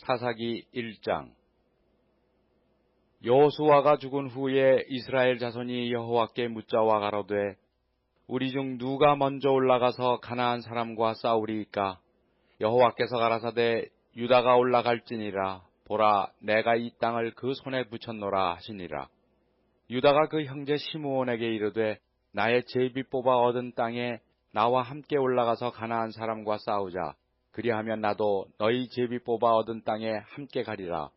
사사기 1장. 여호수아가 죽은 후에 이스라엘 자손이 여호와께 묻자와 가로되 우리 중 누가 먼저 올라가서 가나안 사람과 싸우리이까? 여호와께서 가라사대 유다가 올라갈지니라. 보라, 내가 이 땅을 그 손에 붙였노라 하시니라. 유다가 그 형제 시므온에게 이르되 나의 제비 뽑아 얻은 땅에 나와 함께 올라가서 가나안 사람과 싸우자. 그리하면 나도 너희 제비 뽑아 얻은 땅에 함께 가리라.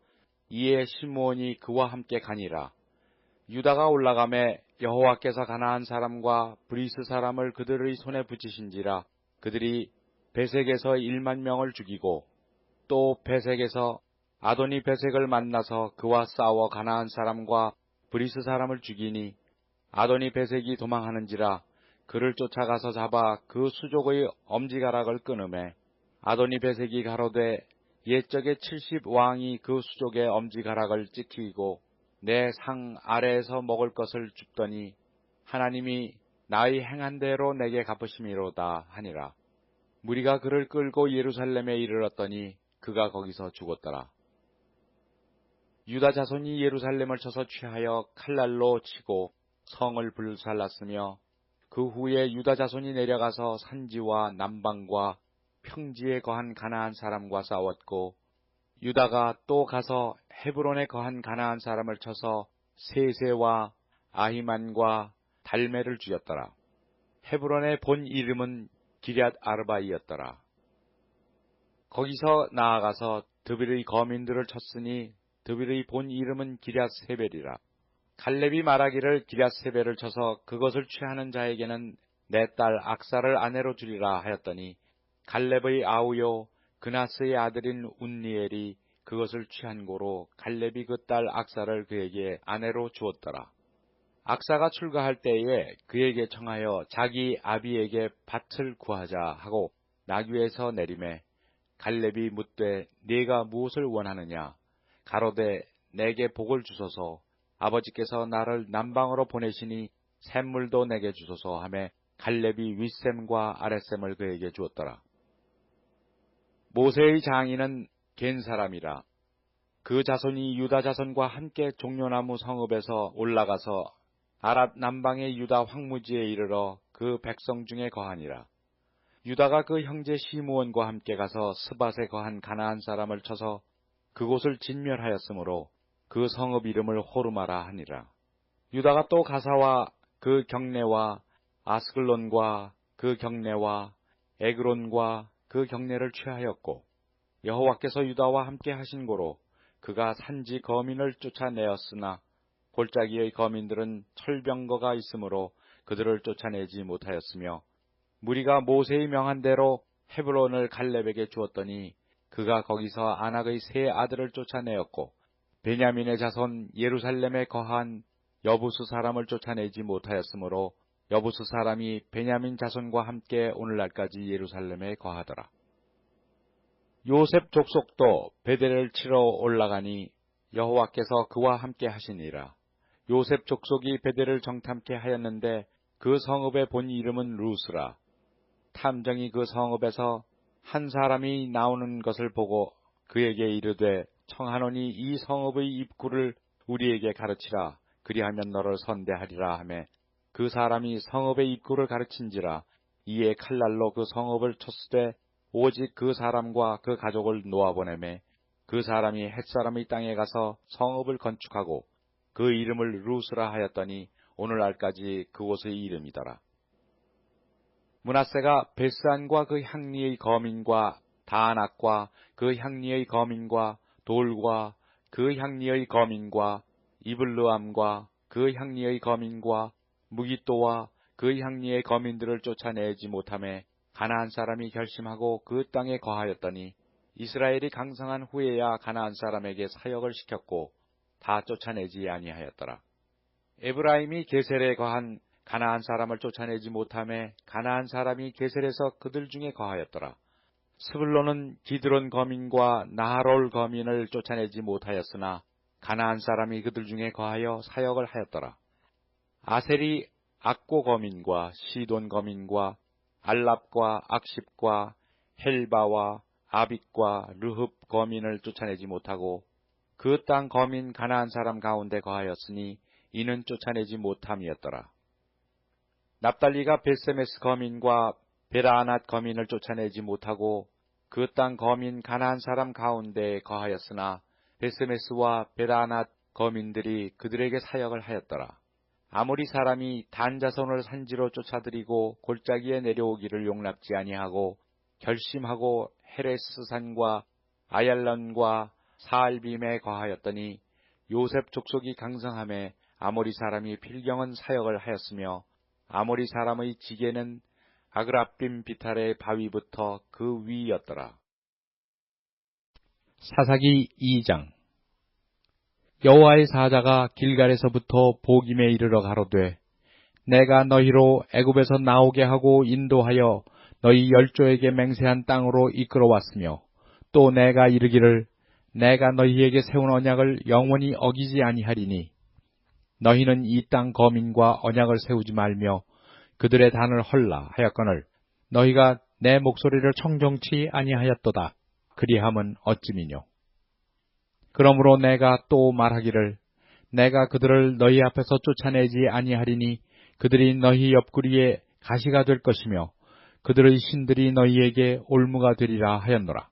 이에 시므온이 그와 함께 가니라. 유다가 올라가매 여호와께서 가나안 사람과 브리스 사람을 그들의 손에 붙이신지라. 그들이 베색에서 1만 명을 죽이고 또 베색에서 아도니 베색을 만나서 그와 싸워 가나안 사람과 브리스 사람을 죽이니 아도니 베색이 도망하는지라. 그를 쫓아가서 잡아 그 수족의 엄지가락을 끊으매 아도니 베색이 가로되 옛적에 70왕이 그 수족의 엄지가락을 찍히고 내 상 아래에서 먹을 것을 줍더니 하나님이 나의 행한 대로 내게 갚으심이로다 하니라. 무리가 그를 끌고 예루살렘에 이르렀더니 그가 거기서 죽었더라. 유다 자손이 예루살렘을 쳐서 취하여 칼날로 치고 성을 불살랐으며 그 후에 유다 자손이 내려가서 산지와 남방과 평지에 거한 가나안 사람과 싸웠고 유다가 또 가서 헤브론에 거한 가나안 사람을 쳐서 세세와 아히만과 달메를 죽였더라. 헤브론의 본 이름은 기럇 아르바이였더라. 거기서 나아가서 드빌의 거민들을 쳤으니 드빌의 본 이름은 기럇 세벨이라. 갈렙이 말하기를 기럇 세벨을 쳐서 그것을 취하는 자에게는 내 딸 악사를 아내로 주리라 하였더니 갈렙의 아우요 그나스의 아들인 운니엘이 그것을 취한 고로 갈렙이 그 딸 악사를 그에게 아내로 주었더라. 악사가 출가할 때에 그에게 청하여 자기 아비에게 밭을 구하자 하고 나귀에서 내리매 갈렙이 묻되 네가 무엇을 원하느냐? 가로되 내게 복을 주소서. 아버지께서 나를 남방으로 보내시니 샘물도 내게 주소서 하매 갈렙이 윗샘과 아랫샘을 그에게 주었더라. 모세의 장인은 겐 사람이라. 그 자손이 유다 자손과 함께 종려나무 성읍에서 올라가서 아랏 남방의 유다 황무지에 이르러 그 백성 중에 거하니라. 유다가 그 형제 시므온과 함께 가서 스밧에 거한 가나안 사람을 쳐서 그곳을 진멸하였으므로 그 성읍 이름을 호르마라 하니라. 유다가 또 가사와 그 경내와 아스글론과 그 경내와 에그론과 그 경내를 취하였고 여호와께서 유다와 함께 하신 고로 그가 산지 거민을 쫓아내었으나 골짜기의 거민들은 철병거가 있으므로 그들을 쫓아내지 못하였으며 무리가 모세의 명한 대로 헤브론을 갈렙에게 주었더니 그가 거기서 아낙의 세 아들을 쫓아내었고 베냐민의 자손 예루살렘에 거한 여부스 사람을 쫓아내지 못하였으므로 여부스 사람이 베냐민 자손과 함께 오늘날까지 예루살렘에 거하더라. 요셉 족속도 베델을 치러 올라가니 여호와께서 그와 함께 하시니라. 요셉 족속이 베델을 정탐케 하였는데 그 성읍의 본 이름은 루스라. 탐정이 그 성읍에서 한 사람이 나오는 것을 보고 그에게 이르되 청하노니 이 성읍의 입구를 우리에게 가르치라. 그리하면 너를 선대하리라 하매 그 사람이 성읍의 입구를 가르친지라. 이에 칼날로 그 성읍을 쳤으되 오직 그 사람과 그 가족을 놓아보내매 그 사람이 헷사람의 땅에 가서 성읍을 건축하고 그 이름을 루스라 하였더니 오늘날까지 그곳의 이름이더라. 므낫세가 베스안과 그 향리의 거민과 다안악과 그 향리의 거민과 돌과 그 향리의 거민과 이블르암과 그 향리의 거민과 무기또와 그 향리의 거민들을 쫓아내지 못하매 가나안 사람이 결심하고 그 땅에 거하였더니 이스라엘이 강성한 후에야 가나안 사람에게 사역을 시켰고 다 쫓아내지 아니하였더라. 에브라임이 게셀에 거한 가나안 사람을 쫓아내지 못하매 가나안 사람이 게셀에서 그들 중에 거하였더라. 스불론은 기드론 거민과 나하롤 거민을 쫓아내지 못하였으나 가나안 사람이 그들 중에 거하여 사역을 하였더라. 아셀이 악고 거민과 시돈 거민과 알랍과 악십과 헬바와 아빅과 르흡 거민을 쫓아내지 못하고 그 땅 거민 가나안 사람 가운데 거하였으니 이는 쫓아내지 못함이었더라. 납달리가 벳세메스 거민과 베라아낫 거민을 쫓아내지 못하고 그 땅 거민 가나안 사람 가운데 거하였으나 벳세메스와 베라아낫 거민들이 그들에게 사역을 하였더라. 아모리 사람이 단 자손을 산지로 쫓아들이고 골짜기에 내려오기를 용납지 아니하고 결심하고 헤레스 산과 아얄론과 사알빔에 거하였더니 요셉 족속이 강성함에 아모리 사람이 필경은 사역을 하였으며 아모리 사람의 지게는 아그라빔 비탈의 바위부터 그 위였더라. 사사기 2장. 여호와의 사자가 길갈에서부터 보김에 이르러 가로되 내가 너희로 애굽에서 나오게 하고 인도하여 너희 열조에게 맹세한 땅으로 이끌어왔으며 또 내가 이르기를 내가 너희에게 세운 언약을 영원히 어기지 아니하리니 너희는 이 땅 거민과 언약을 세우지 말며 그들의 단을 헐라 하였거늘 너희가 내 목소리를 청정치 아니하였도다. 그리함은 어찌미뇨. 그러므로 내가 또 말하기를 내가 그들을 너희 앞에서 쫓아내지 아니하리니 그들이 너희 옆구리에 가시가 될 것이며 그들의 신들이 너희에게 올무가 되리라 하였노라.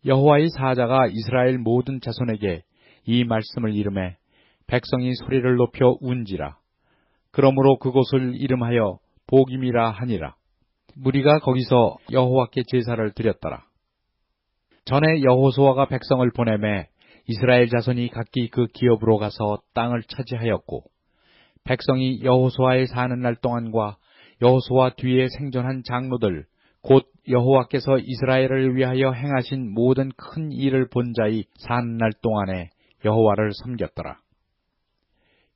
여호와의 사자가 이스라엘 모든 자손에게 이 말씀을 이르매 백성이 소리를 높여 운지라. 그러므로 그곳을 이름하여 보김이라 하니라. 무리가 거기서 여호와께 제사를 드렸더라. 전에 여호수아가 백성을 보내매 이스라엘 자손이 각기 그 기업으로 가서 땅을 차지하였고 백성이 여호수아에 사는 날 동안과 여호수아 뒤에 생존한 장로들 곧 여호와께서 이스라엘을 위하여 행하신 모든 큰 일을 본 자의 사는 날 동안에 여호와를 섬겼더라.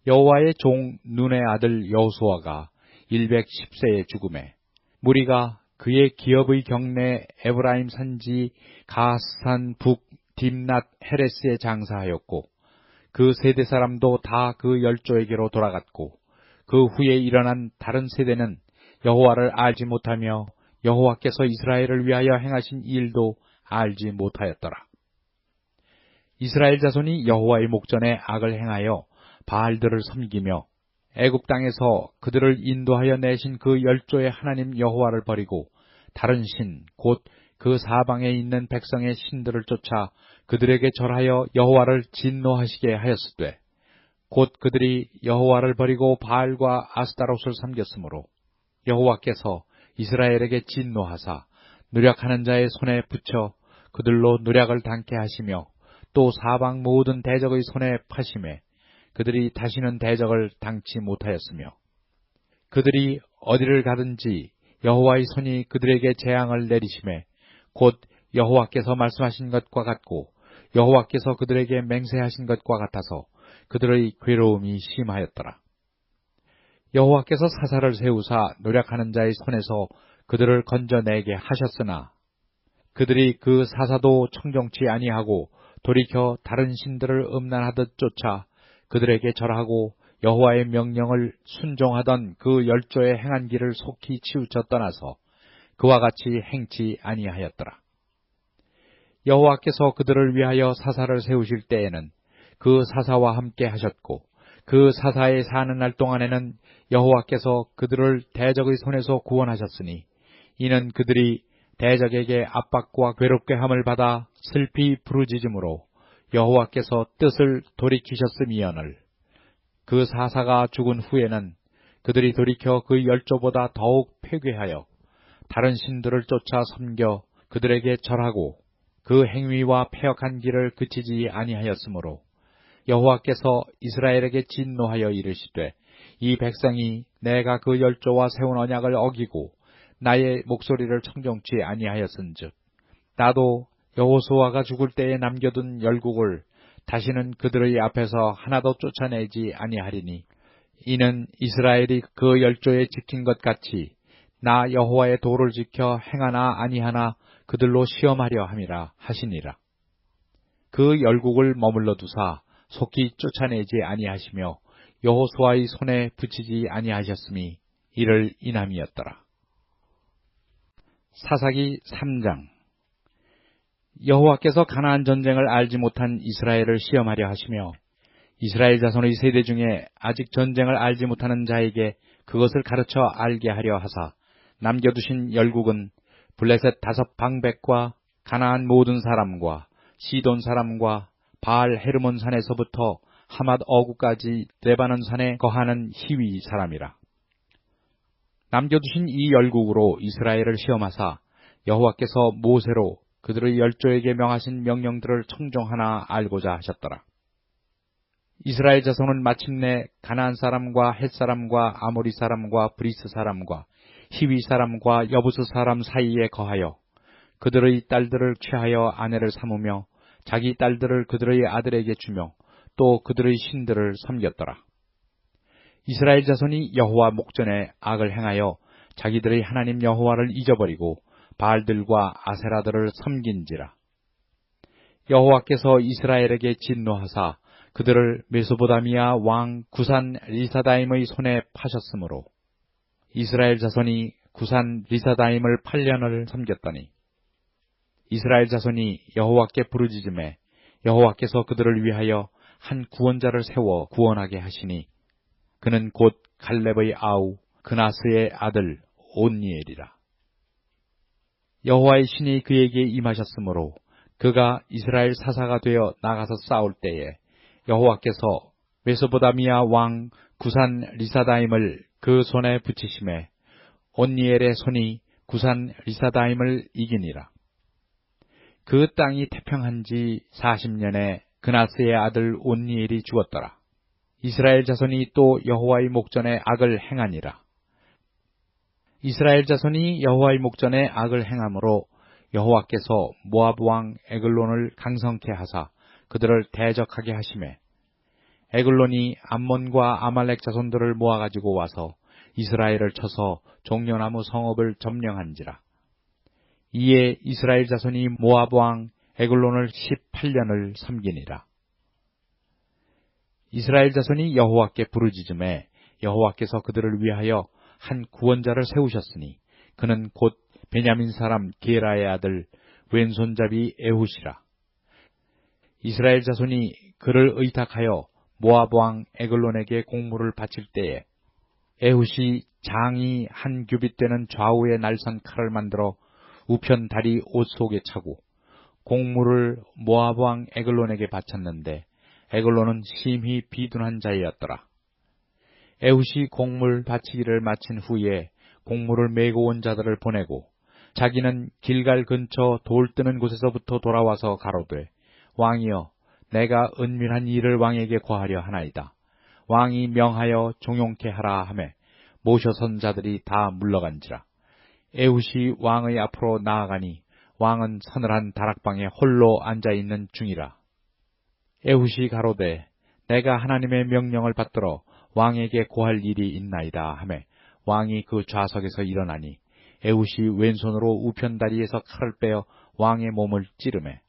여호와의 종 눈의 아들 여호수아가 110세에 죽음에 무리가 그의 기업의 경내 에브라임 산지 가스산 북 딥낫 헤레스에 장사하였고 그 세대 사람도 다 그 열조에게로 돌아갔고 그 후에 일어난 다른 세대는 여호와를 알지 못하며 여호와께서 이스라엘을 위하여 행하신 일도 알지 못하였더라. 이스라엘 자손이 여호와의 목전에 악을 행하여 바알들을 섬기며 애굽 땅에서 그들을 인도하여 내신 그 열조의 하나님 여호와를 버리고 다른 신 곧 그 사방에 있는 백성의 신들을 쫓아 그들에게 절하여 여호와를 진노하시게 하였으되 곧 그들이 여호와를 버리고 바알과 아스타롯을 섬겼으므로 여호와께서 이스라엘에게 진노하사 누략하는 자의 손에 붙여 그들로 누략을 당케 하시며 또 사방 모든 대적의 손에 파심해 그들이 다시는 대적을 당치 못하였으며 그들이 어디를 가든지 여호와의 손이 그들에게 재앙을 내리심에 곧 여호와께서 말씀하신 것과 같고 여호와께서 그들에게 맹세하신 것과 같아서 그들의 괴로움이 심하였더라. 여호와께서 사사를 세우사 노력하는 자의 손에서 그들을 건져내게 하셨으나 그들이 그 사사도 청정치 아니하고 돌이켜 다른 신들을 음란하듯 쫓아 그들에게 절하고 여호와의 명령을 순종하던 그 열조의 행한 길을 속히 치우쳐 떠나서 그와 같이 행치 아니하였더라. 여호와께서 그들을 위하여 사사를 세우실 때에는 그 사사와 함께 하셨고 그 사사에 사는 날 동안에는 여호와께서 그들을 대적의 손에서 구원하셨으니 이는 그들이 대적에게 압박과 괴롭게 함을 받아 슬피 부르짖음으로 여호와께서 뜻을 돌이키셨음이언을 그 사사가 죽은 후에는 그들이 돌이켜 그 열조보다 더욱 폐괴하여 다른 신들을 쫓아 섬겨 그들에게 절하고 그 행위와 패역한 길을 그치지 아니하였으므로 여호와께서 이스라엘에게 진노하여 이르시되 이 백성이 내가 그 열조와 세운 언약을 어기고 나의 목소리를 청정치 아니하였은즉 나도 여호수아가 죽을 때에 남겨둔 열국을 다시는 그들의 앞에서 하나도 쫓아내지 아니하리니 이는 이스라엘이 그 열조에 지킨 것 같이 나 여호와의 도를 지켜 행하나 아니하나 그들로 시험하려 함이라 하시니라. 그 열국을 머물러 두사 속히 쫓아내지 아니하시며 여호수아의 손에 붙이지 아니하셨음이 이를 인함이었더라. 사사기 3장. 여호와께서 가나안 전쟁을 알지 못한 이스라엘을 시험하려 하시며 이스라엘 자손의 세대 중에 아직 전쟁을 알지 못하는 자에게 그것을 가르쳐 알게 하려 하사 남겨두신 열국은 블레셋 5방백과 가나안 모든 사람과 시돈 사람과 바알 헤르몬 산에서부터 하맛 어구까지 레바논 산에 거하는 히위 사람이라. 남겨두신 이 열국으로 이스라엘을 시험하사 여호와께서 모세로 그들의 열조에게 명하신 명령들을 청종하나 알고자 하셨더라. 이스라엘 자손은 마침내 가나안 사람과 헷 사람과 아모리 사람과 브리스 사람과 히위 사람과 여부스 사람 사이에 거하여 그들의 딸들을 취하여 아내를 삼으며 자기 딸들을 그들의 아들에게 주며 또 그들의 신들을 섬겼더라. 이스라엘 자손이 여호와 목전에 악을 행하여 자기들의 하나님 여호와를 잊어버리고 바알들과 아세라들을 섬긴지라. 여호와께서 이스라엘에게 진노하사 그들을 메소보다미아 왕 구산 리사다임의 손에 파셨으므로 이스라엘 자손이 구산 리사다임을 8년을 섬겼더니 이스라엘 자손이 여호와께 부르짖음에 여호와께서 그들을 위하여 한 구원자를 세워 구원하게 하시니 그는 곧 갈렙의 아우 그나스의 아들 온니엘이라. 여호와의 신이 그에게 임하셨으므로 그가 이스라엘 사사가 되어 나가서 싸울 때에 여호와께서 메소보다미아 왕 구산 리사다임을 그 손에 붙이심에 온니엘의 손이 구산 리사다임을 이기니라. 그 땅이 태평한 지 40년에 그나스의 아들 온니엘이 죽었더라. 이스라엘 자손이 또 여호와의 목전에 악을 행하니라. 이스라엘 자손이 여호와의 목전에 악을 행함으로 여호와께서 모압 왕 에글론을 강성케 하사 그들을 대적하게 하시매 에글론이 암몬과 아말렉 자손들을 모아가지고 와서 이스라엘을 쳐서 종려나무 성읍을 점령한지라. 이에 이스라엘 자손이 모압 왕 에글론을 18년을 섬기니라. 이스라엘 자손이 여호와께 부르짖음에 여호와께서 그들을 위하여 한 구원자를 세우셨으니 그는 곧 베냐민 사람 게라의 아들 왼손잡이 에훗이라. 이스라엘 자손이 그를 의탁하여 모압 왕 에글론에게 공물을 바칠 때에 에훗이 장이 한 규빗 되는 좌우에 날선 칼을 만들어 우편 다리 옷 속에 차고 공물을 모압 왕 에글론에게 바쳤는데 에글론은 심히 비둔한 자였더라. 에훗이 공물 바치기를 마친 후에 공물을 메고 온 자들을 보내고 자기는 길갈 근처 돌 뜨는 곳에서부터 돌아와서 가로되 왕이여 내가 은밀한 일을 왕에게 고하려 하나이다. 왕이 명하여 종용케 하라 하매 모셔선 자들이 다 물러간지라. 에훗이 왕의 앞으로 나아가니 왕은 서늘한 다락방에 홀로 앉아있는 중이라. 에훗이 가로되 내가 하나님의 명령을 받들어 왕에게 고할 일이 있나이다 하매 왕이 그 좌석에서 일어나니 에훗이 왼손으로 우편다리에서 칼을 빼어 왕의 몸을 찌르매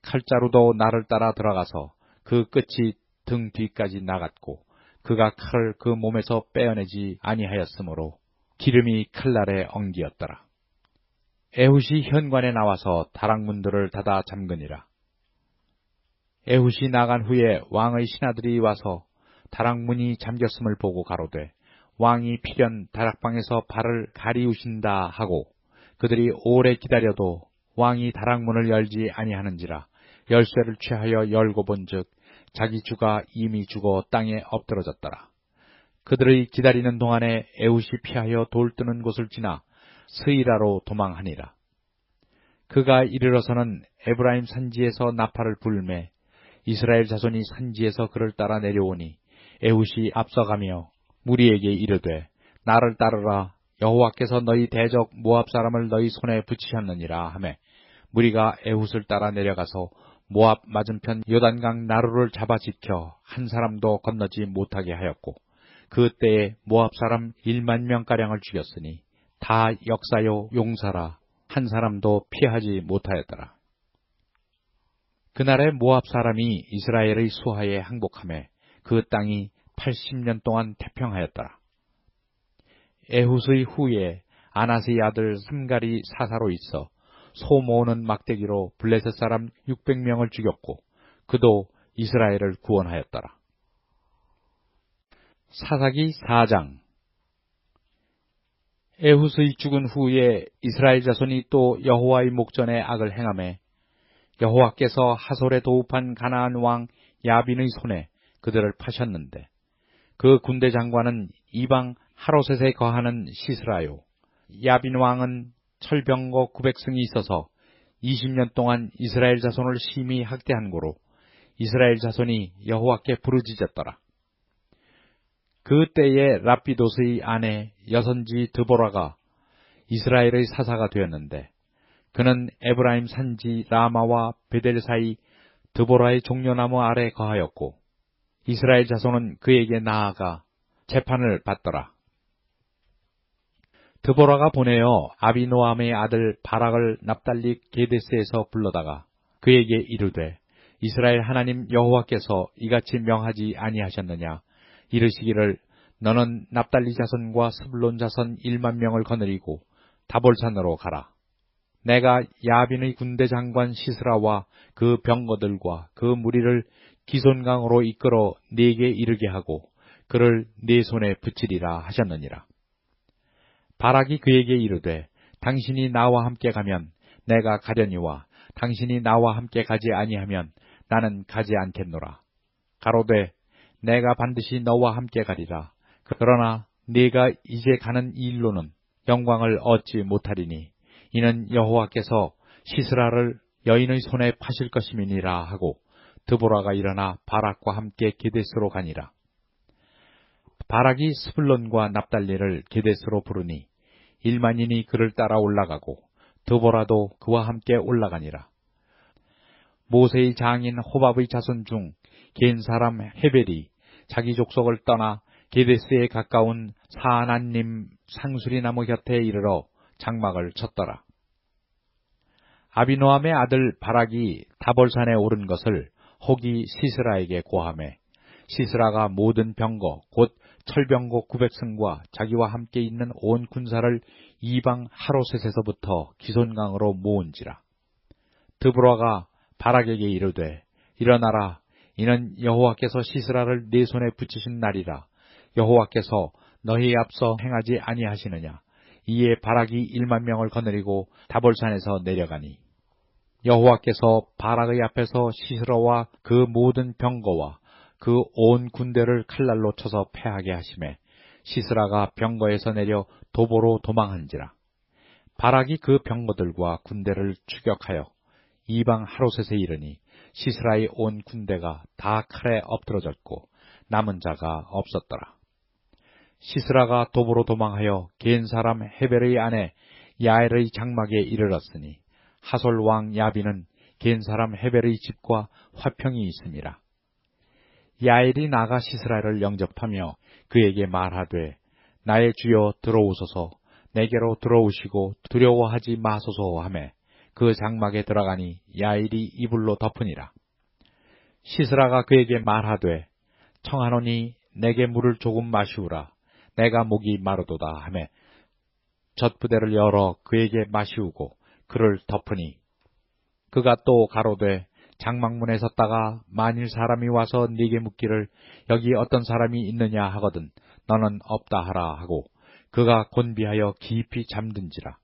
칼자루도 나를 따라 들어가서 그 끝이 등 뒤까지 나갔고 그가 칼을 그 몸에서 빼어내지 아니하였으므로 기름이 칼날에 엉기었더라. 에훗이 현관에 나와서 다락문들을 닫아 잠그니라. 에훗이 나간 후에 왕의 신하들이 와서 다락문이 잠겼음을 보고 가로되 왕이 필연 다락방에서 발을 가리우신다 하고 그들이 오래 기다려도 왕이 다락문을 열지 아니하는지라 열쇠를 취하여 열고 본즉 자기 주가 이미 죽어 땅에 엎드러졌더라. 그들의 기다리는 동안에 에훗이 피하여 돌 뜨는 곳을 지나 스이라로 도망하니라. 그가 이르러서는 에브라임 산지에서 나팔을 불매 이스라엘 자손이 산지에서 그를 따라 내려오니 에훗이 앞서가며 무리에게 이르되 나를 따르라. 여호와께서 너희 대적 모압 사람을 너희 손에 붙이셨느니라 하매 무리가 에훗을 따라 내려가서 모압 맞은편 요단강 나루를 잡아 지켜 한 사람도 건너지 못하게 하였고 그때에 모압 사람 1만 명가량을 죽였으니 다 역사요 용사라 한 사람도 피하지 못하였더라. 그날에 모압 사람이 이스라엘의 수하에 항복하매 그 땅이 80년 동안 태평하였더라. 에훗의 후에 아낫의 아들 삼갈이 사사로 있어 소 모으는 막대기로 블레셋 사람 600명을 죽였고 그도 이스라엘을 구원하였더라. 사사기 4장. 에훗의 죽은 후에 이스라엘 자손이 또 여호와의 목전에 악을 행하매 여호와께서 하솔에 도읍한 가나안 왕 야빈의 손에 그들을 파셨는데 그 군대 장관은 이방 하로셋에 거하는 시스라요. 야빈 왕은 철병거 900승이 있어서 20년 동안 이스라엘 자손을 심히 학대한 고로 이스라엘 자손이 여호와께 부르짖었더라. 그 때에 랍비도스의 아내 여선지 드보라가 이스라엘의 사사가 되었는데 그는 에브라임 산지 라마와 베델 사이 드보라의 종려나무 아래 거하였고 이스라엘 자손은 그에게 나아가 재판을 받더라. 드보라가 보내어 아비노암의 아들 바락을 납달리 게데스에서 불러다가 그에게 이르되 이스라엘 하나님 여호와께서 이같이 명하지 아니하셨느냐 이르시기를 너는 납달리 자손과 스불론 자손 1만 명을 거느리고 다볼산으로 가라. 내가 야빈의 군대 장관 시스라와 그 병거들과 그 무리를 기손강으로 이끌어 네게 이르게 하고 그를 네 손에 붙이리라 하셨느니라. 바락이 그에게 이르되 당신이 나와 함께 가면 내가 가려니와 당신이 나와 함께 가지 아니하면 나는 가지 않겠노라. 가로되 내가 반드시 너와 함께 가리라. 그러나 네가 이제 가는 이 일로는 영광을 얻지 못하리니 이는 여호와께서 시스라를 여인의 손에 파실 것임이니라 하고 드보라가 일어나 바락과 함께 게데스로 가니라. 바락이 스불론과 납달리를 게데스로 부르니 1만인이 그를 따라 올라가고 드보라도 그와 함께 올라가니라. 모세의 장인 호밥의 자손 중 겐 사람 헤벨이 자기 족속을 떠나 게데스에 가까운 사아난님 상수리나무 곁에 이르러 장막을 쳤더라. 아비노함의 아들 바락이 다볼산에 오른 것을 혹이 시스라에게 고하매 시스라가 모든 병거 곧 철병거 900승과 자기와 함께 있는 온 군사를 이방 하로셋에서부터 기손강으로 모은지라. 드보라가 바락에게 이르되 일어나라. 이는 여호와께서 시스라를 네 손에 붙이신 날이라. 여호와께서 너희 앞서 행하지 아니하시느냐. 이에 바락이 1만 명을 거느리고 다볼산에서 내려가니 여호와께서 바락의 앞에서 시스라와 그 모든 병거와 그 온 군대를 칼날로 쳐서 패하게 하시매 시스라가 병거에서 내려 도보로 도망한지라. 바락이 그 병거들과 군대를 추격하여 이방 하로셋에 이르니 시스라의 온 군대가 다 칼에 엎드러졌고 남은 자가 없었더라. 시스라가 도보로 도망하여 겐 사람 헤벨의 아내 야엘의 장막에 이르렀으니 하솔 왕 야빈은 겐 사람 헤벨의 집과 화평이 있음이라. 야엘이 나가 시스라를 영접하며 그에게 말하되 나의 주여 들어오소서. 내게로 들어오시고 두려워하지 마소서 하매 그 장막에 들어가니 야엘이 이불로 덮으니라. 시스라가 그에게 말하되 청하노니 내게 물을 조금 마시우라. 내가 목이 마르도다 하매 젖부대를 열어 그에게 마시우고 그를 덮으니 그가 또 가로되 장막문에 섰다가 만일 사람이 와서 네게 묻기를 여기 어떤 사람이 있느냐 하거든 너는 없다 하라 하고 그가 곤비하여 깊이 잠든지라.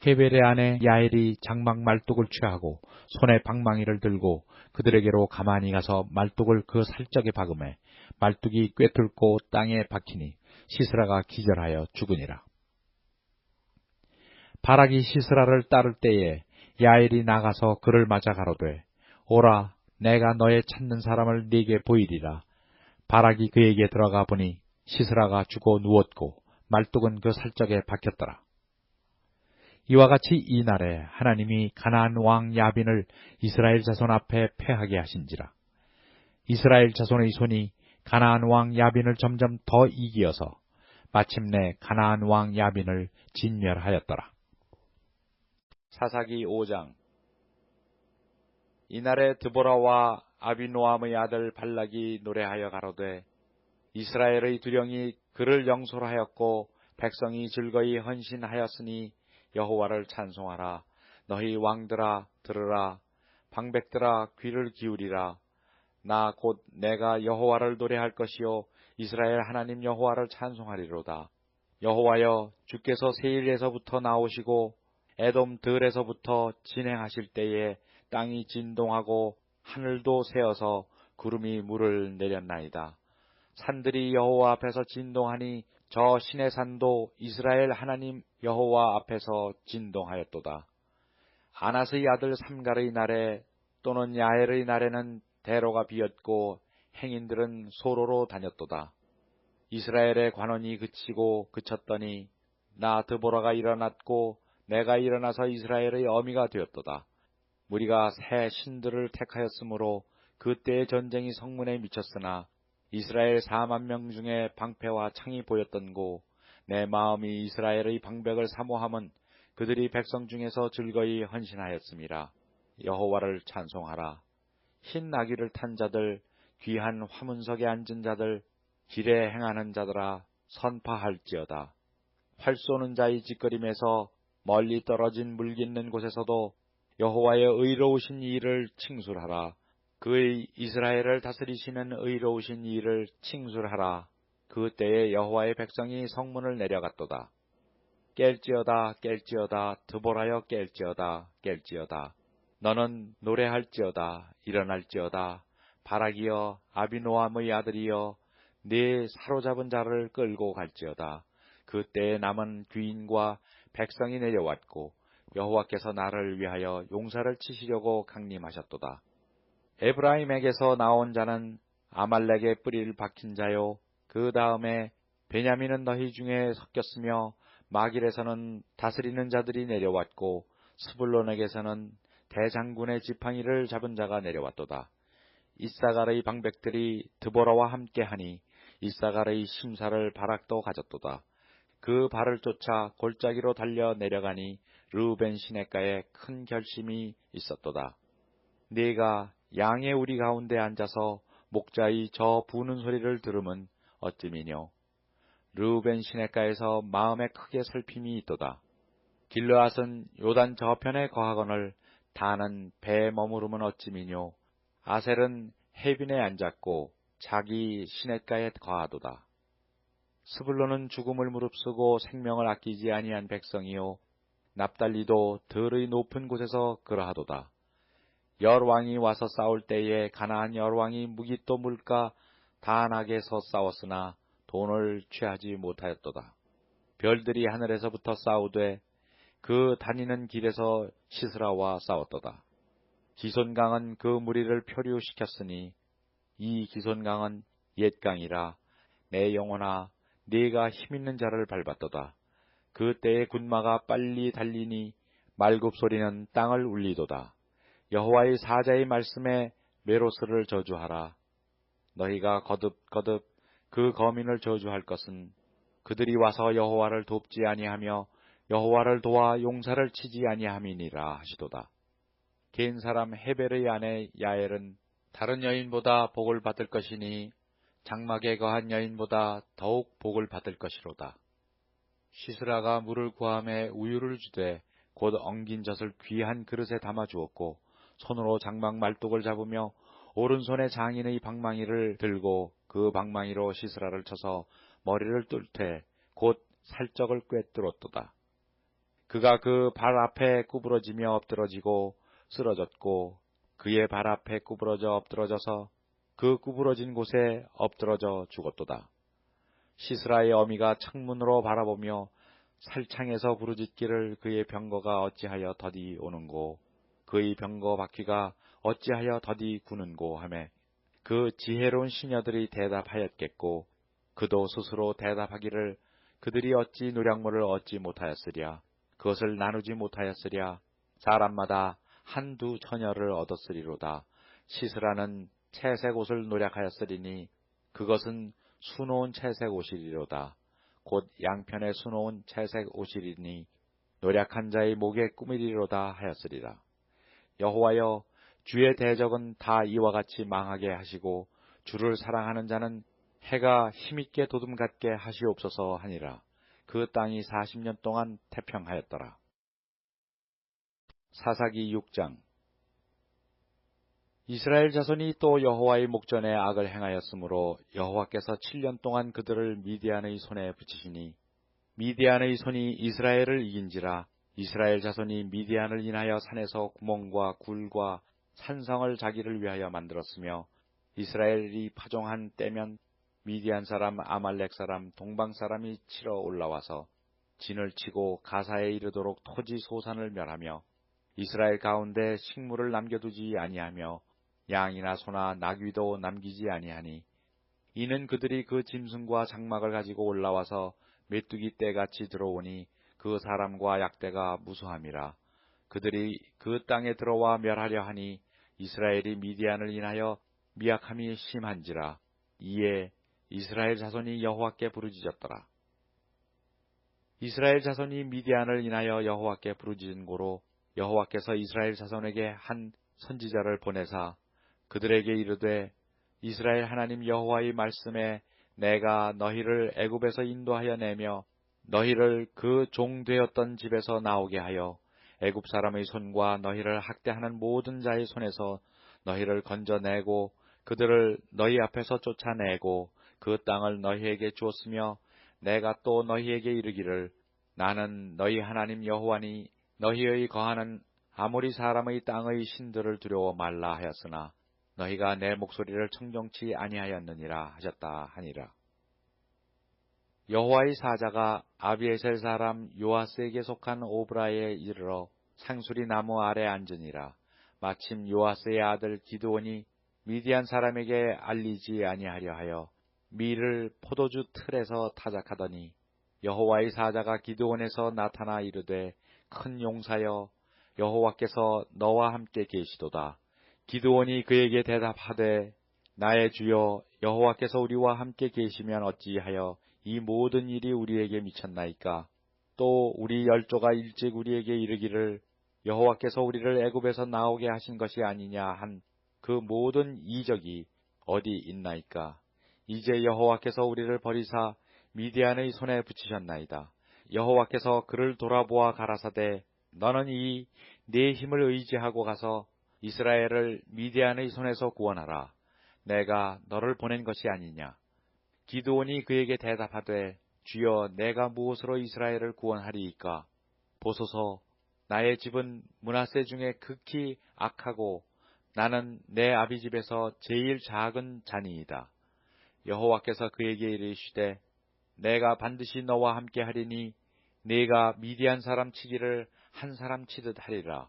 헤벨의 아내 야엘이 장막 말뚝을 취하고 손에 방망이를 들고 그들에게로 가만히 가서 말뚝을 그 살적에 박음에 말뚝이 꿰뚫고 땅에 박히니 시스라가 기절하여 죽으니라. 바락이 시스라를 따를 때에 야엘이 나가서 그를 맞아 가로되 오라 내가 너의 찾는 사람을 네게 보이리라. 바락이 그에게 들어가 보니 시스라가 죽어 누웠고 말뚝은 그 살적에 박혔더라. 이와 같이 이날에 하나님이 가나안 왕 야빈을 이스라엘 자손 앞에 패하게 하신지라. 이스라엘 자손의 손이 가나안 왕 야빈을 점점 더 이기어서 마침내 가나안 왕 야빈을 진멸하였더라. 사사기 5장. 이날에 드보라와 아비노암의 아들 발락이 노래하여 가로되 이스라엘의 두령이 그를 영솔하였고 백성이 즐거이 헌신하였으니 여호와를 찬송하라. 너희 왕들아 들으라. 방백들아 귀를 기울이라. 나 곧 내가 여호와를 노래할 것이요 이스라엘 하나님 여호와를 찬송하리로다. 여호와여, 주께서 세일에서부터 나오시고 에돔 들에서부터 진행하실 때에 땅이 진동하고 하늘도 새어서 구름이 물을 내렸나이다. 산들이 여호와 앞에서 진동하니 저 신의 산도 이스라엘 하나님 여호와 앞에서 진동하였도다. 아낫의 아들 삼갈의 날에 또는 야엘의 날에는 대로가 비었고 행인들은 소로로 다녔도다. 이스라엘의 관원이 그치고 그쳤더니 나 드보라가 일어났고 내가 일어나서 이스라엘의 어미가 되었도다. 무리가 새 신들을 택하였으므로 그때의 전쟁이 성문에 미쳤으나 이스라엘 4만 명 중에 방패와 창이 보였던고 내 마음이 이스라엘의 방백을 사모함은 그들이 백성 중에서 즐거이 헌신하였음이라. 여호와를 찬송하라. 흰 나귀를 탄 자들, 귀한 화문석에 앉은 자들, 길에 행하는 자들아 선파할지어다. 활 쏘는 자의 짓거림에서 멀리 떨어진 물 깃는 곳에서도 여호와의 의로우신 일을 칭술하라. 그의 이스라엘을 다스리시는 의로우신 일을 칭술하라. 그 때에 여호와의 백성이 성문을 내려갔도다. 깰지어다 깰지어다 드보라여 깰지어다 깰지어다. 너는 노래할지어다 일어날지어다. 바라기여 아비노함의 아들이여 네 사로잡은 자를 끌고 갈지어다. 그때에 남은 귀인과 백성이 내려왔고 여호와께서 나를 위하여 용사를 치시려고 강림하셨도다. 에브라임에게서 나온 자는 아말렉의 뿌리를 박힌 자요. 그 다음에 베냐민은 너희 중에 섞였으며 마길에서는 다스리는 자들이 내려왔고 스불론에게서는 대장군의 지팡이를 잡은 자가 내려왔도다. 이사갈의 방백들이 드보라와 함께하니 이사갈의 심사를 바락도 가졌도다. 그 발을 쫓아 골짜기로 달려 내려가니 르우벤 시냇가에 큰 결심이 있었도다. 네가 양의 우리 가운데 앉아서 목자의 저 부는 소리를 들으면 어찌미뇨. 르우벤 시냇가에서 마음에 크게 슬픔이 있도다. 길르앗은 요단 저편에 거하거늘 단은 배에 머무르면 어찌미뇨. 아셀은 해빈에 앉았고 자기 시냇가에 거하도다. 스불론은 죽음을 무릅쓰고 생명을 아끼지 아니한 백성이요 납달리도 들의 높은 곳에서 그러하도다. 열왕이 와서 싸울 때에 가나안 열왕이 무기또 물가 단악에서 싸웠으나 돈을 취하지 못하였도다. 별들이 하늘에서부터 싸우되 그 다니는 길에서 시스라와 싸웠도다. 기손강은 그 무리를 표류시켰으니 이 기손강은 옛강이라. 내 영혼아 네가 힘있는 자를 밟았도다. 그때의 군마가 빨리 달리니 말굽소리는 땅을 울리도다. 여호와의 사자의 말씀에 메로스를 저주하라. 너희가 거듭거듭 그 거민을 저주할 것은 그들이 와서 여호와를 돕지 아니하며 여호와를 도와 용사를 치지 아니함이니라 하시도다. 겐 사람 헤벨의 아내 야엘은 다른 여인보다 복을 받을 것이니 장막에 거한 여인보다 더욱 복을 받을 것이로다. 시스라가 물을 구함에 우유를 주되 곧 엉긴 젖을 귀한 그릇에 담아 주었고 손으로 장막 말뚝을 잡으며 오른손에 장인의 방망이를 들고 그 방망이로 시스라를 쳐서 머리를 뚫되 곧 살적을 꿰뚫었도다. 그가 그 발 앞에 구부러지며 엎드러지고 쓰러졌고 그의 발 앞에 구부러져 엎드러져서 그 구부러진 곳에 엎드러져 죽었도다. 시스라의 어미가 창문으로 바라보며 살창에서 부르짖기를 그의 병거가 어찌하여 더디 오는고 그의 병거 바퀴가 어찌하여 더디 구는고 하매 그 지혜로운 시녀들이 대답하였겠고 그도 스스로 대답하기를 그들이 어찌 노량물을 얻지 못하였으랴. 그것을 나누지 못하였으랴. 사람마다 한두 처녀를 얻었으리로다. 시스라는 채색 옷을 노력하였으리니 그것은 수놓은 채색 옷이리로다. 곧 양편에 수놓은 채색 옷이리니 노력한 자의 목에 꾸미리로다 하였으리라. 여호와여, 주의 대적은 다 이와 같이 망하게 하시고 주를 사랑하는 자는 해가 힘있게 도둠같게 하시옵소서 하니라. 그 땅이 40년 동안 태평하였더라. 사사기 6장. 이스라엘 자손이 또 여호와의 목전에 악을 행하였으므로 여호와께서 7년 동안 그들을 미디안의 손에 붙이시니 미디안의 손이 이스라엘을 이긴지라. 이스라엘 자손이 미디안을 인하여 산에서 구멍과 굴과 산성을 자기를 위하여 만들었으며 이스라엘이 파종한 때면 미디안 사람, 아말렉 사람, 동방 사람이 치러 올라와서 진을 치고 가사에 이르도록 토지 소산을 멸하며 이스라엘 가운데 식물을 남겨두지 아니하며 양이나 소나 나귀도 남기지 아니하니 이는 그들이 그 짐승과 장막을 가지고 올라와서 메뚜기 떼같이 들어오니 그 사람과 약대가 무수함이라. 그들이 그 땅에 들어와 멸하려 하니 이스라엘이 미디안을 인하여 미약함이 심한지라. 이에 이스라엘 자손이 여호와께 부르짖었더라. 이스라엘 자손이 미디안을 인하여 여호와께 부르짖은 고로 여호와께서 이스라엘 자손에게 한 선지자를 보내사 그들에게 이르되 이스라엘 하나님 여호와의 말씀에 내가 너희를 애굽에서 인도하여 내며 너희를 그 종되었던 집에서 나오게 하여 애굽 사람의 손과 너희를 학대하는 모든 자의 손에서 너희를 건져내고 그들을 너희 앞에서 쫓아내고 그 땅을 너희에게 주었으며 내가 또 너희에게 이르기를 나는 너희 하나님 여호와니 너희의 거하는 아모리 사람의 땅의 신들을 두려워 말라 하였으나 너희가 내 목소리를 청종치 아니하였느니라 하셨다 하니라. 여호와의 사자가 아비에셀 사람 요아스에게 속한 오브라에 이르러 상수리 나무 아래 앉으니라. 마침 요아스의 아들 기드온이 미디안 사람에게 알리지 아니하려 하여 밀을 포도주 틀에서 타작하더니 여호와의 사자가 기드온에서 나타나 이르되 큰 용사여 여호와께서 너와 함께 계시도다. 기드온이 그에게 대답하되 나의 주여 여호와께서 우리와 함께 계시면 어찌하여 이 모든 일이 우리에게 미쳤나이까. 또 우리 열조가 일찍 우리에게 이르기를 여호와께서 우리를 애굽에서 나오게 하신 것이 아니냐 한 그 모든 이적이 어디 있나이까. 이제 여호와께서 우리를 버리사 미디안의 손에 붙이셨나이다. 여호와께서 그를 돌아보아 가라사대 너는 이 네 힘을 의지하고 가서 이스라엘을 미디안의 손에서 구원하라. 내가 너를 보낸 것이 아니냐. 기드온이 그에게 대답하되 주여 내가 무엇으로 이스라엘을 구원하리이까. 보소서 나의 집은 므낫세 중에 극히 악하고 나는 내 아비 집에서 제일 작은 자니이다. 여호와께서 그에게 이르시되 내가 반드시 너와 함께 하리니 네가 미디안 사람 치기를 한 사람 치듯 하리라.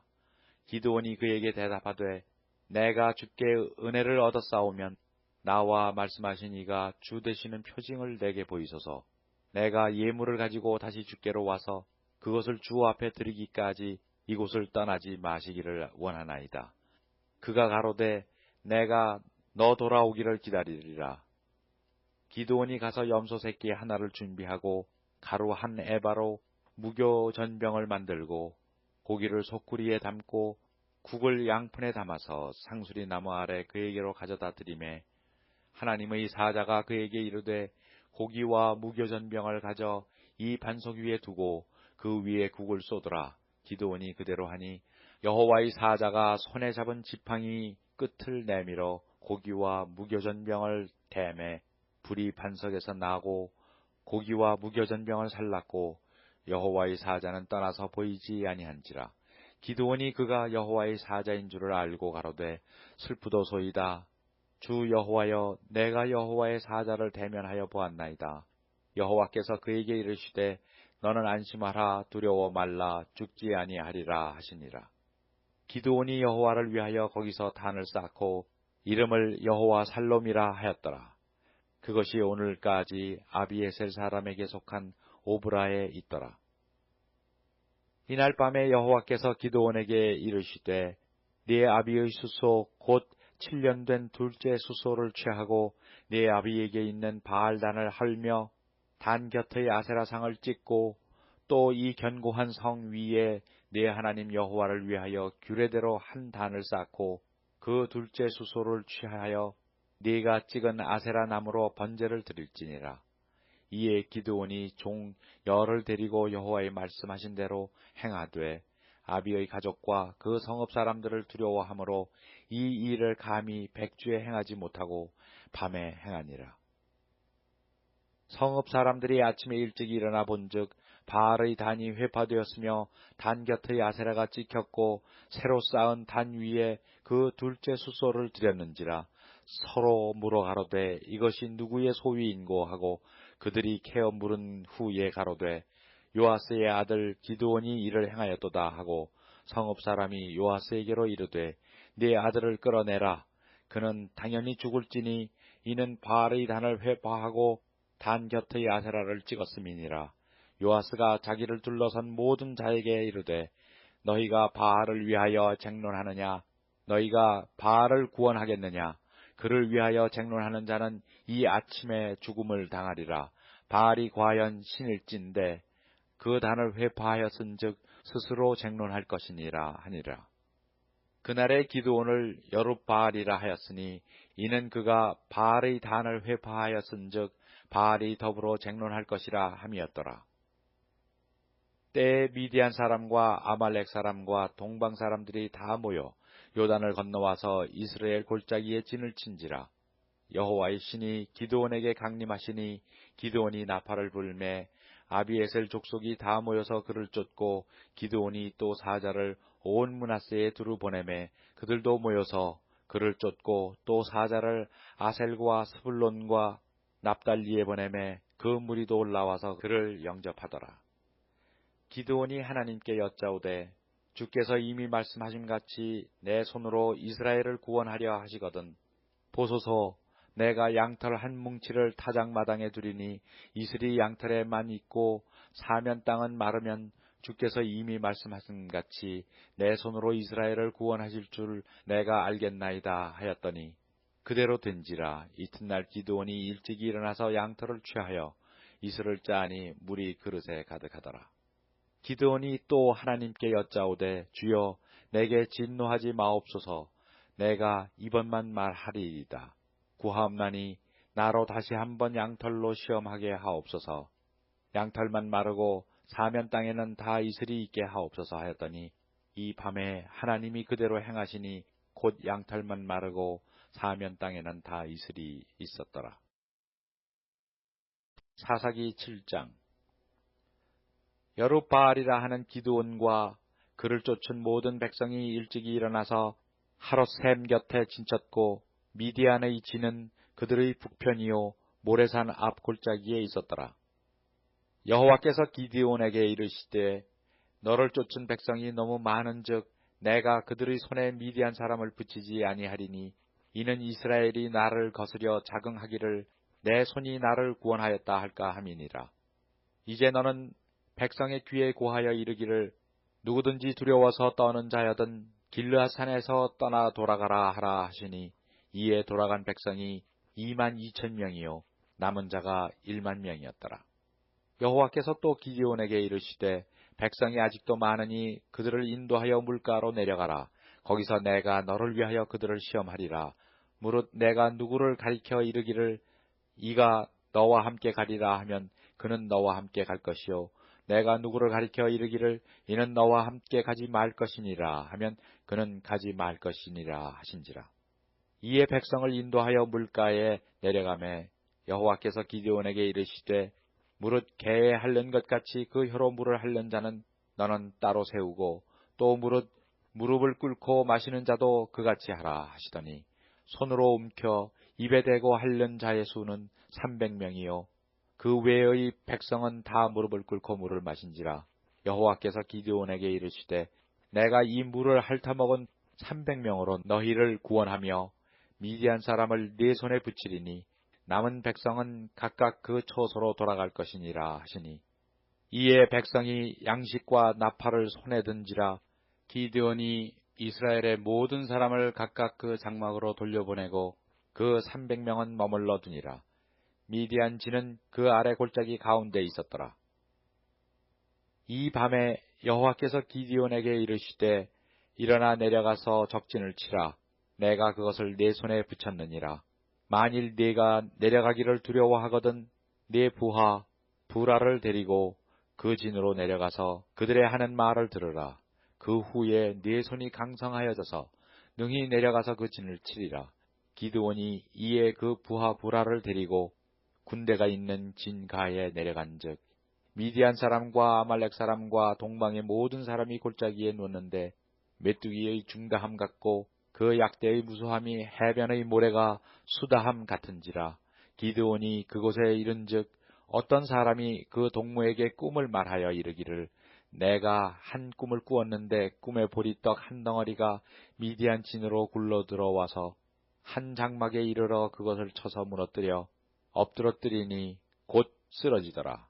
기드온이 그에게 대답하되 내가 주께 은혜를 얻었사오면 나와 말씀하신 이가 주 되시는 표징을 내게 보이소서. 내가 예물을 가지고 다시 주께로 와서 그것을 주 앞에 드리기까지 이곳을 떠나지 마시기를 원하나이다. 그가 가로되 내가 너 돌아오기를 기다리리라. 기드온이 가서 염소 새끼 하나를 준비하고 가루 한 에바로 무교 전병을 만들고 고기를 소쿠리에 담고 국을 양푼에 담아서 상수리 나무 아래 그에게로 가져다 드리매 하나님의 사자가 그에게 이르되 고기와 무교 전병을 가져 이 반석 위에 두고 그 위에 국을 쏟으라. 기드온이 그대로 하니 여호와의 사자가 손에 잡은 지팡이 끝을 내밀어 고기와 무교 전병을 대매 불이 반석에서 나고 고기와 무교 전병을 살랐고 여호와의 사자는 떠나서 보이지 아니한지라. 기드온이 그가 여호와의 사자인 줄을 알고 가로되 슬프도소이다. 주 여호와여 내가 여호와의 사자를 대면하여 보았나이다. 여호와께서 그에게 이르시되 너는 안심하라 두려워 말라 죽지 아니하리라 하시니라. 기드온이 여호와를 위하여 거기서 단을 쌓고 이름을 여호와 살롬이라 하였더라. 그것이 오늘까지 아비에셀 사람에게 속한 오브라에 있더라. 이날 밤에 여호와께서 기드온에게 이르시되 네 아비의 수소 곧 7년 된 둘째 수소를 취하고 네 아비에게 있는 바알단을 헐며 단 곁의 아세라상을 찍고 또 이 견고한 성 위에 네 하나님 여호와를 위하여 규례대로 한 단을 쌓고 그 둘째 수소를 취하여 네가 찍은 아세라 나무로 번제를 드릴지니라. 이에 기드온이 종 열을 데리고 여호와의 말씀하신 대로 행하되 아비의 가족과 그 성읍 사람들을 두려워하므로 이 일을 감히 백주에 행하지 못하고 밤에 행하니라. 성읍 사람들이 아침에 일찍 일어나 본즉 바알의 단이 회파되었으며 단 곁의 아세라가 찍혔고 새로 쌓은 단 위에 그 둘째 숫소를 드렸는지라. 서로 물어 가로되 이것이 누구의 소유인고 하고 그들이 캐어 물은 후에 가로되 요아스의 아들 기드온이 이를 행하였도다 하고 성읍 사람이 요아스에게로 이르되 네 아들을 끌어내라. 그는 당연히 죽을지니 이는 바알의 단을 회파하고 단 곁의 아세라를 찍었음이니라. 요아스가 자기를 둘러선 모든 자에게 이르되 너희가 바알을 위하여 쟁론하느냐? 너희가 바알을 구원하겠느냐? 그를 위하여 쟁론하는 자는 이 아침에 죽음을 당하리라. 바알이 과연 신일진데 그 단을 회파하였은즉 스스로 쟁론할 것이니라 하니라. 그날에 기드온을 여룹바알이라 하였으니 이는 그가 바알의 단을 회파하였은즉 바알이 더불어 쟁론할 것이라 함이었더라. 때에 미디안 사람과 아말렉 사람과 동방 사람들이 다 모여 요단을 건너와서 이스라엘 골짜기에 진을 친지라. 여호와의 신이 기드온에게 강림하시니 기드온이 나팔을 불매 아비에셀 족속이 다 모여서 그를 쫓고 기드온이 또 사자를 온 므낫세에 두루 보내매 그들도 모여서 그를 쫓고 또 사자를 아셀과 스불론과 납달리에 보내매 그 무리도 올라와서 그를 영접하더라. 기드온이 하나님께 여짜오되 주께서 이미 말씀하신 같이 내 손으로 이스라엘을 구원하려 하시거든 보소서 내가 양털 한 뭉치를 타작마당에 두리니 이슬이 양털에만 있고 사면 땅은 마르면 주께서 이미 말씀하신 같이 내 손으로 이스라엘을 구원하실 줄 내가 알겠나이다 하였더니 그대로 된지라. 이튿날 기드온이 일찍 일어나서 양털을 취하여 이슬을 짜니 물이 그릇에 가득하더라. 기드온이 또 하나님께 여짜오되 주여 내게 진노하지 마옵소서. 내가 이번만 말하리이다. 구하옵나니 나로 다시 한번 양털로 시험하게 하옵소서. 양털만 마르고 사면 땅에는 다 이슬이 있게 하옵소서 하였더니 이 밤에 하나님이 그대로 행하시니 곧 양털만 마르고 사면 땅에는 다 이슬이 있었더라. 사사기 7장. 여룹바알이라 하는 기드온과 그를 쫓은 모든 백성이 일찍이 일어나서 하롯셈 곁에 진쳤고 미디안의 진은 그들의 북편이요 모레산 앞 골짜기에 있었더라. 여호와께서 기드온에게 이르시되 너를 쫓은 백성이 너무 많은즉 내가 그들의 손에 미디안 사람을 붙이지 아니하리니 이는 이스라엘이 나를 거스려 자긍하기를 내 손이 나를 구원하였다 할까 함이니라. 이제 너는 백성의 귀에 고하여 이르기를 누구든지 두려워서 떠는 자여든 길르앗산에서 떠나 돌아가라 하라 하시니 이에 돌아간 백성이 22,000명이요 남은 자가 10,000명이었더라. 여호와께서 또 기드온에게 이르시되 백성이 아직도 많으니 그들을 인도하여 물가로 내려가라. 거기서 내가 너를 위하여 그들을 시험하리라. 무릇 내가 누구를 가리켜 이르기를 이가 너와 함께 가리라 하면 그는 너와 함께 갈 것이요 내가 누구를 가리켜 이르기를 이는 너와 함께 가지 말 것이니라 하면 그는 가지 말 것이니라 하신지라. 이에 백성을 인도하여 물가에 내려가매 여호와께서 기드온에게 이르시되 무릇 개에 핥는 것 같이 그 혀로 물을 핥는 자는 너는 따로 세우고 또 무릎을 꿇고 마시는 자도 그같이 하라 하시더니 손으로 움켜 입에 대고 핥는 자의 수는 300명이요 그 외의 백성은 다 무릎을 꿇고 물을 마신지라. 여호와께서 기드온에게 이르시되 내가 이 물을 핥아먹은 300명으로 너희를 구원하며 미디안 사람을 네 손에 붙이리니 남은 백성은 각각 그 처소로 돌아갈 것이니라 하시니 이에 백성이 양식과 나팔을 손에 든지라. 기드온이 이스라엘의 모든 사람을 각각 그 장막으로 돌려보내고 그 300명은 머물러 두니라. 미디안 진은 그 아래 골짜기 가운데 있었더라. 이 밤에 여호와께서 기드온에게 이르시되 일어나 내려가서 적진을 치라. 내가 그것을 네 손에 붙였느니라. 만일 네가 내려가기를 두려워하거든 네 부하 부라를 데리고 그 진으로 내려가서 그들의 하는 말을 들으라. 그 후에 네 손이 강성하여져서 능히 내려가서 그 진을 치리라. 기드온이 이에 그 부하 부라를 데리고 군대가 있는 진가에 내려간즉 미디안 사람과 아말렉 사람과 동방의 모든 사람이 골짜기에 누웠는데 메뚜기의 중다함 같고 그 약대의 무수함이 해변의 모래가 수다함 같은지라. 기드온이 그곳에 이른즉 어떤 사람이 그 동무에게 꿈을 말하여 이르기를 내가 한 꿈을 꾸었는데 꿈의 보리떡 한 덩어리가 미디안 진으로 굴러 들어와서 한 장막에 이르러 그것을 쳐서 무너뜨려 엎드러뜨리니 곧 쓰러지더라.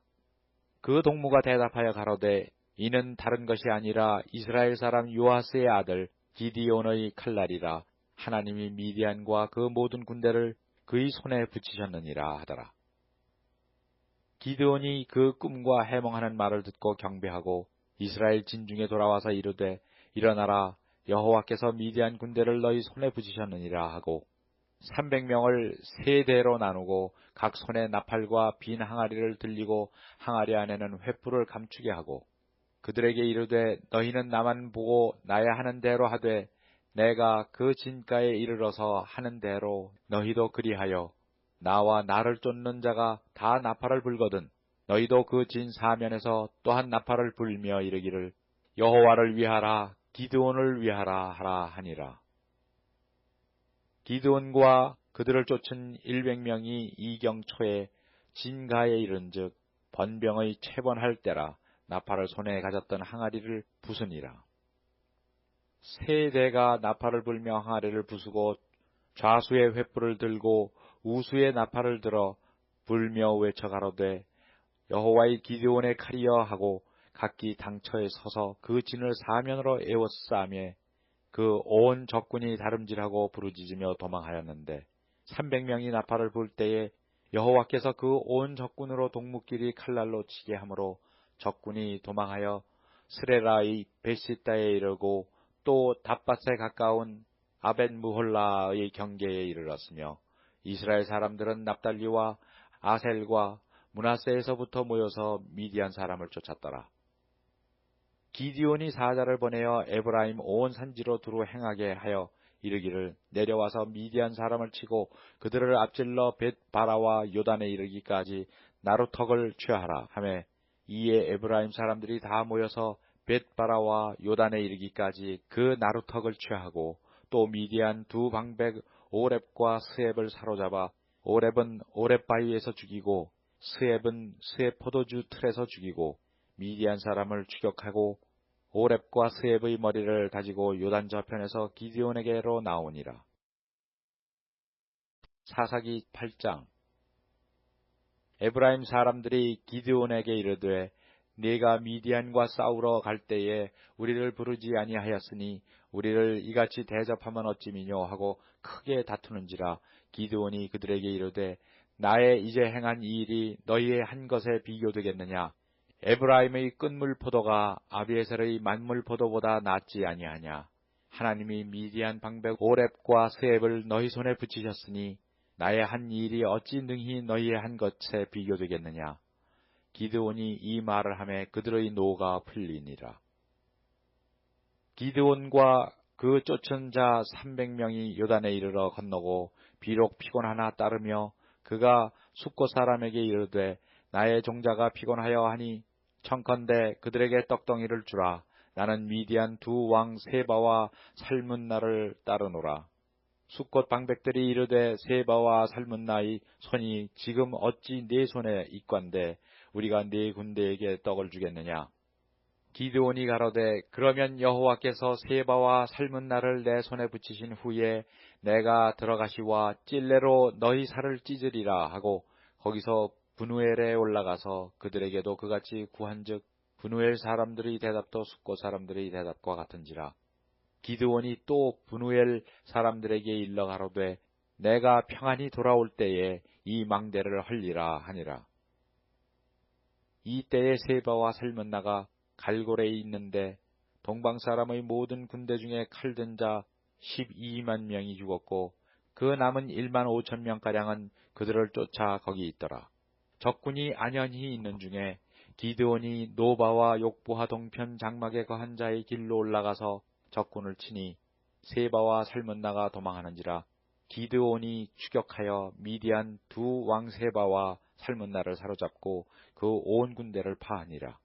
그 동무가 대답하여 가로되 이는 다른 것이 아니라 이스라엘 사람 요아스의 아들 기디온의 칼날이라. 하나님이 미디안과 그 모든 군대를 그의 손에 붙이셨느니라 하더라. 기드온이 그 꿈과 해몽하는 말을 듣고 경배하고 이스라엘 진중에 돌아와서 이르되 일어나라 여호와께서 미디안 군대를 너희 손에 붙이셨느니라 하고 300명을 세 대로 나누고 각 손에 나팔과 빈 항아리를 들리고 항아리 안에는 횃불을 감추게 하고 그들에게 이르되 너희는 나만 보고 나의 하는 대로 하되 내가 그 진가에 이르러서 하는 대로 너희도 그리하여 나와 나를 쫓는 자가 다 나팔을 불거든 너희도 그 진 사면에서 또한 나팔을 불며 이르기를 여호와를 위하라 기드온을 위하라 하라 하니라. 기드온과 그들을 쫓은 100명이 이경초에 진가에 이른즉 번병의 채번할 때라. 나팔을 손에 가졌던 항아리를 부수니라. 세 대가 나팔을 불며 항아리를 부수고 좌수의 횃불을 들고 우수의 나팔을 들어 불며 외쳐 가로되 여호와의 기드온의 칼이여 하고 각기 당처에 서서 그 진을 사면으로 에워싸매 그 온 적군이 다름질하고 부르짖으며 도망하였는데 300명이 나팔을 불 때에 여호와께서 그 온 적군으로 동무끼리 칼날로 치게 하므로 적군이 도망하여 스레라의 베시다에 이르고 또 답밭에 가까운 아벳무홀라의 경계에 이르렀으며 이스라엘 사람들은 납달리와 아셀과 므낫세에서부터 모여서 미디안 사람을 쫓았더라. 기디온이 사자를 보내어 에브라임 온 산지로 두루 행하게 하여 이르기를 내려와서 미디안 사람을 치고 그들을 앞질러 벳바라와 요단에 이르기까지 나루턱을 취하라 하매 이에 에브라임 사람들이 다 모여서 벳바라와 요단에 이르기까지 그 나루턱을 취하고 또 미디안 두 방백 오렙과 스앱을 사로잡아 오렙은 오렙 바위에서 죽이고 스앱은 스앱 포도주 틀에서 죽이고 미디안 사람을 추격하고 오렙과 스앱의 머리를 다지고 요단 저편에서 기드온에게로 나오니라. 사사기 8장. 에브라임 사람들이 기드온에게 이르되 네가 미디안과 싸우러 갈 때에 우리를 부르지 아니하였으니 우리를 이같이 대접하면 어찌미뇨 하고 크게 다투는지라. 기드온이 그들에게 이르되 나의 이제 행한 이 일이 너희의 한 것에 비교되겠느냐. 에브라임의 끝물 포도가 아비에셀의 만물 포도보다 낫지 아니하냐. 하나님이 미디안 방백 오렙과 스앱을 너희 손에 붙이셨으니 나의 한 일이 어찌 능히 너희의 한 것에 비교되겠느냐. 기드온이 이 말을 하매 그들의 노가 풀리니라. 기드온과 그 쫓은 자 300명이 요단에 이르러 건너고 비록 피곤하나 따르며 그가 숫곳 사람에게 이르되 나의 종자가 피곤하여 하니 청컨대 그들에게 떡덩이를 주라. 나는 미디안 두 왕 세바와 살문나를 따르노라. 숫곳 방백들이 이르되 세바와 살문나의 손이 지금 어찌 네 손에 있건대 우리가 네 군대에게 떡을 주겠느냐. 기드온이 가로되 그러면 여호와께서 세바와 살문나를 내 손에 붙이신 후에 내가 들어가시와 찔레로 너희 살을 찢으리라 하고 거기서 브누엘에 올라가서 그들에게도 그같이 구한즉 브누엘 사람들의 대답도 숫곳 사람들의 대답과 같은지라. 기드온이 또 브누엘 사람들에게 일러 가로되 내가 평안히 돌아올 때에 이 망대를 헐리라 하니라. 이 때에 세바와 살문나가 갈골에 있는데 동방 사람의 모든 군대 중에 칼든 자 12만 명이 죽었고 그 남은 1만 5천 명가량은 그들을 쫓아 거기 있더라. 적군이 안연히 있는 중에 기드온이 노바와 욕보하 동편 장막에 거한 자의 길로 올라가서 적군을 치니 세바와 살문나가 도망하는지라. 기드온이 추격하여 미디안 두 왕 세바와 살문나를 사로잡고 그 온 군대를 파하니라.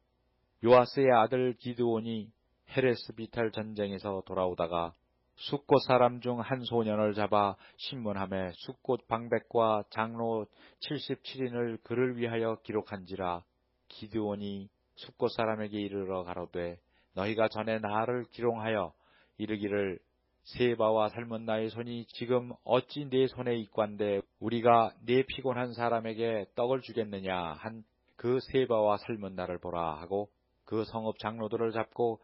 요아스의 아들 기드온이 헤레스 비탈 전쟁에서 돌아오다가 숫곳 사람 중 한 소년을 잡아 신문함에 숫곳 방백과 장로 77인을 그를 위하여 기록한지라. 기드온이 숫곳 사람에게 이르러 가로되 너희가 전에 나를 기롱하여 이르기를 세바와 살문나의 손이 지금 어찌 네 손에 있관데 우리가 네 피곤한 사람에게 떡을 주겠느냐 한 그 세바와 살문나를 보라 하고 그 성읍 장로들을 잡고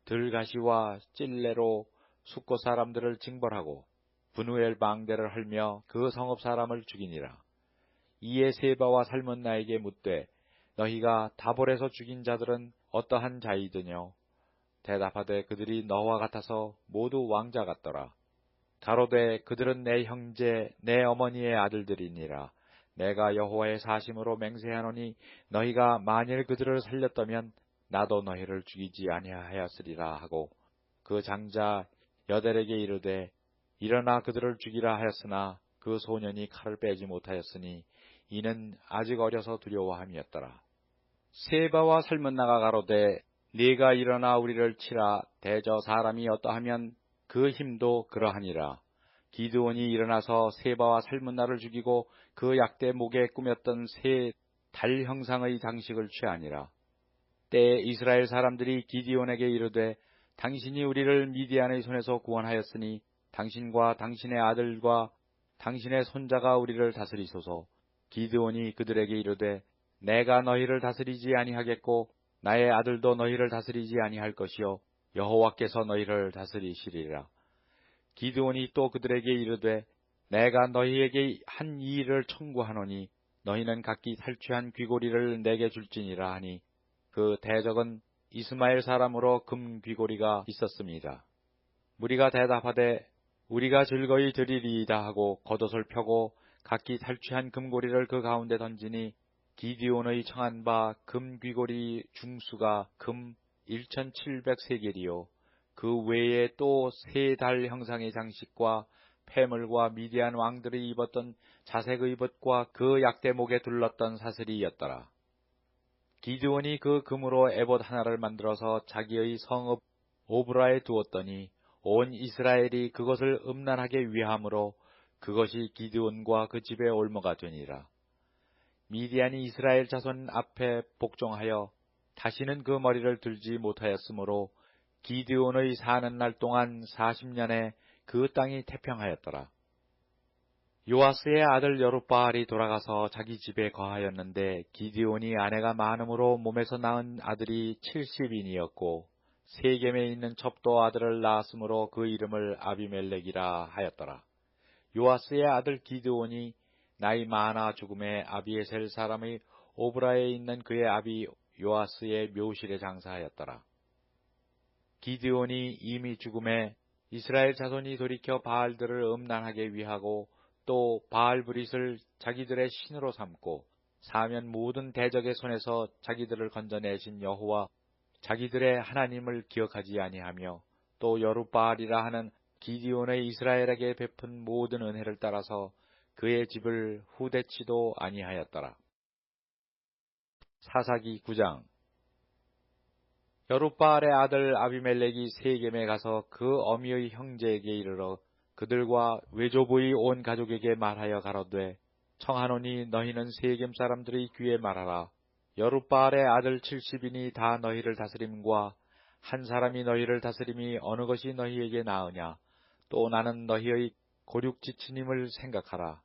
들가시와 찔레로 숫곳 사람들을 징벌하고 분우엘 방대를 헐며 그 성읍 사람을 죽이니라. 이에 세바와 살문나에게 묻되 너희가 다볼에서 죽인 자들은 어떠한 자이드뇨? 대답하되 그들이 너와 같아서 모두 왕자 같더라. 가로되 그들은 내 형제 내 어머니의 아들들이니라. 내가 여호와의 사심으로 맹세하노니 너희가 만일 그들을 살렸다면 나도 너희를 죽이지 아니하였으리라 하고 그 장자 여델에게 이르되 일어나 그들을 죽이라 하였으나 그 소년이 칼을 빼지 못하였으니 이는 아직 어려서 두려워함이었더라. 세바와 살문나가 가로되 네가 일어나 우리를 치라. 대저 사람이 어떠하면 그 힘도 그러하니라. 기드온이 일어나서 세바와 살문나를 죽이고 그 약대 목에 꾸몄던 새 달 형상의 장식을 취하니라. 때에 이스라엘 사람들이 기드온에게 이르되 당신이 우리를 미디안의 손에서 구원하였으니 당신과 당신의 아들과 당신의 손자가 우리를 다스리소서. 기드온이 그들에게 이르되 내가 너희를 다스리지 아니하겠고 나의 아들도 너희를 다스리지 아니할 것이요 여호와께서 너희를 다스리시리라. 기드온이 또 그들에게 이르되 내가 너희에게 한 이 일을 청구하노니 너희는 각기 탈취한 귀고리를 내게 줄지니라 하니 그 대적은 이스마엘 사람으로 금 귀고리가 있었습니다. 무리가 대답하되 우리가 즐거이 드리리이다 하고 겉옷을 펴고 각기 탈취한 금고리를 그 가운데 던지니 기드온의 청한 바 금 귀고리 중수가 금 1700세겔이요 그 외에 또 세 달 형상의 장식과 폐물과 미디안 왕들이 입었던 자색의 벗과 그 약대목에 둘렀던 사슬이었더라. 기드온이 그 금으로 에봇 하나를 만들어서 자기의 성읍 오브라에 두었더니 온 이스라엘이 그것을 음란하게 위함으로 그것이 기드온과 그 집의 올무가 되니라. 미디안이 이스라엘 자손 앞에 복종하여 다시는 그 머리를 들지 못하였으므로 기드온의 사는 날 동안 40년에 그 땅이 태평하였더라. 요아스의 아들 여룹바알이 돌아가서 자기 집에 거하였는데 기드온이 아내가 많음으로 몸에서 낳은 아들이 70인이었고 세겜에 있는 첩도 아들을 낳았으므로 그 이름을 아비멜렉이라 하였더라. 요아스의 아들 기드온이 나이 많아 죽음에 아비에셀 사람의 오브라에 있는 그의 아비 요아스의 묘실에 장사하였더라. 기드온이 이미 죽음에 이스라엘 자손이 돌이켜 바알들을 음란하게 위하고 또 바알브릿을 자기들의 신으로 삼고 사면 모든 대적의 손에서 자기들을 건져내신 여호와 자기들의 하나님을 기억하지 아니하며 또 여룹바알이라 하는 기드온의 이스라엘에게 베푼 모든 은혜를 따라서 그의 집을 후대치도 아니하였더라. 사사기 9장. 여룹바알의 아들 아비멜렉이 세겜에 가서 그 어미의 형제에게 이르러 그들과 외조부의 온 가족에게 말하여 가로되 청하노니 너희는 세겜 사람들의 귀에 말하라. 여룹바알의 아들 70인이 다 너희를 다스림과 한 사람이 너희를 다스림이 어느 것이 너희에게 나으냐. 또 나는 너희의 고륙지친임을 생각하라.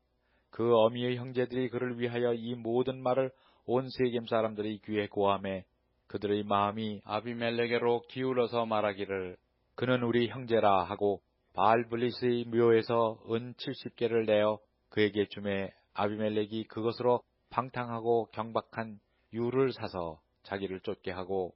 그 어미의 형제들이 그를 위하여 이 모든 말을 온 세겜 사람들의 귀에 고하매 그들의 마음이 아비멜렉에로 기울어서 말하기를 그는 우리 형제라 하고 바알블릿의 묘에서 은 70개를 내어 그에게 주매 아비멜렉이 그것으로 방탕하고 경박한 유를 사서 자기를 쫓게 하고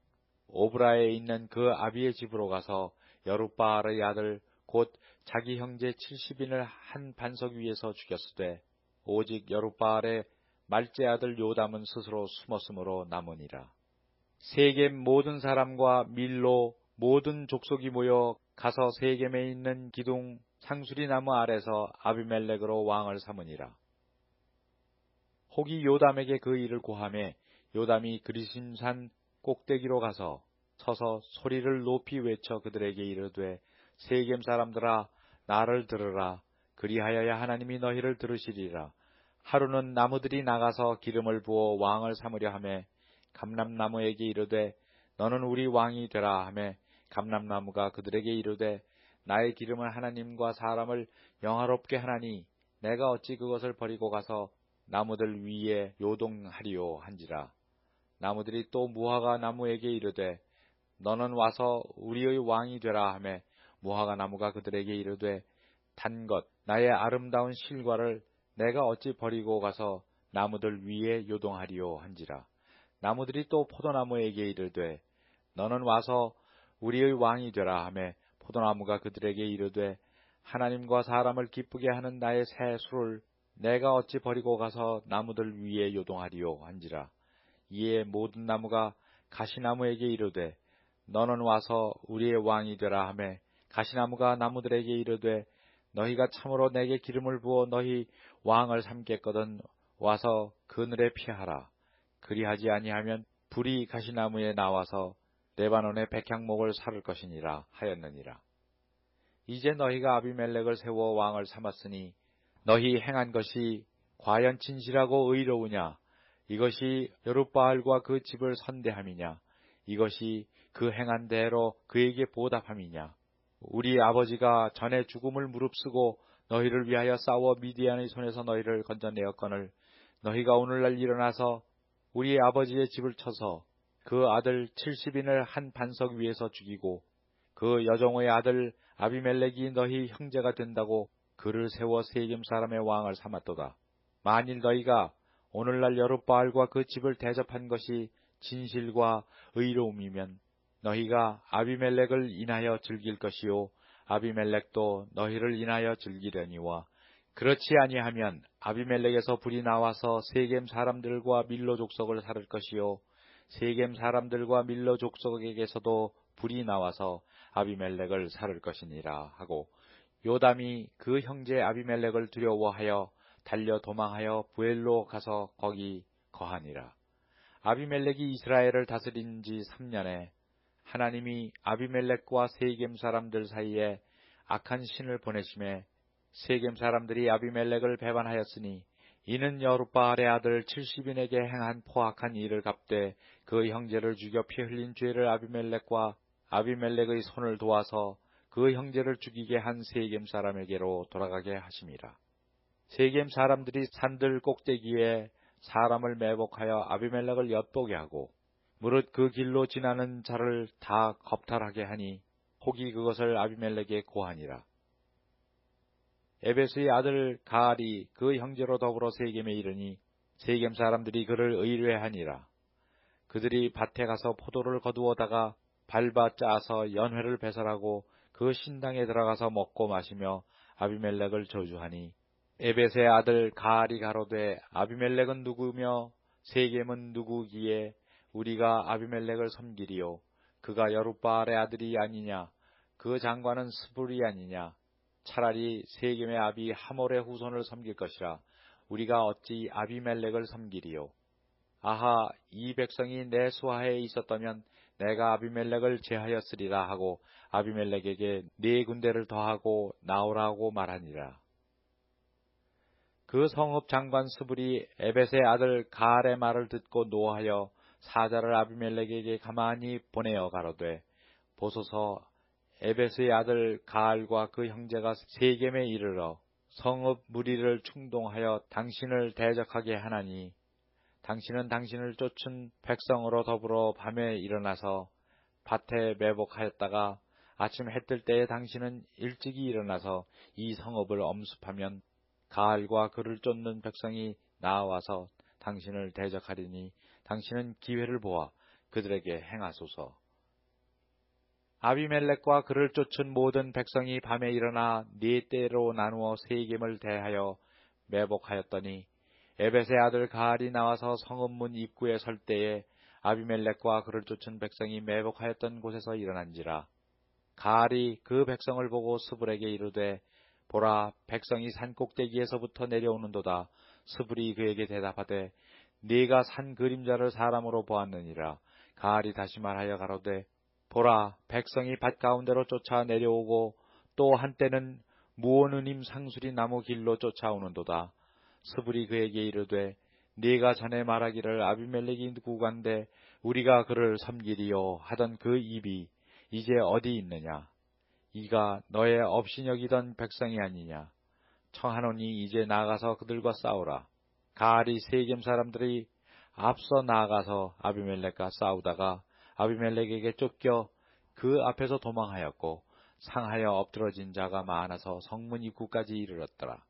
오브라에 있는 그 아비의 집으로 가서 여룹바알의 아들 곧 자기 형제 70인을 한 반석 위에서 죽였으되 오직 여룹바알의 말째 아들 요담은 스스로 숨었으므로 남으니라. 세겜 모든 사람과 밀로 모든 족속이 모여 가서 세겜에 있는 기둥 상수리 나무 아래서 아비멜렉으로 왕을 삼으니라. 혹이 요담에게 그 일을 고하매 요담이 그리심산 꼭대기로 가서 서서 소리를 높이 외쳐 그들에게 이르되 세겜 사람들아 나를 들으라. 그리하여야 하나님이 너희를 들으시리라. 하루는 나무들이 나가서 기름을 부어 왕을 삼으려 하매 감람나무에게 이르되 너는 우리 왕이 되라 하매 감람나무가 그들에게 이르되 나의 기름은 하나님과 사람을 영화롭게 하나니 내가 어찌 그것을 버리고 가서 나무들 위에 요동하리요 한지라. 나무들이 또 무화과 나무에게 이르되 너는 와서 우리의 왕이 되라 하매 무화과 나무가 그들에게 이르되 단 것 나의 아름다운 실과를 내가 어찌 버리고 가서 나무들 위에 요동하리요 한지라. 나무들이 또 포도나무에게 이르되 너는 와서 우리의 왕이 되라 하매 포도나무가 그들에게 이르되 하나님과 사람을 기쁘게 하는 나의 새 술을 내가 어찌 버리고 가서 나무들 위에 요동하리요 한지라. 이에 모든 나무가 가시나무에게 이르되 너는 와서 우리의 왕이 되라 하매 가시나무가 나무들에게 이르되 너희가 참으로 내게 기름을 부어 너희 왕을 삼겠거든 와서 그늘에 피하라. 그리하지 아니하면 불이 가시나무에 나와서 레바논의 백향목을 사를 것이니라 하였느니라. 이제 너희가 아비멜렉을 세워 왕을 삼았으니 너희 행한 것이 과연 진실하고 의로우냐? 이것이 여룻바알과 그 집을 선대함이냐? 이것이 그 행한 대로 그에게 보답함이냐? 우리 아버지가 전에 죽음을 무릅쓰고 너희를 위하여 싸워 미디안의 손에서 너희를 건져내었거늘 너희가 오늘날 일어나서 우리 아버지의 집을 쳐서 그 아들 70인을 한 반석 위에서 죽이고 그 여종의 아들 아비멜렉이 너희 형제가 된다고 그를 세워 세겜 사람의 왕을 삼았도다. 만일 너희가 오늘날 여룻바알과 그 집을 대접한 것이 진실과 의로움이면 너희가 아비멜렉을 인하여 즐길 것이요 아비멜렉도 너희를 인하여 즐기려니와 그렇지 아니하면 아비멜렉에서 불이 나와서 세겜 사람들과 밀로 족속을 살을 것이요 세겜 사람들과 밀로 족속에게서도 불이 나와서 아비멜렉을 살을 것이니라 하고 요담이 그 형제 아비멜렉을 두려워하여 달려 도망하여 부엘로 가서 거기 거하니라. 아비멜렉이 이스라엘을 다스린 지 3년에 하나님이 아비멜렉과 세겜 사람들 사이에 악한 신을 보내심에 세겜 사람들이 아비멜렉을 배반하였으니 이는 여룻바알의 아들 70인에게 행한 포악한 일을 갚되 그 형제를 죽여 피 흘린 죄를 아비멜렉과 아비멜렉의 손을 도와서 그 형제를 죽이게 한 세겜 사람에게로 돌아가게 하심이라. 세겜 사람들이 산들 꼭대기에 사람을 매복하여 아비멜렉을 엿보게 하고 무릇 그 길로 지나는 자를 다 겁탈하게 하니 혹이 그것을 아비멜렉에 고하니라. 에베스의 아들 가알이 그 형제로 더불어 세겜에 이르니 세겜 사람들이 그를 의뢰하니라. 그들이 밭에 가서 포도를 거두어다가 밟아 짜서 연회를 배설하고 그 신당에 들어가서 먹고 마시며 아비멜렉을 저주하니 에벳의 아들 가알이 가로되 아비멜렉은 누구며 세겜은 누구기에 우리가 아비멜렉을 섬기리요 그가 여룻바알의 아들이 아니냐 그 장관은 스불이 아니냐 차라리 세겜의 아비 하몰의 후손을 섬길 것이라 우리가 어찌 아비멜렉을 섬기리요 아하 이 백성이 내 수하에 있었다면 내가 아비멜렉을 제하였으리라 하고 아비멜렉에게 4군대를 더하고 나오라고 말하니라. 그 성읍 장관 스불이 에벳의 아들 가알의 말을 듣고 노하여 사자를 아비멜렉에게 가만히 보내어 가로되 보소서 에벳의 아들 가알과 그 형제가 세겜에 이르러 성읍 무리를 충동하여 당신을 대적하게 하나니 당신은 당신을 쫓은 백성으로 더불어 밤에 일어나서 밭에 매복하였다가 아침 해 뜰 때에 당신은 일찍이 일어나서 이 성읍을 엄습하면 가알과 그를 쫓는 백성이 나와서 당신을 대적하리니 당신은 기회를 보아 그들에게 행하소서. 아비멜렉과 그를 쫓은 모든 백성이 밤에 일어나 4대로 나누어 세겜을 대하여 매복하였더니 에벳의 아들 가알이 나와서 성읍문 입구에 설 때에 아비멜렉과 그를 쫓은 백성이 매복하였던 곳에서 일어난지라. 가알이 그 백성을 보고 스불에게 이르되 보라 백성이 산 꼭대기에서부터 내려오는도다. 스불이 그에게 대답하되 네가 산 그림자를 사람으로 보았느니라. 가알이 다시 말하여 가로되 보라 백성이 밭 가운데로 쫓아 내려오고 또 한때는 무오느님 상수리 나무 길로 쫓아오는도다. 스불이 그에게 이르되 네가 전에 말하기를 아비멜렉이 누구간데 우리가 그를 섬기리요 하던 그 입이 이제 어디 있느냐? 이가 너의 없이 여기던 백성이 아니냐? 청하노니 이제 나아가서 그들과 싸우라. 가알이 세겜 사람들이 앞서 나아가서 아비멜렉과 싸우다가 아비멜렉에게 쫓겨 그 앞에서 도망하였고 상하여 엎드러진 자가 많아서 성문 입구까지 이르렀더라.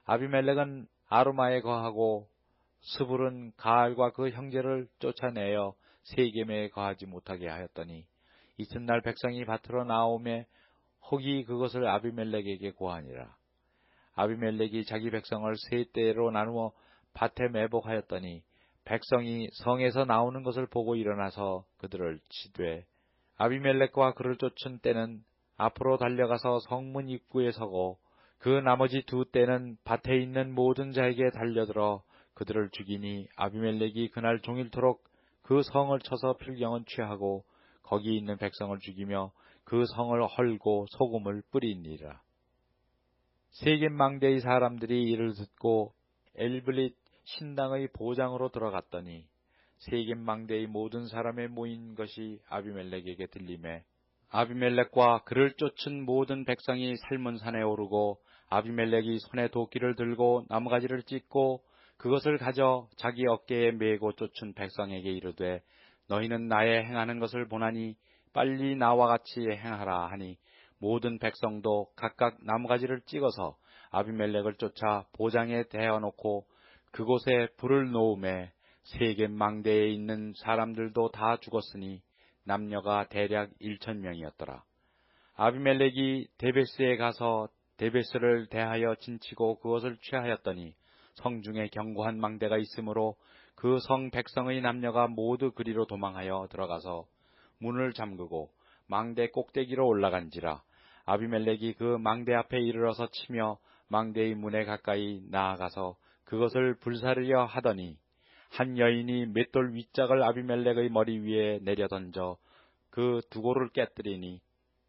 아비멜렉은 아루마에 거하고 스불은 가알과 그 형제를 쫓아내어 세겜에 거하지 못하게 하였더니 이튿날 백성이 밭으로 나오매 혹이 그것을 아비멜렉에게 고하니라. 아비멜렉이 자기 백성을 세 떼로 나누어 밭에 매복하였더니 백성이 성에서 나오는 것을 보고 일어나서 그들을 치되 아비멜렉과 그를 쫓은 떼는 앞으로 달려가서 성문 입구에 서고 그 나머지 두 떼는 밭에 있는 모든 자에게 달려들어 그들을 죽이니 아비멜렉이 그날 종일토록 그 성을 쳐서 필경은 취하고 거기 있는 백성을 죽이며 그 성을 헐고 소금을 뿌리니라. 세겜 망대의 사람들이 이를 듣고 엘블릿 신당의 보장으로 들어갔더니 세겜 망대의 모든 사람의 모인 것이 아비멜렉에게 들리매 아비멜렉과 그를 쫓은 모든 백성이 살문산에 오르고 아비멜렉이 손에 도끼를 들고 나무가지를 찢고 그것을 가져 자기 어깨에 메고 쫓은 백성에게 이르되 너희는 나의 행하는 것을 보나니 빨리 나와 같이 행하라 하니 모든 백성도 각각 나무가지를 찍어서 아비멜렉을 쫓아 보장에 대어놓고 그곳에 불을 놓음에 세겜 망대에 있는 사람들도 다 죽었으니 남녀가 대략 1,000명이었더라. 아비멜렉이 데베스에 가서 데베스를 대하여 진치고 그것을 취하였더니 성중에 견고한 망대가 있으므로 그 성 백성의 남녀가 모두 그리로 도망하여 들어가서 문을 잠그고 망대 꼭대기로 올라간지라. 아비멜렉이 그 망대 앞에 이르러서 치며 망대의 문에 가까이 나아가서 그것을 불사르려 하더니 한 여인이 맷돌 윗짝을 아비멜렉의 머리 위에 내려 던져 그 두고를 깨뜨리니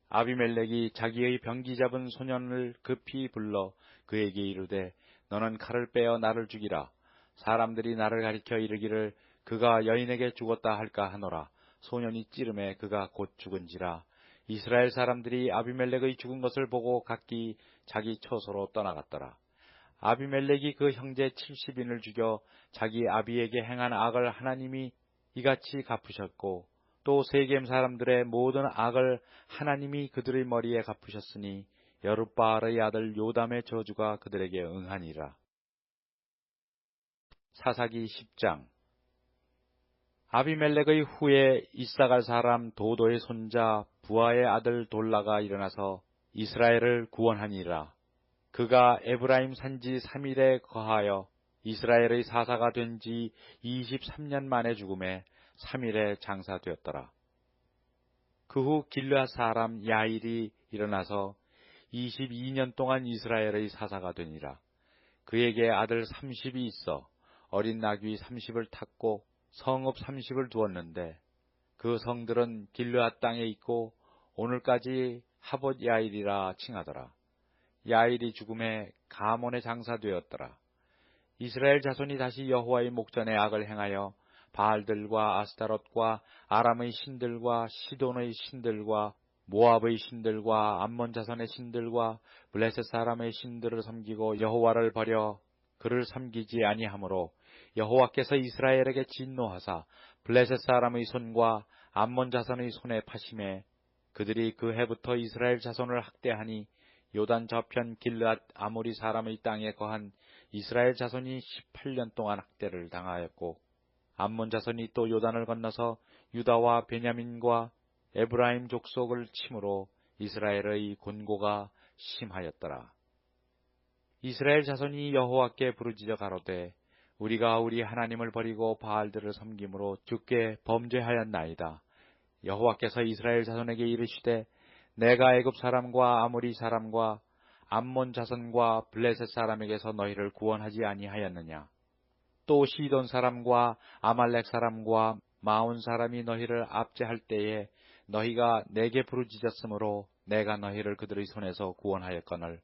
아비멜렉이 자기의 병기 잡은 소년을 급히 불러 그에게 이르되 너는 칼을 빼어 나를 죽이라. 사람들이 나를 가리켜 이르기를 그가 여인에게 죽었다 할까 하노라. 소년이 찌름에 그가 곧 죽은지라. 이스라엘 사람들이 아비멜렉의 죽은 것을 보고 각기 자기 처소로 떠나갔더라. 아비멜렉이 그 형제 70인을 죽여 자기 아비에게 행한 악을 하나님이 이같이 갚으셨고 또 세겜 사람들의 모든 악을 하나님이 그들의 머리에 갚으셨으니 여룻바알의 아들 요담의 저주가 그들에게 응하니라. 사사기 10장. 아비멜렉의 후에 이사갈 사람 도도의 손자 부하의 아들 돌라가 일어나서 이스라엘을 구원하니라. 그가 에브라임 산지 3일에 거하여 이스라엘의 사사가 된 지 23년 만에 죽음에 3일에 장사되었더라. 그 후 길르앗 사람 야일이 일어나서 22년 동안 이스라엘의 사사가 되니라. 그에게 아들 30이 있어 어린 나귀 30을 탔고 성읍 30을 두었는데 그 성들은 길르앗 땅에 있고 오늘까지 하봇 야일이라 칭하더라. 야일이 죽음에 가몬에 장사되었더라. 이스라엘 자손이 다시 여호와의 목전에 악을 행하여 바알들과 아스타롯과 아람의 신들과 시돈의 신들과 모압의 신들과 암몬 자손의 신들과 블레셋 사람의 신들을 섬기고 여호와를 버려 그를 섬기지 아니하므로 여호와께서 이스라엘에게 진노하사 블레셋 사람의 손과 암몬 자손의 손에 파심해 그들이 그 해부터 이스라엘 자손을 학대하니 요단 저편 길르앗 아모리 사람의 땅에 거한 이스라엘 자손이 18년 동안 학대를 당하였고 암몬 자손이 또 요단을 건너서 유다와 베냐민과 에브라임 족속을 침으로 이스라엘의 곤고가 심하였더라. 이스라엘 자손이 여호와께 부르짖어 가로되 우리가 우리 하나님을 버리고 바알들을 섬김으로 주께 범죄하였나이다. 여호와께서 이스라엘 자손에게 이르시되 내가 애굽 사람과 아모리 사람과 암몬 자손과 블레셋 사람에게서 너희를 구원하지 아니하였느냐. 또 시돈 사람과 아말렉 사람과 마온 사람이 너희를 압제할 때에 너희가 내게 부르짖었으므로 내가 너희를 그들의 손에서 구원하였거늘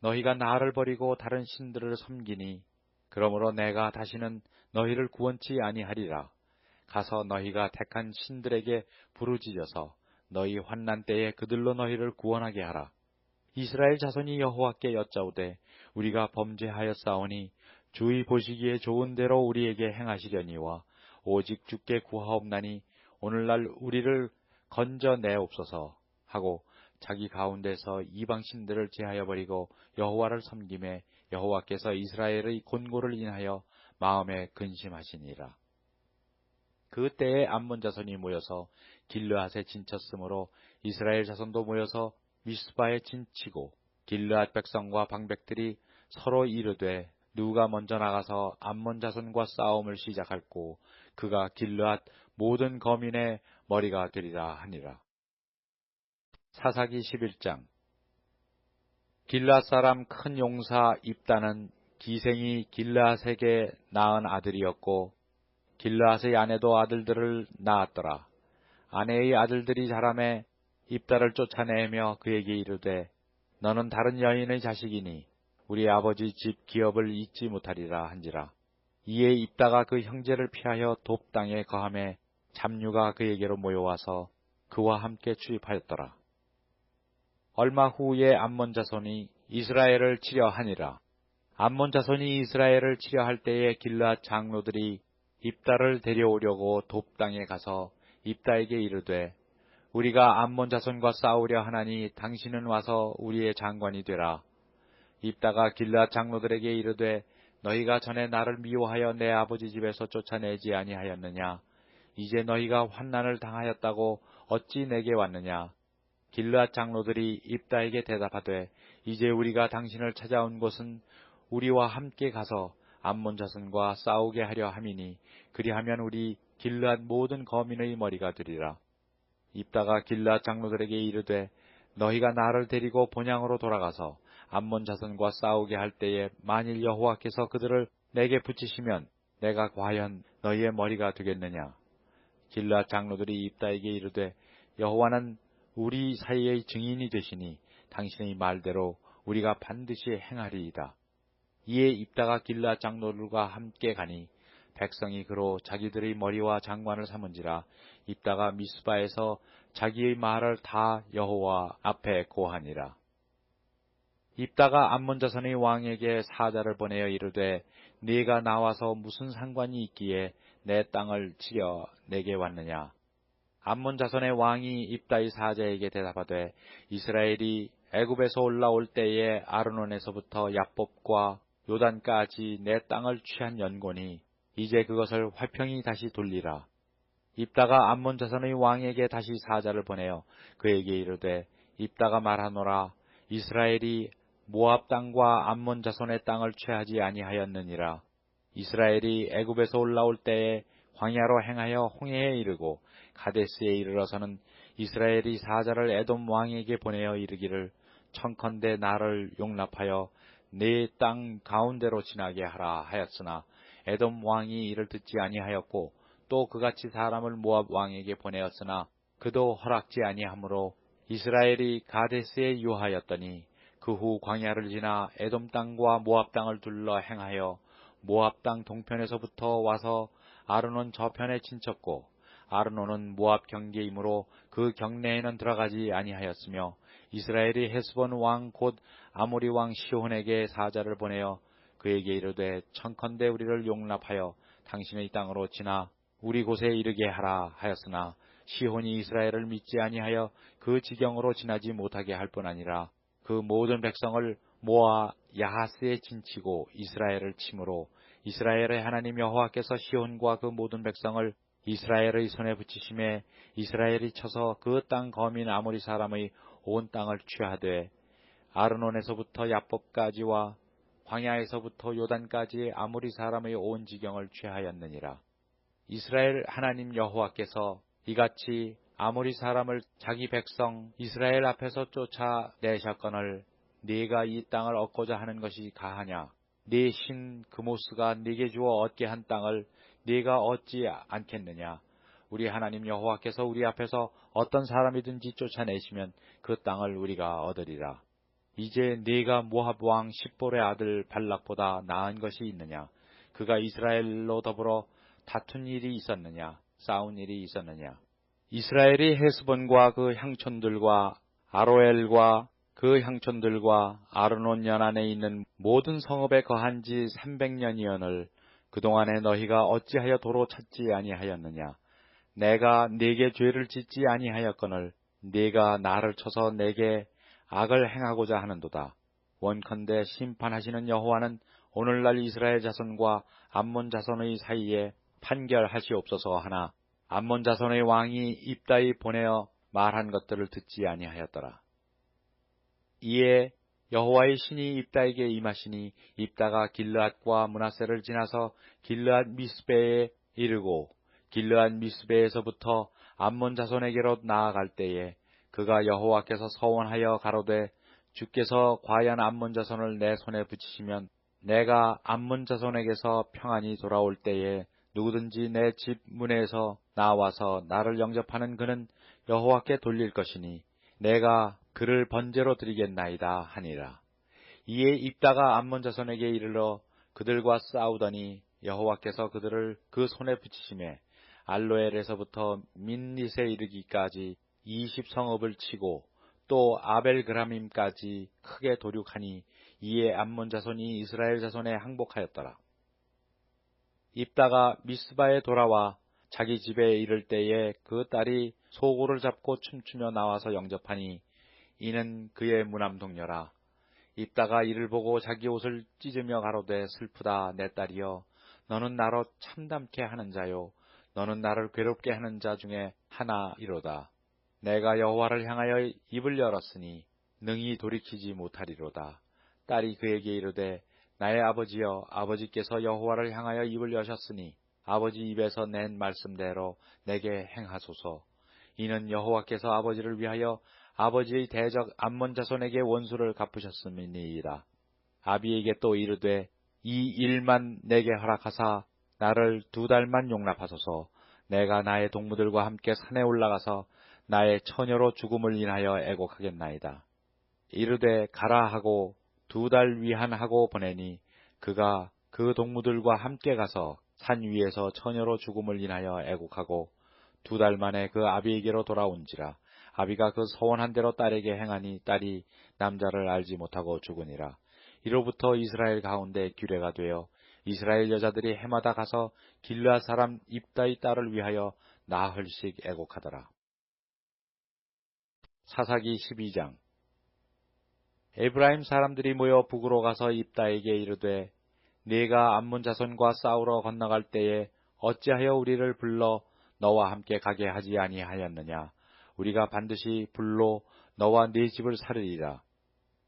너희가 나를 버리고 다른 신들을 섬기니 그러므로 내가 다시는 너희를 구원치 아니하리라. 가서 너희가 택한 신들에게 부르짖어서 너희 환난 때에 그들로 너희를 구원하게 하라. 이스라엘 자손이 여호와께 여짜오되 우리가 범죄하였사오니 주의 보시기에 좋은 대로 우리에게 행하시려니와 오직 주께 구하옵나니 오늘날 우리를 건져내옵소서 하고 자기 가운데서 이방 신들을 제하여 버리고 여호와를 섬김에 여호와께서 이스라엘의 곤고를 인하여 마음에 근심하시니라. 그때에 암몬 자손이 모여서 길르앗에 진쳤으므로 이스라엘 자손도 모여서 미스바에 진치고 길르앗 백성과 방백들이 서로 이르되 누가 먼저 나가서 암몬 자손과 싸움을 시작할고 그가 길르앗 모든 거민의 머리가 되리라 하니라. 사사기 11장. 길르앗 사람 큰 용사 입다는 기생이 길르앗에게 낳은 아들이었고 길르앗의 아내도 아들들을 낳았더라. 아내의 아들들이 자라매 입다를 쫓아내며 그에게 이르되 너는 다른 여인의 자식이니 우리 아버지 집 기업을 잊지 못하리라 한지라. 이에 입다가 그 형제를 피하여 돕 땅에 거하매 잡류가 그에게로 모여와서 그와 함께 출입하였더라. 얼마 후에 암몬 자손이 이스라엘을 치려 하니라. 암몬 자손이 이스라엘을 치려 할 때에 길르앗 장로들이 입다를 데려오려고 돕 땅에 가서 입다에게 이르되 우리가 암몬 자손과 싸우려 하나니 당신은 와서 우리의 장관이 되라. 입다가 길르앗 장로들에게 이르되 너희가 전에 나를 미워하여 내 아버지 집에서 쫓아내지 아니하였느냐. 이제 너희가 환난을 당하였다고 어찌 내게 왔느냐. 길르앗 장로들이 입다에게 대답하되 이제 우리가 당신을 찾아온 곳은 우리와 함께 가서 암몬 자손과 싸우게 하려 함이니 그리하면 우리 길르앗 모든 거민의 머리가 되리라. 입다가 길르앗 장로들에게 이르되 너희가 나를 데리고 본향으로 돌아가서 암몬 자손과 싸우게 할 때에 만일 여호와께서 그들을 내게 붙이시면 내가 과연 너희의 머리가 되겠느냐. 길르앗 장로들이 입다에게 이르되 여호와는 우리 사이의 증인이 되시니 당신의 말대로 우리가 반드시 행하리이다. 이에 입다가 길르앗 장로들과 함께 가니 백성이 그로 자기들의 머리와 장관을 삼은지라. 입다가 미스바에서 자기의 말을 다 여호와 앞에 고하니라. 입다가 암몬 자손의 왕에게 사자를 보내어 이르되 네가 나와서 무슨 상관이 있기에 내 땅을 치려 내게 왔느냐. 암몬 자손의 왕이 입다의 사자에게 대답하되 이스라엘이 애굽에서 올라올 때에 아르논에서부터 야복과 요단까지 내 땅을 취한 연고니 이제 그것을 화평히 다시 돌리라. 입다가 암몬 자손의 왕에게 다시 사자를 보내어 그에게 이르되 입다가 말하노라. 이스라엘이 모압 땅과 암몬 자손의 땅을 취하지 아니하였느니라. 이스라엘이 애굽에서 올라올 때에 광야로 행하여 홍해에 이르고 가데스에 이르러서는 이스라엘이 사자를 에돔 왕에게 보내어 이르기를 청컨대 나를 용납하여 네 땅 가운데로 지나게 하라 하였으나 에돔 왕이 이를 듣지 아니하였고 또 그같이 사람을 모압 왕에게 보내었으나 그도 허락지 아니하므로 이스라엘이 가데스에 유하였더니 그 후 광야를 지나 에돔 땅과 모압 땅을 둘러 행하여 모압 땅 동편에서부터 와서 아르논 저편에 진쳤고 아르논은 모압 경계이므로 그 경내에는 들어가지 아니하였으며 이스라엘이 헤스본 왕 곧 아모리 왕 시혼에게 사자를 보내어 그에게 이르되 청컨대 우리를 용납하여 당신의 땅으로 지나 우리 곳에 이르게 하라 하였으나 시혼이 이스라엘을 믿지 아니하여 그 지경으로 지나지 못하게 할 뿐 아니라 그 모든 백성을 모아 야하스에 진치고 이스라엘을 치므로 이스라엘의 하나님 여호와께서 시혼과 그 모든 백성을 이스라엘의 손에 붙이심에 이스라엘이 쳐서 그 땅 거민 아모리 사람의 온 땅을 취하되 아르논에서부터 야복까지와 광야에서부터 요단까지 아모리 사람의 온 지경을 취하였느니라. 이스라엘 하나님 여호와께서 이같이 아모리 사람을 자기 백성 이스라엘 앞에서 쫓아내셨거늘 네가 이 땅을 얻고자 하는 것이 가하냐? 네 신 그모스가 네게 주어 얻게 한 땅을 네가 얻지 않겠느냐? 우리 하나님 여호와께서 우리 앞에서 어떤 사람이든지 쫓아내시면 그 땅을 우리가 얻으리라. 이제 네가 모압 왕 십볼의 아들 발락보다 나은 것이 있느냐? 그가 이스라엘로 더불어 다툰 일이 있었느냐? 싸운 일이 있었느냐? 이스라엘이 헤스본과 그 향촌들과 아로엘과 그 향촌들과 아르논 연안에 있는 모든 성읍에 거한 지 300년이언을 그동안에 너희가 어찌하여 도로 찾지 아니하였느냐? 내가 네게 죄를 짓지 아니하였거늘 네가 나를 쳐서 내게 악을 행하고자 하는도다. 원컨대 심판하시는 여호와는 오늘날 이스라엘 자손과 암몬 자손의 사이에 판결하시옵소서 하나 암몬 자손의 왕이 입다이 보내어 말한 것들을 듣지 아니하였더라. 이에 여호와의 신이 입다에게 임하시니 입다가 길르앗과 므낫세를 지나서 길르앗 미스베에 이르고 길르앗 미스베에서부터 암몬 자손에게로 나아갈 때에 그가 여호와께서 서원하여 가로되 주께서 과연 암몬 자손을 내 손에 붙이시면 내가 암몬 자손에게서 평안히 돌아올 때에 누구든지 내 집 문에서 나와서 나를 영접하는 그는 여호와께 돌릴 것이니 내가 그를 번제로 드리겠나이다 하니라. 이에 입다가 암몬 자손에게 이르러 그들과 싸우더니 여호와께서 그들을 그 손에 붙이심에 알로엘에서부터 민닛에 이르기까지 20성읍을 치고 또 아벨그라밈까지 크게 도륙하니 이에 암몬 자손이 이스라엘 자손에 항복하였더라. 입다가 미스바에 돌아와 자기 집에 이를 때에 그 딸이 소고를 잡고 춤추며 나와서 영접하니 이는 그의 무남동녀라. 입다가 이를 보고 자기 옷을 찢으며 가로되 슬프다 내 딸이여 너는 나로 참담케 하는 자요 너는 나를 괴롭게 하는 자 중에 하나이로다. 내가 여호와를 향하여 입을 열었으니 능히 돌이키지 못하리로다. 딸이 그에게 이르되 나의 아버지여 아버지께서 여호와를 향하여 입을 여셨으니 아버지 입에서 낸 말씀대로 내게 행하소서. 이는 여호와께서 아버지를 위하여 아버지의 대적 암몬 자손에게 원수를 갚으셨음이니이다. 아비에게 또 이르되 이 일만 내게 허락하사 나를 2달만 용납하소서. 내가 나의 동무들과 함께 산에 올라가서 나의 처녀로 죽음을 인하여 애곡하겠나이다. 이르되 가라 하고 2달 위한하고 보내니 그가 그 동무들과 함께 가서 산 위에서 처녀로 죽음을 인하여 애곡하고 2달 만에 그 아비에게로 돌아온지라. 아비가 그 서원한 대로 딸에게 행하니 딸이 남자를 알지 못하고 죽으니라. 이로부터 이스라엘 가운데 규례가 되어 이스라엘 여자들이 해마다 가서 길르앗 사람 입다의 딸을 위하여 나흘씩 애곡하더라. 사사기 12장. 에브라임 사람들이 모여 북으로 가서 입다에게 이르되 네가 암몬 자손과 싸우러 건너갈 때에 어찌하여 우리를 불러 너와 함께 가게 하지 아니하였느냐. 우리가 반드시 불로 너와 네 집을 살으리라.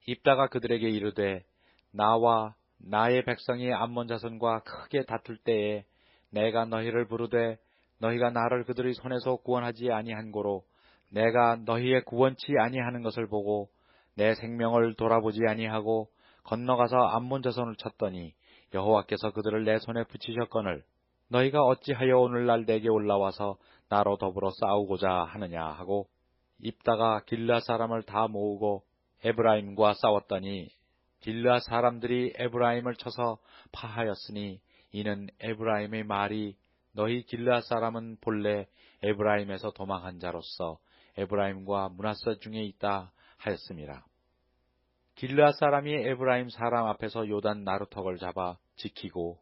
입다가 그들에게 이르되 나와 나의 백성이 암몬 자손과 크게 다툴 때에 내가 너희를 부르되 너희가 나를 그들의 손에서 구원하지 아니한 고로 내가 너희의 구원치 아니하는 것을 보고 내 생명을 돌아보지 아니하고 건너가서 암몬 자손을 쳤더니 여호와께서 그들을 내 손에 붙이셨거늘 너희가 어찌하여 오늘날 내게 올라와서 나로 더불어 싸우고자 하느냐 하고 입다가 길르앗 사람을 다 모으고 에브라임과 싸웠더니 길르앗 사람들이 에브라임을 쳐서 파하였으니 이는 에브라임의 말이 너희 길르앗 사람은 본래 에브라임에서 도망한 자로서 에브라임과 므낫세 중에 있다 하였음이라. 길르앗 사람이 에브라임 사람 앞에서 요단 나루턱을 잡아 지키고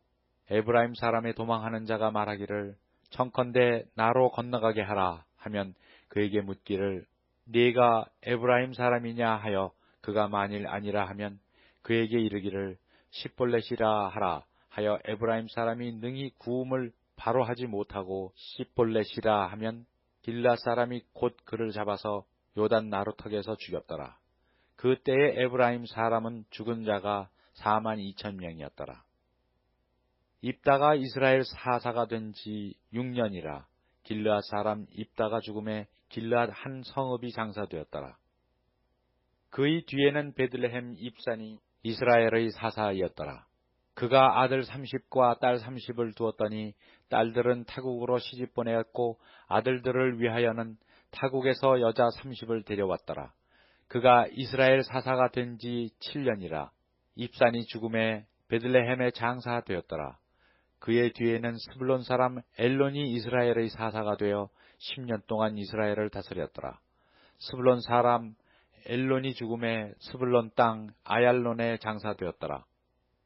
에브라임 사람의 도망하는 자가 말하기를 청컨대 나로 건너가게 하라 하면 그에게 묻기를 네가 에브라임 사람이냐 하여 그가 만일 아니라 하면 그에게 이르기를 십볼렛이라 하라 하여 에브라임 사람이 능히 구음을 바로 하지 못하고 십볼렛이라 하면 길르앗 사람이 곧 그를 잡아서 요단 나루턱에서 죽였더라. 그때에 에브라임 사람은 죽은 자가 42,000명이었더라. 입다가 이스라엘 사사가 된 지 6년이라 길르앗 사람 입다가 죽음에 길르앗 한 성읍이 장사되었더라. 그의 뒤에는 베들레헴 입산이 이스라엘의 사사이었더라. 그가 아들 30과 딸 30을 두었더니 딸들은 타국으로 시집 보내었고 아들들을 위하여는 타국에서 여자 30을 데려왔더라. 그가 이스라엘 사사가 된 지 7년이라 입산이 죽음에 베들레헴에 장사되었더라. 그의 뒤에는 스불론 사람 엘론이 이스라엘의 사사가 되어 10년 동안 이스라엘을 다스렸더라. 스불론 사람 엘론이 죽음에 스불론 땅 아얄론에 장사되었더라.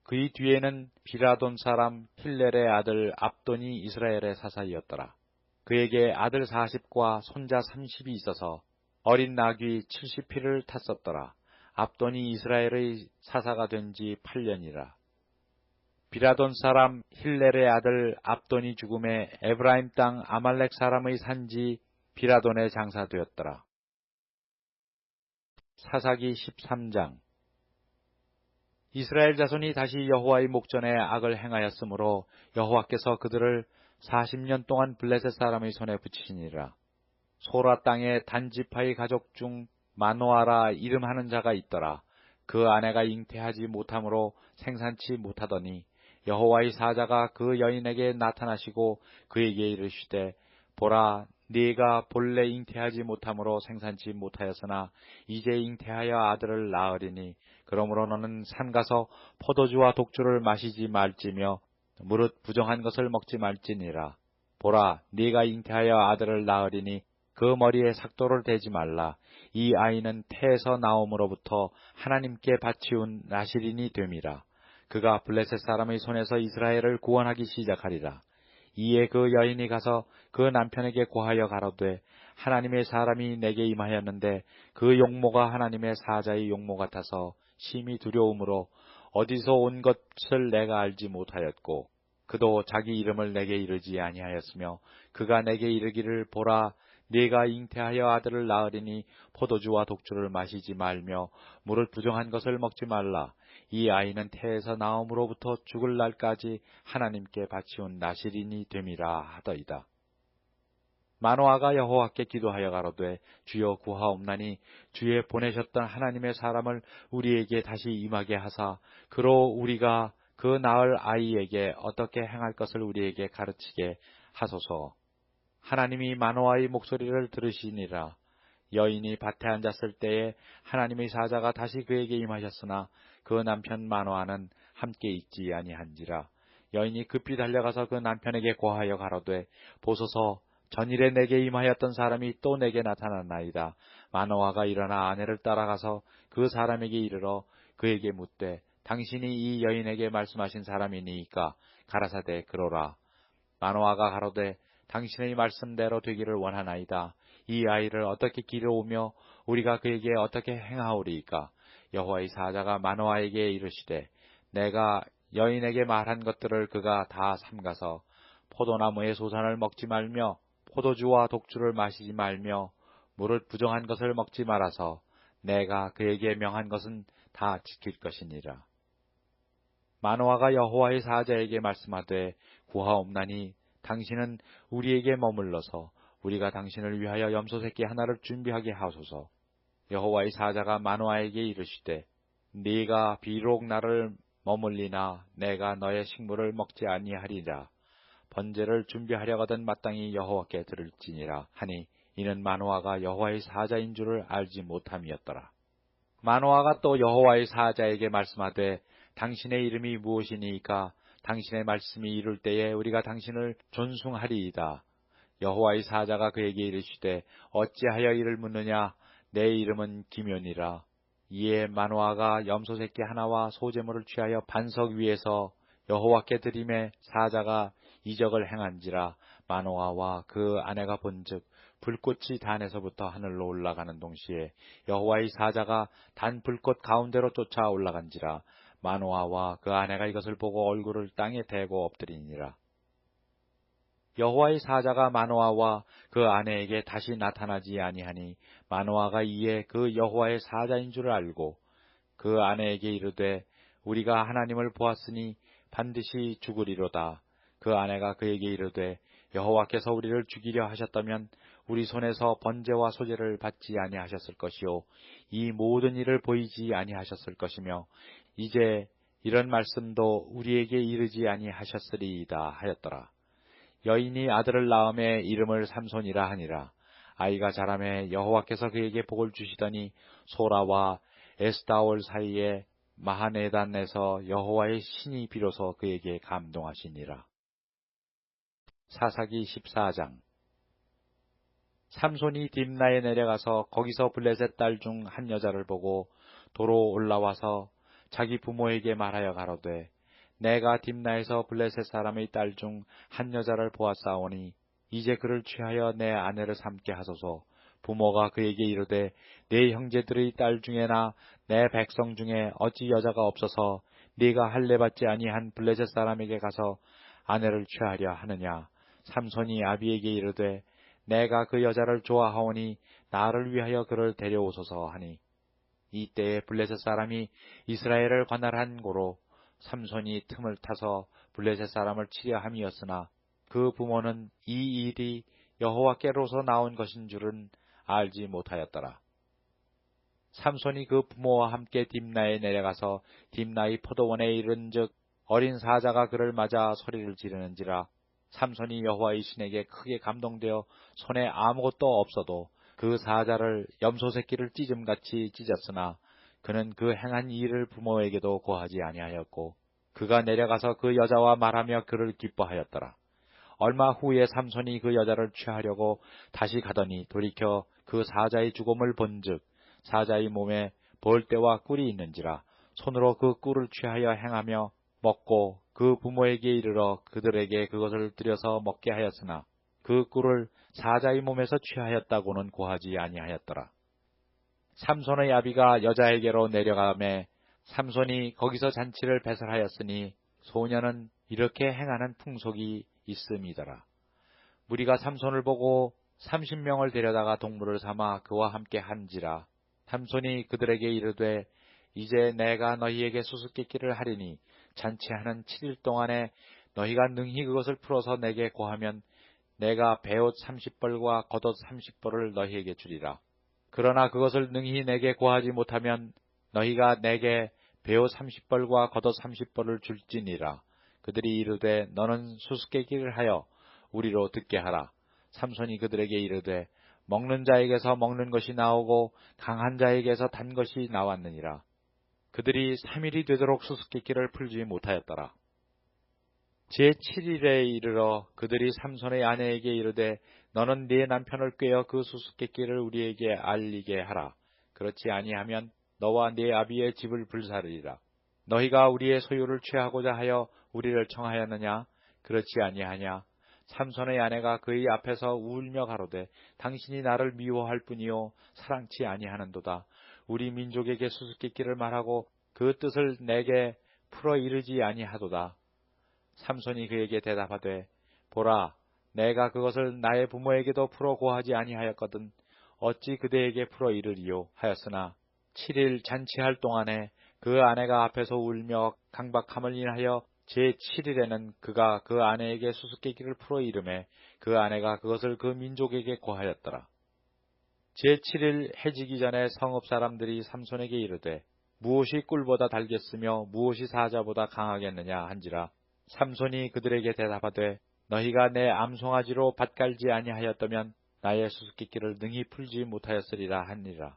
그의 뒤에는 비라돈 사람 힐렐의 아들 압돈이 이스라엘의 사사이었더라. 그에게 아들 40과 손자 30이 있어서 어린 나귀 70匹를 탔었더라. 압돈이 이스라엘의 사사가 된 지 8년이라. 비라돈 사람 힐렐의 아들 압돈이 죽음에 에브라임 땅 아말렉 사람의 산지 비라돈에 장사되었더라. 사사기 13장. 이스라엘 자손이 다시 여호와의 목전에 악을 행하였으므로 여호와께서 그들을 40년 동안 블레셋 사람의 손에 붙이시니라. 소라 땅에 단지파의 가족 중 마노아라 이름하는 자가 있더라. 그 아내가 잉태하지 못함으로 생산치 못하더니 여호와의 사자가 그 여인에게 나타나시고 그에게 이르시되 보라 네가 본래 잉태하지 못함으로 생산치 못하였으나 이제 잉태하여 아들을 낳으리니 그러므로 너는 산 가서 포도주와 독주를 마시지 말지며 무릇 부정한 것을 먹지 말지니라. 보라 네가 잉태하여 아들을 낳으리니 그 머리에 삭도를 대지 말라. 이 아이는 태에서 나옴으로부터 하나님께 바치운 나실인이 됨이라. 그가 블레셋 사람의 손에서 이스라엘을 구원하기 시작하리라. 이에 그 여인이 가서 그 남편에게 고하여 가로되 하나님의 사람이 내게 임하였는데 그 용모가 하나님의 사자의 용모 같아서 심히 두려움으로 어디서 온 것을 내가 알지 못하였고 그도 자기 이름을 내게 이르지 아니하였으며 그가 내게 이르기를 보라 네가 잉태하여 아들을 낳으리니 포도주와 독주를 마시지 말며 물을 부정한 것을 먹지 말라. 이 아이는 태에서 나옴으로부터 죽을 날까지 하나님께 바치온 나실인이 됨이라 하더이다. 마노아가 여호와께 기도하여 가로되 주여 구하옵나니 주의 보내셨던 하나님의 사람을 우리에게 다시 임하게 하사 그로 우리가 그 낳을 아이에게 어떻게 행할 것을 우리에게 가르치게 하소서. 하나님이 마노아의 목소리를 들으시니라. 여인이 밭에 앉았을 때에 하나님의 사자가 다시 그에게 임하셨으나 그 남편 마노아는 함께 있지 아니한지라. 여인이 급히 달려가서 그 남편에게 고하여 가로되 보소서 전일에 내게 임하였던 사람이 또 내게 나타났나이다. 마노아가 일어나 아내를 따라가서 그 사람에게 이르러 그에게 묻되 당신이 이 여인에게 말씀하신 사람이니이까 가라사대 그러라. 마노아가 가로되 당신의 말씀대로 되기를 원하나이다. 이 아이를 어떻게 기르오며 우리가 그에게 어떻게 행하오리이까. 여호와의 사자가 마노아에게 이르시되 내가 여인에게 말한 것들을 그가 다 삼가서 포도나무의 소산을 먹지 말며 포도주와 독주를 마시지 말며 물을 부정한 것을 먹지 말아서 내가 그에게 명한 것은 다 지킬 것이니라. 마노아가 여호와의 사자에게 말씀하되 구하옵나니 당신은 우리에게 머물러서 우리가 당신을 위하여 염소새끼 하나를 준비하게 하소서. 여호와의 사자가 마노아에게 이르시되 네가 비록 나를 머물리나 내가 너의 식물을 먹지 아니하리라. 번제를 준비하려거든 마땅히 여호와께 들을지니라 하니 이는 마노아가 여호와의 사자인 줄을 알지 못함이었더라. 마노아가 또 여호와의 사자에게 말씀하되 당신의 이름이 무엇이니이까 당신의 말씀이 이룰 때에 우리가 당신을 존숭하리이다. 여호와의 사자가 그에게 이르시되 어찌하여 이를 묻느냐. 내 이름은 기면이라. 이에 마노아가 염소새끼 하나와 소제물을 취하여 반석 위에서 여호와께 드림에 사자가 이적을 행한지라. 마노아와 그 아내가 본즉 불꽃이 단에서부터 하늘로 올라가는 동시에 여호와의 사자가 단 불꽃 가운데로 쫓아 올라간지라. 마노아와 그 아내가 이것을 보고 얼굴을 땅에 대고 엎드리니라. 여호와의 사자가 마노아와 그 아내에게 다시 나타나지 아니하니 마노아가 이에 그 여호와의 사자인 줄 알고 그 아내에게 이르되 우리가 하나님을 보았으니 반드시 죽으리로다. 그 아내가 그에게 이르되 여호와께서 우리를 죽이려 하셨다면 우리 손에서 번제와 소제를 받지 아니하셨을 것이요 이 모든 일을 보이지 아니하셨을 것이며 이제 이런 말씀도 우리에게 이르지 아니하셨으리이다 하였더라. 여인이 아들을 낳음에 이름을 삼손이라 하니라. 아이가 자라매 여호와께서 그에게 복을 주시더니 소라와 에스다올 사이에 마하네단에서 여호와의 신이 비로소 그에게 감동하시니라. 사사기 14장. 삼손이 딥나에 내려가서 거기서 블레셋 딸 중 한 여자를 보고 도로 올라와서 자기 부모에게 말하여 가로되 내가 딥나에서 블레셋 사람의 딸 중 한 여자를 보았사오니 이제 그를 취하여 내 아내를 삼게 하소서. 부모가 그에게 이르되 네 형제들의 딸 중에나 내 백성 중에 어찌 여자가 없어서 네가 할례받지 아니한 블레셋 사람에게 가서 아내를 취하려 하느냐. 삼손이 아비에게 이르되 내가 그 여자를 좋아하오니 나를 위하여 그를 데려오소서 하니 이때에 블레셋 사람이 이스라엘을 관할한 고로 삼손이 틈을 타서 블레셋 사람을 치려 함이었으나 그 부모는 이 일이 여호와께로서 나온 것인 줄은 알지 못하였더라. 삼손이 그 부모와 함께 딥나에 내려가서 딥나의 포도원에 이른즉 어린 사자가 그를 맞아 소리를 지르는지라. 삼손이 여호와의 신에게 크게 감동되어 손에 아무것도 없어도 그 사자를 염소 새끼를 찢음같이 찢었으나 그는 그 행한 일을 부모에게도 고하지 아니하였고 그가 내려가서 그 여자와 말하며 그를 기뻐하였더라. 얼마 후에 삼손이 그 여자를 취하려고 다시 가더니 돌이켜 그 사자의 죽음을 본즉 사자의 몸에 벌떼와 꿀이 있는지라. 손으로 그 꿀을 취하여 행하며 먹고 그 부모에게 이르러 그들에게 그것을 들여서 먹게 하였으나 그 꿀을 사자의 몸에서 취하였다고는 고하지 아니하였더라. 삼손의 아비가 여자에게로 내려가매 삼손이 거기서 잔치를 배설하였으니 소녀는 이렇게 행하는 풍속이 있음이더라. 무리가 삼손을 보고 30명을 데려다가 동물을 삼아 그와 함께 한지라. 삼손이 그들에게 이르되 이제 내가 너희에게 수수께끼를 하리니 잔치하는 7일 동안에 너희가 능히 그것을 풀어서 내게 고하면 내가 베옷 30벌과 겉옷 30벌을 너희에게 주리라. 그러나 그것을 능히 내게 고하지 못하면 너희가 내게 베옷 30벌과 겉옷 30벌을 줄지니라. 그들이 이르되 너는 수수께끼를 하여 우리로 듣게 하라. 삼손이 그들에게 이르되 먹는 자에게서 먹는 것이 나오고 강한 자에게서 단 것이 나왔느니라. 그들이 3일이 되도록 수수께끼를 풀지 못하였더라. 제7일에 이르러 그들이 삼손의 아내에게 이르되 너는 네 남편을 꾀어 그 수수께끼를 우리에게 알리게 하라. 그렇지 아니하면 너와 네 아비의 집을 불사르리라. 너희가 우리의 소유를 취하고자 하여 우리를 청하였느냐? 그렇지 아니하냐? 삼손의 아내가 그의 앞에서 울며 가로되 당신이 나를 미워할 뿐이요 사랑치 아니하는도다. 우리 민족에게 수수께끼를 말하고 그 뜻을 내게 풀어 이르지 아니하도다. 삼손이 그에게 대답하되 보라 내가 그것을 나의 부모에게도 풀어 고하지 아니하였거든 어찌 그대에게 풀어 이르리요 하였으나 7일 잔치할 동안에 그 아내가 앞에서 울며 강박함을 인하여 제7일에는 그가 그 아내에게 수수께끼를 풀어 이르매 그 아내가 그것을 그 민족에게 고하였더라. 제7일 해지기 전에 성읍 사람들이 삼손에게 이르되 무엇이 꿀보다 달겠으며 무엇이 사자보다 강하겠느냐 한지라. 삼손이 그들에게 대답하되 너희가 내 암송아지로 밭갈지 아니하였다면 나의 수수께끼를 능히 풀지 못하였으리라 하니라.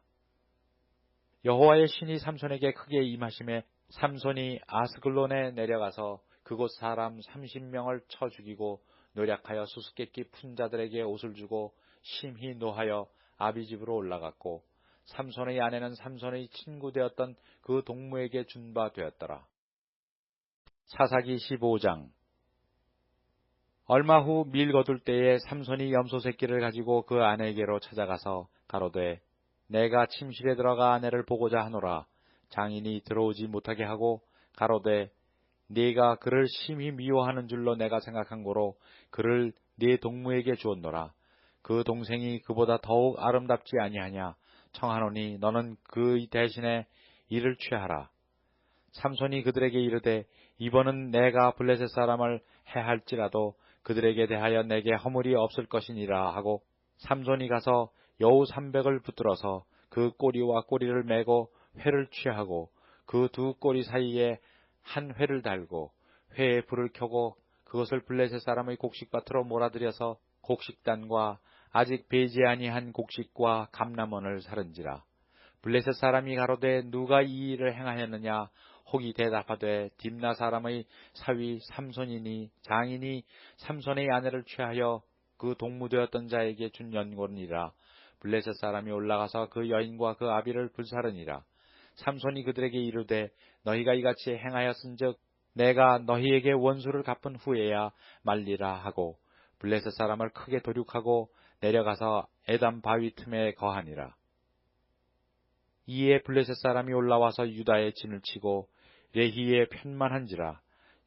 여호와의 신이 삼손에게 크게 임하심에 삼손이 아스글론에 내려가서 그곳 사람 30명을 쳐 죽이고 노략하여 수수께끼 푼 자들에게 옷을 주고 심히 노하여 아비 집으로 올라갔고 삼손의 아내는 삼손의 친구 되었던 그 동무에게 준 바 되었더라. 사사기 15장. 얼마 후 밀 거둘 때에 삼손이 염소 새끼를 가지고 그 아내에게로 찾아가서 가로되 내가 침실에 들어가 아내를 보고자 하노라. 장인이 들어오지 못하게 하고 가로되 네가 그를 심히 미워하는 줄로 내가 생각한 고로 그를 네 동무에게 주었노라. 그 동생이 그보다 더욱 아름답지 아니하냐. 청하노니 너는 그 대신에 이를 취하라. 삼손이 그들에게 이르되 이번은 내가 블레셋 사람을 해할지라도 그들에게 대하여 내게 허물이 없을 것이니라 하고 삼손이 가서 여우 300을 붙들어서 그 꼬리와 꼬리를 매고 회를 취하고 그 두 꼬리 사이에 한 회를 달고 회에 불을 켜고 그것을 블레셋 사람의 곡식밭으로 몰아들여서 곡식단과 아직 배지 아니한 곡식과 감람원을 사른지라. 블레셋 사람이 가로되 누가 이 일을 행하였느냐? 혹이 대답하되 딥나 사람의 사위 삼손이니 장인이 삼손의 아내를 취하여 그 동무되었던 자에게 준 연고니라. 블레셋 사람이 올라가서 그 여인과 그 아비를 불사르니라. 삼손이 그들에게 이르되 너희가 이같이 행하였은즉 내가 너희에게 원수를 갚은 후에야 말리라 하고 블레셋 사람을 크게 도륙하고 내려가서 에담 바위 틈에 거하니라. 이에 블레셋 사람이 올라와서 유다의 진을 치고 레히에 편만한지라.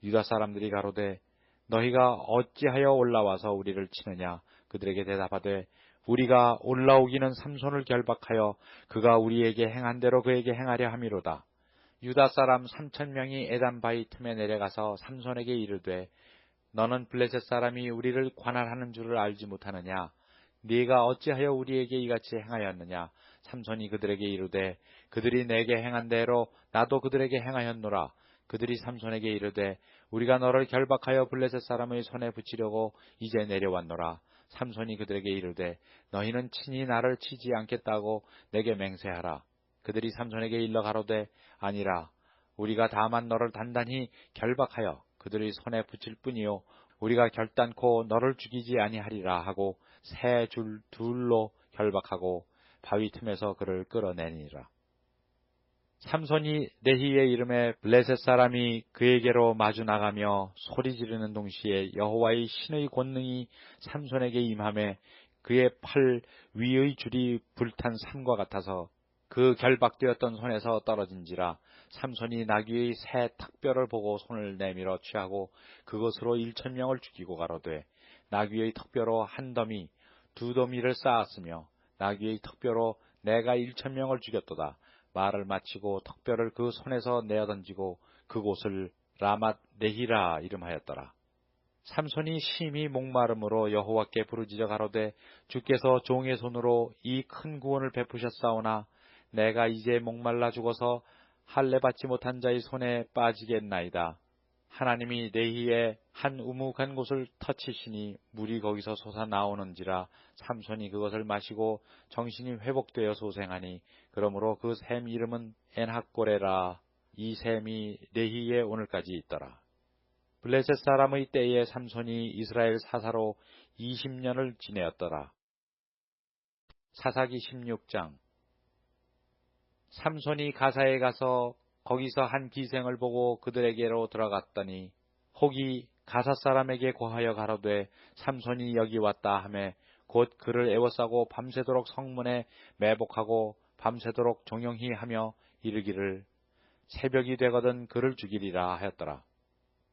유다 사람들이 가로되 너희가 어찌하여 올라와서 우리를 치느냐? 그들에게 대답하되 우리가 올라오기는 삼손을 결박하여 그가 우리에게 행한 대로 그에게 행하려 함이로다. 유다 사람 3,000명이 에담 바위 틈에 내려가서 삼손에게 이르되 너는 블레셋 사람이 우리를 관할하는 줄을 알지 못하느냐? 네가 어찌하여 우리에게 이같이 행하였느냐? 삼손이 그들에게 이르되 그들이 내게 행한 대로 나도 그들에게 행하였노라. 그들이 삼손에게 이르되 우리가 너를 결박하여 블레셋 사람의 손에 붙이려고 이제 내려왔노라. 삼손이 그들에게 이르되 너희는 친히 나를 치지 않겠다고 내게 맹세하라. 그들이 삼손에게 일러 가로되 아니라 우리가 다만 너를 단단히 결박하여 그들의 손에 붙일 뿐이요 우리가 결단코 너를 죽이지 아니하리라 하고 새 줄 둘로 결박하고 바위 틈에서 그를 끌어내니라. 삼손이 레히의 이름에 블레셋 사람이 그에게로 마주 나가며 소리 지르는 동시에 여호와의 신의 권능이 삼손에게 임하매 그의 팔 위의 줄이 불탄 삼과 같아서 그 결박되었던 손에서 떨어진지라. 삼손이 나귀의 새 턱뼈를 보고 손을 내밀어 취하고 그것으로 1,000명을 죽이고 가로되 나귀의 턱뼈로 한 더미 두 더미를 쌓았으며 나귀의 턱뼈로 내가 1,000명을 죽였도다. 말을 마치고 턱뼈를 그 손에서 내어던지고 그곳을 라맛 레히라 이름하였더라. 삼손이 심히 목마름으로 여호와께 부르짖어 가로되 주께서 종의 손으로 이 큰 구원을 베푸셨사오나 내가 이제 목말라 죽어서 할례 받지 못한 자의 손에 빠지겠나이다. 하나님이 레히의 한 우묵한 곳을 터치시니 물이 거기서 솟아 나오는지라. 삼손이 그것을 마시고 정신이 회복되어 소생하니 그러므로 그 샘 이름은 엔학고레라. 이 샘이 레히에 오늘까지 있더라. 블레셋 사람의 때에 삼손이 이스라엘 사사로 20년을 지내었더라. 사사기 16장. 삼손이 가사에 가서 거기서 한 기생을 보고 그들에게로 들어갔더니 혹이 가사 사람에게 고하여 가로되 삼손이 여기 왔다 하매 곧 그를 애워싸고 밤새도록 성문에 매복하고 밤새도록 종영히 하며 이르기를 새벽이 되거든 그를 죽이리라 하였더라.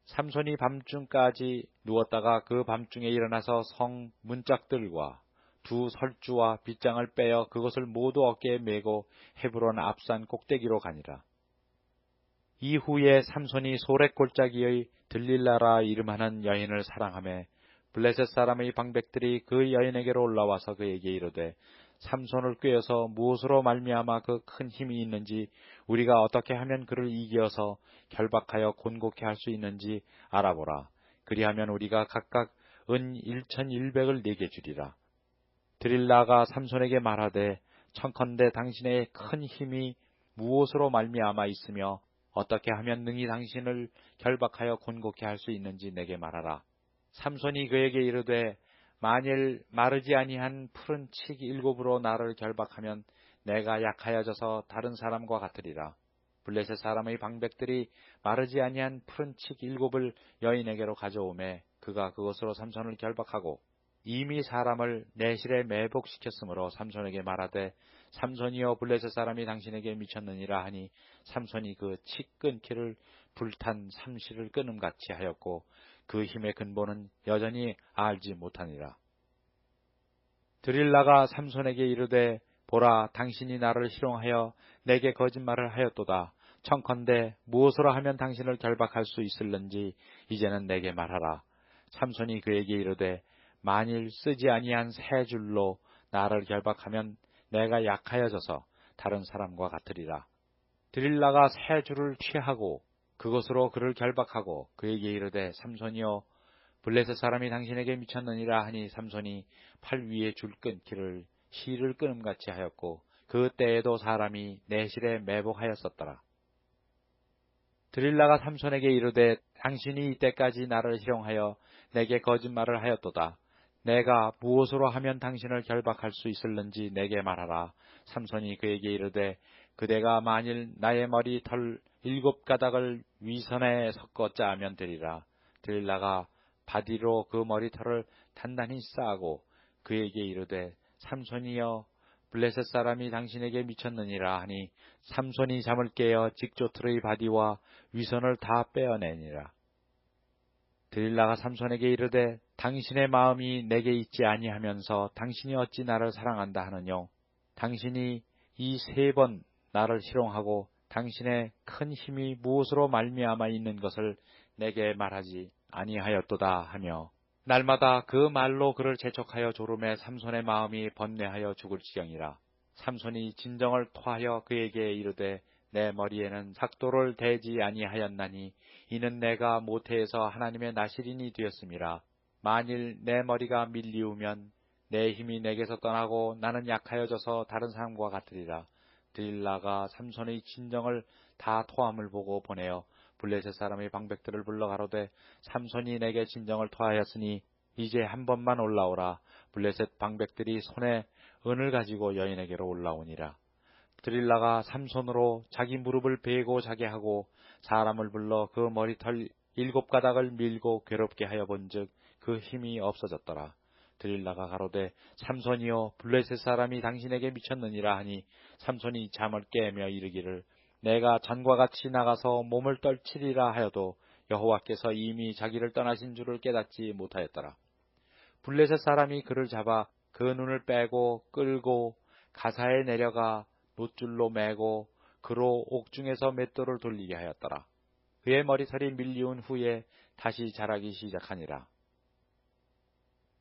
삼손이 밤중까지 누웠다가 그 밤중에 일어나서 성 문짝들과 두 설주와 빗장을 빼어 그것을 모두 어깨에 메고 헤브론 앞산 꼭대기로 가니라. 이후에 삼손이 소렉 골짜기의 들릴라라 이름하는 여인을 사랑하며 블레셋 사람의 방백들이 그 여인에게로 올라와서 그에게 이르되 삼손을 꾀어서 무엇으로 말미암아 그 큰 힘이 있는지 우리가 어떻게 하면 그를 이겨서 결박하여 곤고케 할 수 있는지 알아보라. 그리하면 우리가 각각 은 1,100을 네게 주리라. 드릴라가 삼손에게 말하되 청컨대 당신의 큰 힘이 무엇으로 말미암아 있으며 어떻게 하면 능히 당신을 결박하여 곤고케 할 수 있는지 내게 말하라. 삼손이 그에게 이르되 만일 마르지 아니한 푸른 칡 7으로 나를 결박하면 내가 약하여져서 다른 사람과 같으리라. 블레셋 사람의 방백들이 마르지 아니한 푸른 칡 7을 여인에게로 가져오매 그가 그것으로 삼손을 결박하고 이미 사람을 내실에 매복시켰으므로 삼손에게 말하되 삼손이여 블레셋 사람이 당신에게 미쳤느니라 하니 삼손이 그 칡 끊기를 불탄 삼시를 끊음같이 하였고 그 힘의 근본은 여전히 알지 못하니라. 드릴라가 삼손에게 이르되 보라 당신이 나를 희롱하여 내게 거짓말을 하였도다. 청컨대 무엇으로 하면 당신을 결박할 수 있을는지 이제는 내게 말하라. 삼손이 그에게 이르되 만일 쓰지 아니한 세 줄로 나를 결박하면 내가 약하여져서 다른 사람과 같으리라. 드릴라가 세 줄을 취하고 그것으로 그를 결박하고 그에게 이르되 삼손이여 블레셋 사람이 당신에게 미쳤느니라 하니 삼손이 팔 위에 줄 끊기를 실을 끊음같이 하였고 그 때에도 사람이 내실에 매복하였었더라. 드릴라가 삼손에게 이르되 당신이 이때까지 나를 희롱하여 내게 거짓말을 하였도다. 내가 무엇으로 하면 당신을 결박할 수 있을는지 내게 말하라. 삼손이 그에게 이르되 그대가 만일 나의 머리 털 7가닥을 위선에 섞어 짜면 되리라. 드릴라가 바디로 그 머리털을 단단히 싸고 그에게 이르되 삼손이여 블레셋 사람이 당신에게 미쳤느니라 하니 삼손이 잠을 깨어 직조틀의 바디와 위선을 다 빼어내니라. 드릴라가 삼손에게 이르되 당신의 마음이 내게 있지 아니하면서 당신이 어찌 나를 사랑한다 하느뇨. 당신이 이 3번 나를 희롱하고 당신의 큰 힘이 무엇으로 말미암아 있는 것을 내게 말하지 아니하였도다 하며 날마다 그 말로 그를 재촉하여 조름에 삼손의 마음이 번뇌하여 죽을 지경이라. 삼손이 진정을 토하여 그에게 이르되 내 머리에는 삭도를 대지 아니하였나니 이는 내가 모태에서 하나님의 나실인이 되었음이라. 만일 내 머리가 밀리우면 내 힘이 내게서 떠나고 나는 약하여져서 다른 사람과 같으리라. 드릴라가 삼손의 진정을 다 토함을 보고 보내어 블레셋 사람의 방백들을 불러 가로되 삼손이 내게 진정을 토하였으니 이제 한 번만 올라오라. 블레셋 방백들이 손에 은을 가지고 여인에게로 올라오니라. 드릴라가 삼손으로 자기 무릎을 베고 자게 하고 사람을 불러 그 머리털 7가닥을 밀고 괴롭게 하여 본즉 그 힘이 없어졌더라. 드릴라가 가로되 삼손이여 블레셋 사람이 당신에게 미쳤느니라 하니 삼손이 잠을 깨며 이르기를 내가 전과 같이 나가서 몸을 떨치리라 하여도 여호와께서 이미 자기를 떠나신 줄을 깨닫지 못하였더라. 블레셋 사람이 그를 잡아 그 눈을 빼고 끌고 가사에 내려가 놋줄로 매고 그로 옥중에서 맷돌을 돌리게 하였더라. 그의 머리털이 밀리운 후에 다시 자라기 시작하니라.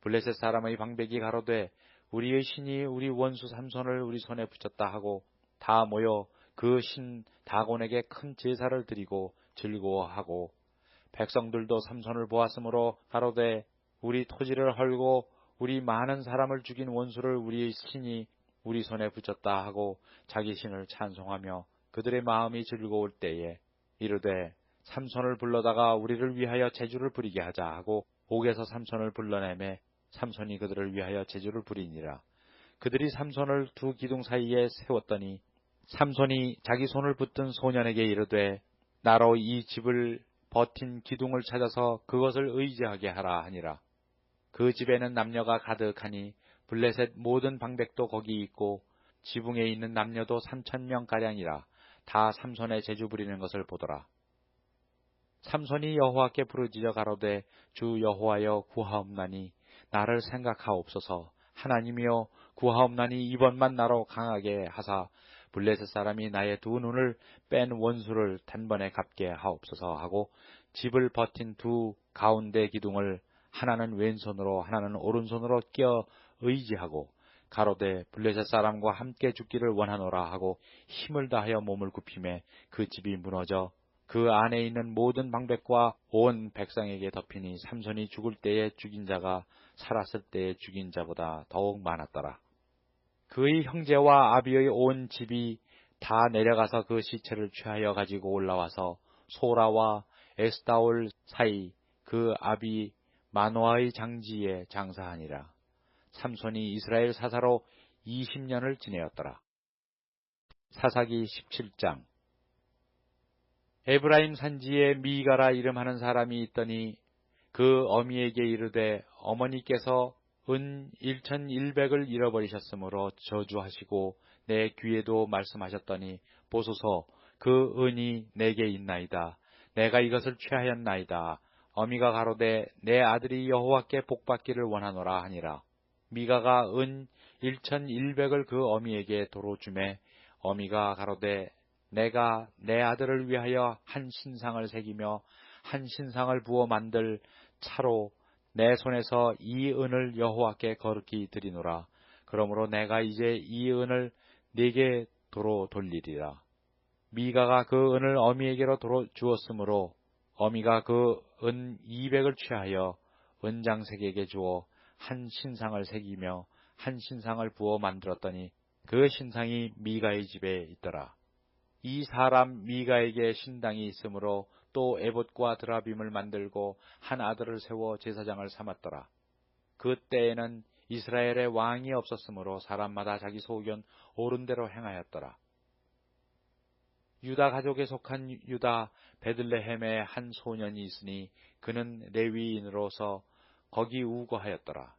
블레셋 사람의 방백이 가로되 우리의 신이 우리 원수 삼손을 우리 손에 붙였다 하고 다 모여 그 신 다곤에게 큰 제사를 드리고 즐거워하고 백성들도 삼손을 보았으므로 가로되 우리 토지를 헐고 우리 많은 사람을 죽인 원수를 우리의 신이 우리 손에 붙였다 하고 자기 신을 찬송하며 그들의 마음이 즐거울 때에 이르되 삼손을 불러다가 우리를 위하여 제주를 부리게 하자 하고 옥에서 삼손을 불러내매 삼손이 그들을 위하여 제주를 부리니라. 그들이 삼손을 두 기둥 사이에 세웠더니 삼손이 자기 손을 붙든 소년에게 이르되 나로 이 집을 버틴 기둥을 찾아서 그것을 의지하게 하라 하니라. 그 집에는 남녀가 가득하니 블레셋 모든 방백도 거기 있고 지붕에 있는 남녀도 3,000명가량이라. 다 삼손의 제주 부리는 것을 보더라. 삼손이 여호와께 부르짖어 가로되 주 여호와여 구하옵나니 나를 생각하옵소서. 하나님이여 구하옵나니 이번만 나로 강하게 하사 블레셋 사람이 나의 두 눈을 뺀 원수를 단번에 갚게 하옵소서 하고 집을 버틴 두 가운데 기둥을 하나는 왼손으로 하나는 오른손으로 끼어 의지하고 가로되 블레셋 사람과 함께 죽기를 원하노라 하고 힘을 다하여 몸을 굽히매 그 집이 무너져 그 안에 있는 모든 방백과 온 백성에게 덮이니 삼손이 죽을 때에 죽인 자가 살았을 때에 죽인 자보다 더욱 많았더라. 그의 형제와 아비의 온 집이 다 내려가서 그 시체를 취하여 가지고 올라와서 소라와 에스다올 사이 그 아비 마노아의 장지에 장사하니라. 삼손이 이스라엘 사사로 20년을 지내었더라. 사사기 17장. 에브라임 산지에 미가라 이름하는 사람이 있더니 그 어미에게 이르되 어머니께서 은 1,100을 잃어버리셨으므로 저주하시고 내 귀에도 말씀하셨더니 보소서 그 은이 내게 있나이다. 내가 이것을 취하였나이다. 어미가 가로되 내 아들이 여호와께 복받기를 원하노라 하니라. 미가가 은 1,100을 그 어미에게 도로 주매 어미가 가로되 내가 내 아들을 위하여 한 신상을 새기며 한 신상을 부어 만들 차로 내 손에서 이 은을 여호와께 거룩히 드리노라. 그러므로 내가 이제 이 은을 네게 도로 돌리리라. 미가가 그 은을 어미에게로 도로 주었으므로 어미가 그 은 200을 취하여 은장색에게 주어 한 신상을 새기며 한 신상을 부어 만들었더니 그 신상이 미가의 집에 있더라. 이 사람 미가에게 신당이 있으므로 또 에봇과 드라빔을 만들고 한 아들을 세워 제사장을 삼았더라. 그 때에는 이스라엘에 왕이 없었으므로 사람마다 자기 소견 옳은 대로 행하였더라. 유다 가족에 속한 유다 베들레헴에 한 소년이 있으니 그는 레위인으로서 거기 우거하였더라.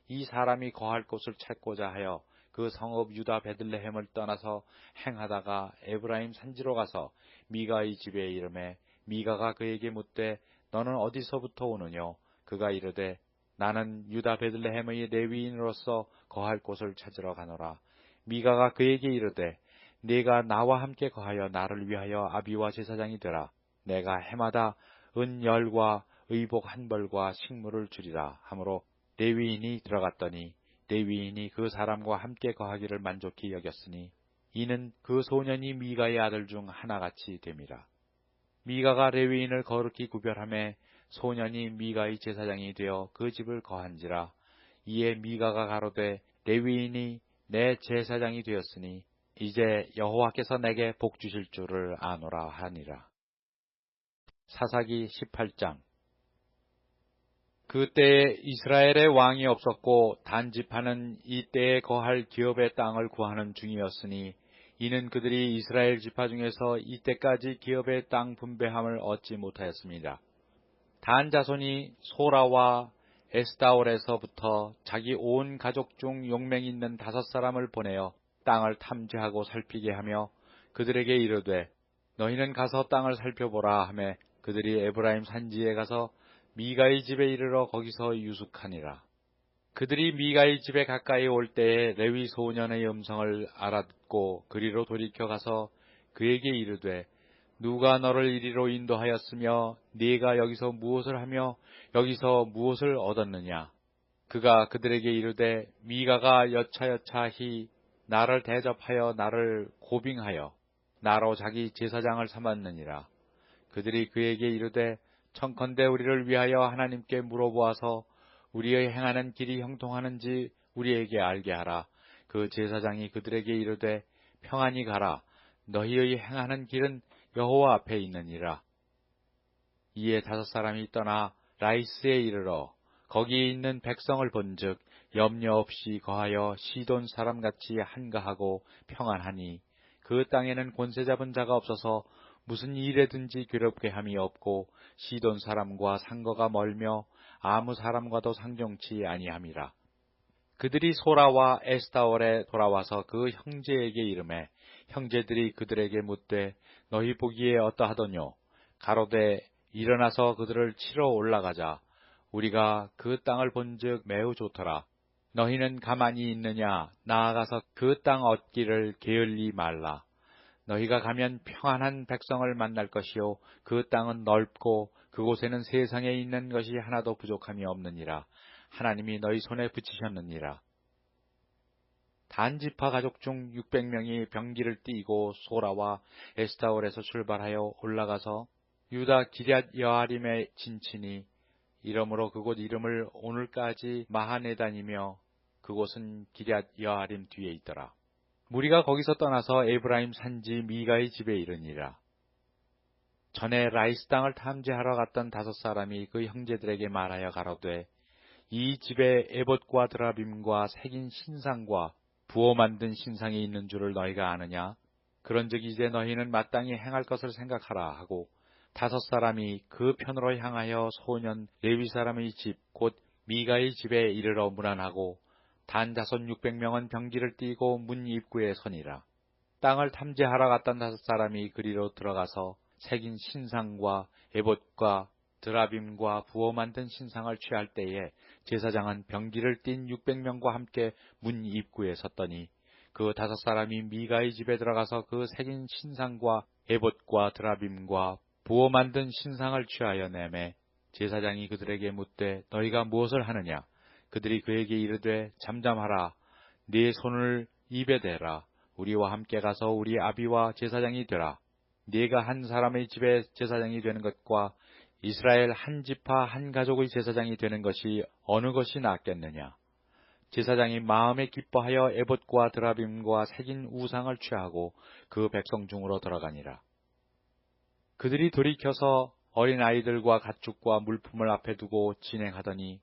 이 사람이 거할 곳을 찾고자 하여 그 성읍 유다 베들레헴을 떠나서 행하다가 에브라임 산지로 가서 미가의 집에 이르매 미가가 그에게 묻되 너는 어디서부터 오느뇨? 그가 이르되 나는 유다 베들레헴의 레위인으로서 거할 곳을 찾으러 가노라. 미가가 그에게 이르되 네가 나와 함께 거하여 나를 위하여 아비와 제사장이 되라. 내가 해마다 은 10과 의복 1벌과 식물을 주리라 하므로 레위인이 들어갔더니 레위인이 그 사람과 함께 거하기를 만족히 여겼으니 이는 그 소년이 미가의 아들 중 하나같이 됨이라. 미가가 레위인을 거룩히 구별하매 소년이 미가의 제사장이 되어 그 집을 거한지라. 이에 미가가 가로되 레위인이 내 제사장이 되었으니 이제 여호와께서 내게 복 주실 줄을 아노라 하니라. 사사기 18장. 그때에 이스라엘에 왕이 없었고 단지파는 이때에 거할 기업의 땅을 구하는 중이었으니 이는 그들이 이스라엘 지파 중에서 이때까지 기업의 땅 분배함을 얻지 못하였습니다. 단 자손이 소라와 에스다올에서부터 자기 온 가족 중 용맹 있는 5사람을 보내어 땅을 탐지하고 살피게 하며 그들에게 이르되 너희는 가서 땅을 살펴보라 하매 그들이 에브라임 산지에 가서 미가의 집에 이르러 거기서 유숙하니라. 그들이 미가의 집에 가까이 올 때에 레위 소년의 음성을 알아듣고 그리로 돌이켜 가서 그에게 이르되 누가 너를 이리로 인도하였으며 네가 여기서 무엇을 하며 여기서 무엇을 얻었느냐? 그가 그들에게 이르되 미가가 여차여차히 나를 대접하여 나를 고빙하여 나로 자기 제사장을 삼았느니라. 그들이 그에게 이르되 청컨대 우리를 위하여 하나님께 물어보아서 우리의 행하는 길이 형통하는지 우리에게 알게 하라. 그 제사장이 그들에게 이르되 평안히 가라. 너희의 행하는 길은 여호와 앞에 있느니라. 이에 5사람이 떠나 라이스에 이르러 거기에 있는 백성을 본즉 염려 없이 거하여 시돈 사람같이 한가하고 평안하니 그 땅에는 권세 잡은 자가 없어서 무슨 일에든지 괴롭게 함이 없고 시돈 사람과 상거가 멀며 아무 사람과도 상종치 아니함이라. 그들이 소라와 에스다올에 돌아와서 그 형제에게 이르매 형제들이 그들에게 묻되 너희 보기에 어떠하더뇨? 가로되 일어나서 그들을 치러 올라가자. 우리가 그 땅을 본즉 매우 좋더라. 너희는 가만히 있느냐? 나아가서 그 땅 얻기를 게을리 말라. 너희가 가면 평안한 백성을 만날 것이요 그 땅은 넓고 그곳에는 세상에 있는 것이 하나도 부족함이 없느니라. 하나님이 너희 손에 붙이셨느니라. 단지파 가족 중 600명이 병기를 띠고 소라와 에스타올에서 출발하여 올라가서 유다 기럇 여아림에 진치니 이러므로 그곳 이름을 오늘까지 마하네단이며 그곳은 기럇 여아림 뒤에 있더라. 무리가 거기서 떠나서 에브라임 산지 미가의 집에 이르니라. 전에 라이스 땅을 탐지하러 갔던 5사람이 그 형제들에게 말하여 가로되 이 집에 에봇과 드라빔과 새긴 신상과 부어 만든 신상이 있는 줄을 너희가 아느냐? 그런즉 이제 너희는 마땅히 행할 것을 생각하라 하고 5사람이 그 편으로 향하여 소년 레위 사람의 집 곧 미가의 집에 이르러 문안하고 단 자손 600명은 병기를 띠고 문 입구에 서니라. 땅을 탐지하러 갔던 5사람이 그리로 들어가서 새긴 신상과 에봇과 드라빔과 부어 만든 신상을 취할 때에 제사장은 병기를 띤 600명과 함께 문 입구에 섰더니 그 5사람이 미가의 집에 들어가서 그 새긴 신상과 에봇과 드라빔과 부어 만든 신상을 취하여 내매 제사장이 그들에게 묻되 너희가 무엇을 하느냐? 그들이 그에게 이르되 잠잠하라. 네 손을 입에 대라. 우리와 함께 가서 우리 아비와 제사장이 되라. 네가 한 사람의 집에 제사장이 되는 것과 이스라엘 한 지파 한 가족의 제사장이 되는 것이 어느 것이 낫겠느냐? 제사장이 마음에 기뻐하여 에봇과 드라빔과 새긴 우상을 취하고 그 백성 중으로 들어가니라. 그들이 돌이켜서 어린아이들과 가축과 물품을 앞에 두고 진행하더니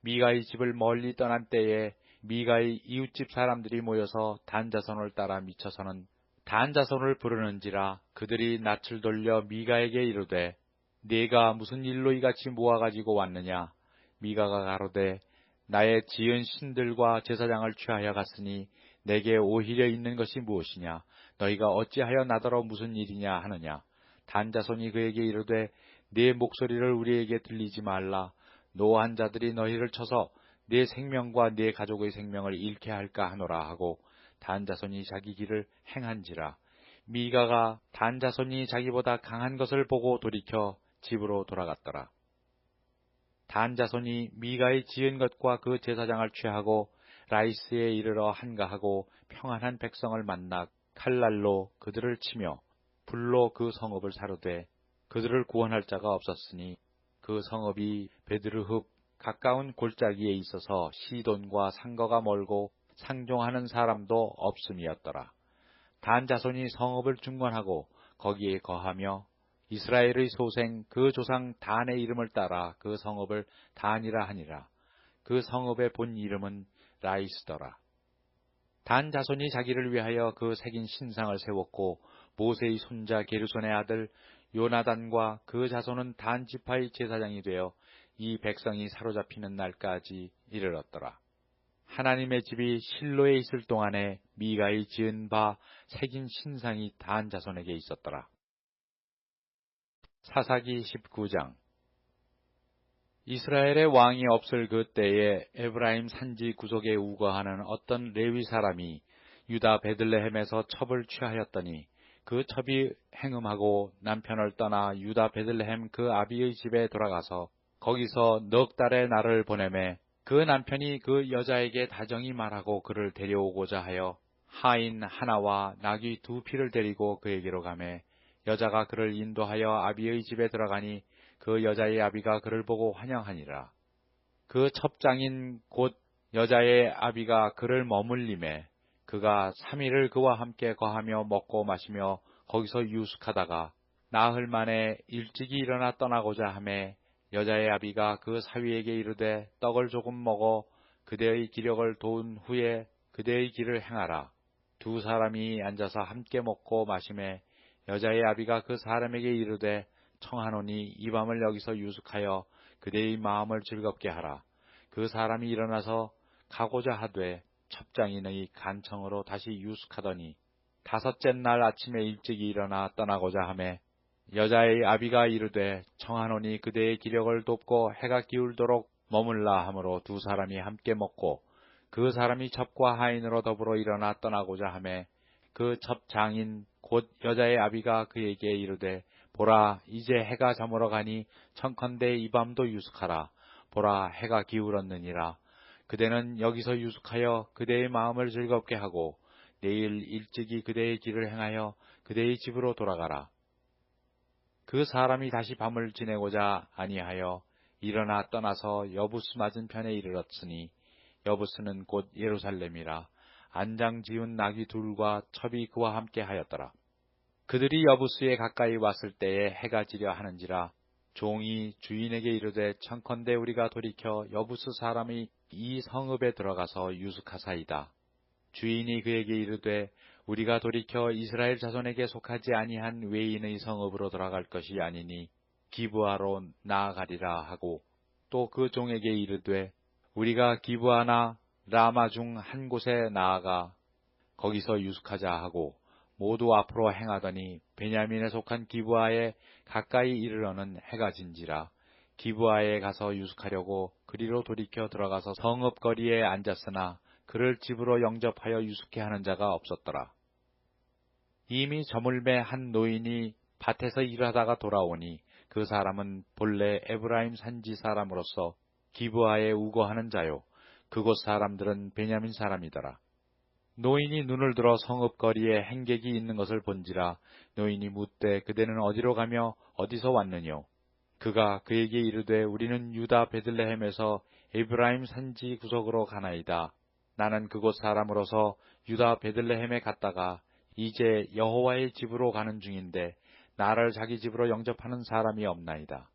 미가의 집을 멀리 떠난 때에 미가의 이웃집 사람들이 모여서 단 자손을 따라 미쳐서는 단 자손을 부르는지라. 그들이 낯을 돌려 미가에게 이르되 네가 무슨 일로 이같이 모아가지고 왔느냐? 미가가 가로되 나의 지은 신들과 제사장을 취하여 갔으니 내게 오히려 있는 것이 무엇이냐? 너희가 어찌하여 나더러 무슨 일이냐 하느냐? 단 자손이 그에게 이르되 네 목소리를 우리에게 들리지 말라. 노한 자들이 너희를 쳐서 네 생명과 네 가족의 생명을 잃게 할까 하노라 하고 단 자손이 자기 길을 행한지라. 미가가 단 자손이 자기보다 강한 것을 보고 돌이켜 집으로 돌아갔더라. 단 자손이 미가의 지은 것과 그 제사장을 취하고 라이스에 이르러 한가하고 평안한 백성을 만나 칼날로 그들을 치며 불로 그 성읍을 사르되 그들을 구원할 자가 없었으니 그 성읍이 베드르흡 가까운 골짜기에 있어서 시돈과 상거가 멀고 상종하는 사람도 없음이었더라. 단 자손이 성읍을 중건하고 거기에 거하며 이스라엘의 소생 그 조상 단의 이름을 따라 그 성읍을 단이라 하니라. 그 성읍의 본 이름은 라이스더라. 단 자손이 자기를 위하여 그 새긴 신상을 세웠고 모세의 손자 게르손의 아들 요나단과 그 자손은 단 지파의 제사장이 되어 이 백성이 사로잡히는 날까지 이르렀더라. 하나님의 집이 실로에 있을 동안에 미가의 지은 바 새긴 신상이 단 자손에게 있었더라. 사사기 19장. 이스라엘의 왕이 없을 그 때에 에브라임 산지 구석에 우거하는 어떤 레위 사람이 유다 베들레헴에서 첩을 취하였더니 그 첩이 행음하고 남편을 떠나 유다 베들레헴 그 아비의 집에 돌아가서 거기서 넉 달의 날을 보내매 그 남편이 그 여자에게 다정히 말하고 그를 데려오고자 하여 하인 하나와 나귀 2匹를 데리고 그에게로 가매 여자가 그를 인도하여 아비의 집에 들어가니 그 여자의 아비가 그를 보고 환영하니라. 그 첩장인 곧 여자의 아비가 그를 머물림에 그가 3일을 그와 함께 거하며 먹고 마시며 거기서 유숙하다가 나흘 만에 일찍이 일어나 떠나고자 하매 여자의 아비가 그 사위에게 이르되 떡을 조금 먹어 그대의 기력을 도운 후에 그대의 길을 행하라. 2 사람이 앉아서 함께 먹고 마시매 여자의 아비가 그 사람에게 이르되 청하노니 이 밤을 여기서 유숙하여 그대의 마음을 즐겁게 하라. 그 사람이 일어나서 가고자 하되 첩장인의 간청으로 다시 유숙하더니 5째 날 아침에 일찍 일어나 떠나고자 하매 여자의 아비가 이르되 청하노니 그대의 기력을 돕고 해가 기울도록 머물라 하므로 2 사람이 함께 먹고 그 사람이 첩과 하인으로 더불어 일어나 떠나고자 하매 그 첩장인 곧 여자의 아비가 그에게 이르되 보라 이제 해가 저물어 가니 청컨대 이 밤도 유숙하라. 보라 해가 기울었느니라. 그대는 여기서 유숙하여 그대의 마음을 즐겁게 하고 내일 일찍이 그대의 길을 행하여 그대의 집으로 돌아가라. 그 사람이 다시 밤을 지내고자 아니하여 일어나 떠나서 여부스 맞은편에 이르렀으니 여부스는 곧 예루살렘이라. 안장 지운 나귀 2과 첩이 그와 함께 하였더라. 그들이 여부스에 가까이 왔을 때에 해가 지려 하는지라 종이 주인에게 이르되 청컨대 우리가 돌이켜 여부스 사람이 이 성읍에 들어가서 유숙하사이다. 주인이 그에게 이르되 우리가 돌이켜 이스라엘 자손에게 속하지 아니한 외인의 성읍으로 돌아갈 것이 아니니 기브아로 나아가리라 하고 또 그 종에게 이르되 우리가 기브아나 라마 중 한 곳에 나아가 거기서 유숙하자 하고 모두 앞으로 행하더니 베냐민에 속한 기브아에 가까이 이르러는 해가 진지라. 기브아에 가서 유숙하려고 그리로 돌이켜 들어가서 성읍 거리에 앉았으나 그를 집으로 영접하여 유숙해 하는 자가 없었더라. 이미 저물매 한 노인이 밭에서 일하다가 돌아오니 그 사람은 본래 에브라임 산지 사람으로서 기브아에 우거하는 자요. 그곳 사람들은 베냐민 사람이더라. 노인이 눈을 들어 성읍 거리에 행객이 있는 것을 본지라. 노인이 묻되 그대는 어디로 가며 어디서 왔느뇨? 그가 그에게 이르되 우리는 유다 베들레헴에서 에브라임 산지 구석으로 가나이다. 나는 그곳 사람으로서 유다 베들레헴에 갔다가 이제 여호와의 집으로 가는 중인데 나를 자기 집으로 영접하는 사람이 없나이다.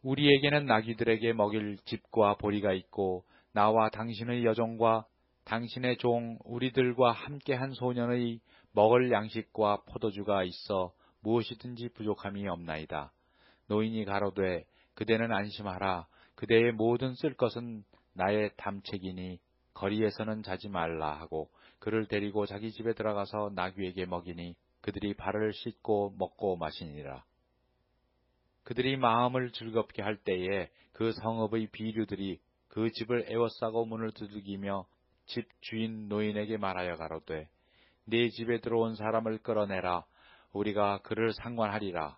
우리에게는 나귀들에게 먹일 집과 보리가 있고 나와 당신의 여종과 당신의 종 우리들과 함께한 소년의 먹을 양식과 포도주가 있어 무엇이든지 부족함이 없나이다. 노인이 가로되 그대는 안심하라. 그대의 모든 쓸 것은 나의 담책이니 거리에서는 자지 말라 하고 그를 데리고 자기 집에 들어가서 나귀에게 먹이니 그들이 발을 씻고 먹고 마시니라. 그들이 마음을 즐겁게 할 때에 그 성읍의 비류들이 그 집을 에워싸고 문을 두들기며 집 주인 노인에게 말하여 가로되 네 집에 들어온 사람을 끌어내라. 우리가 그를 상관하리라.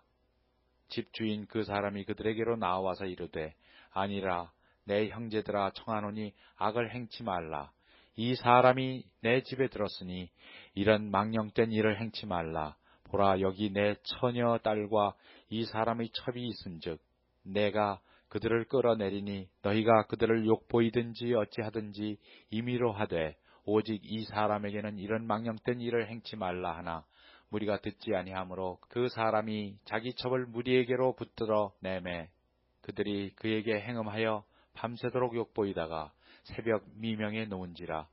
집 주인 그 사람이 그들에게로 나와서 이르되 아니라 내 형제들아 청하노니 악을 행치 말라. 이 사람이 내 집에 들었으니 이런 망령된 일을 행치 말라. 보라 여기 내 처녀 딸과 이 사람의 첩이 있은즉 내가 그들을 끌어내리니 너희가 그들을 욕보이든지 어찌하든지 임의로 하되 오직 이 사람에게는 이런 망령된 일을 행치 말라 하나 무리가 듣지 아니하므로 그 사람이 자기 첩을 무리에게로 붙들어 내매 그들이 그에게 행음하여 밤새도록 욕보이다가 새벽 미명에 놓은지라.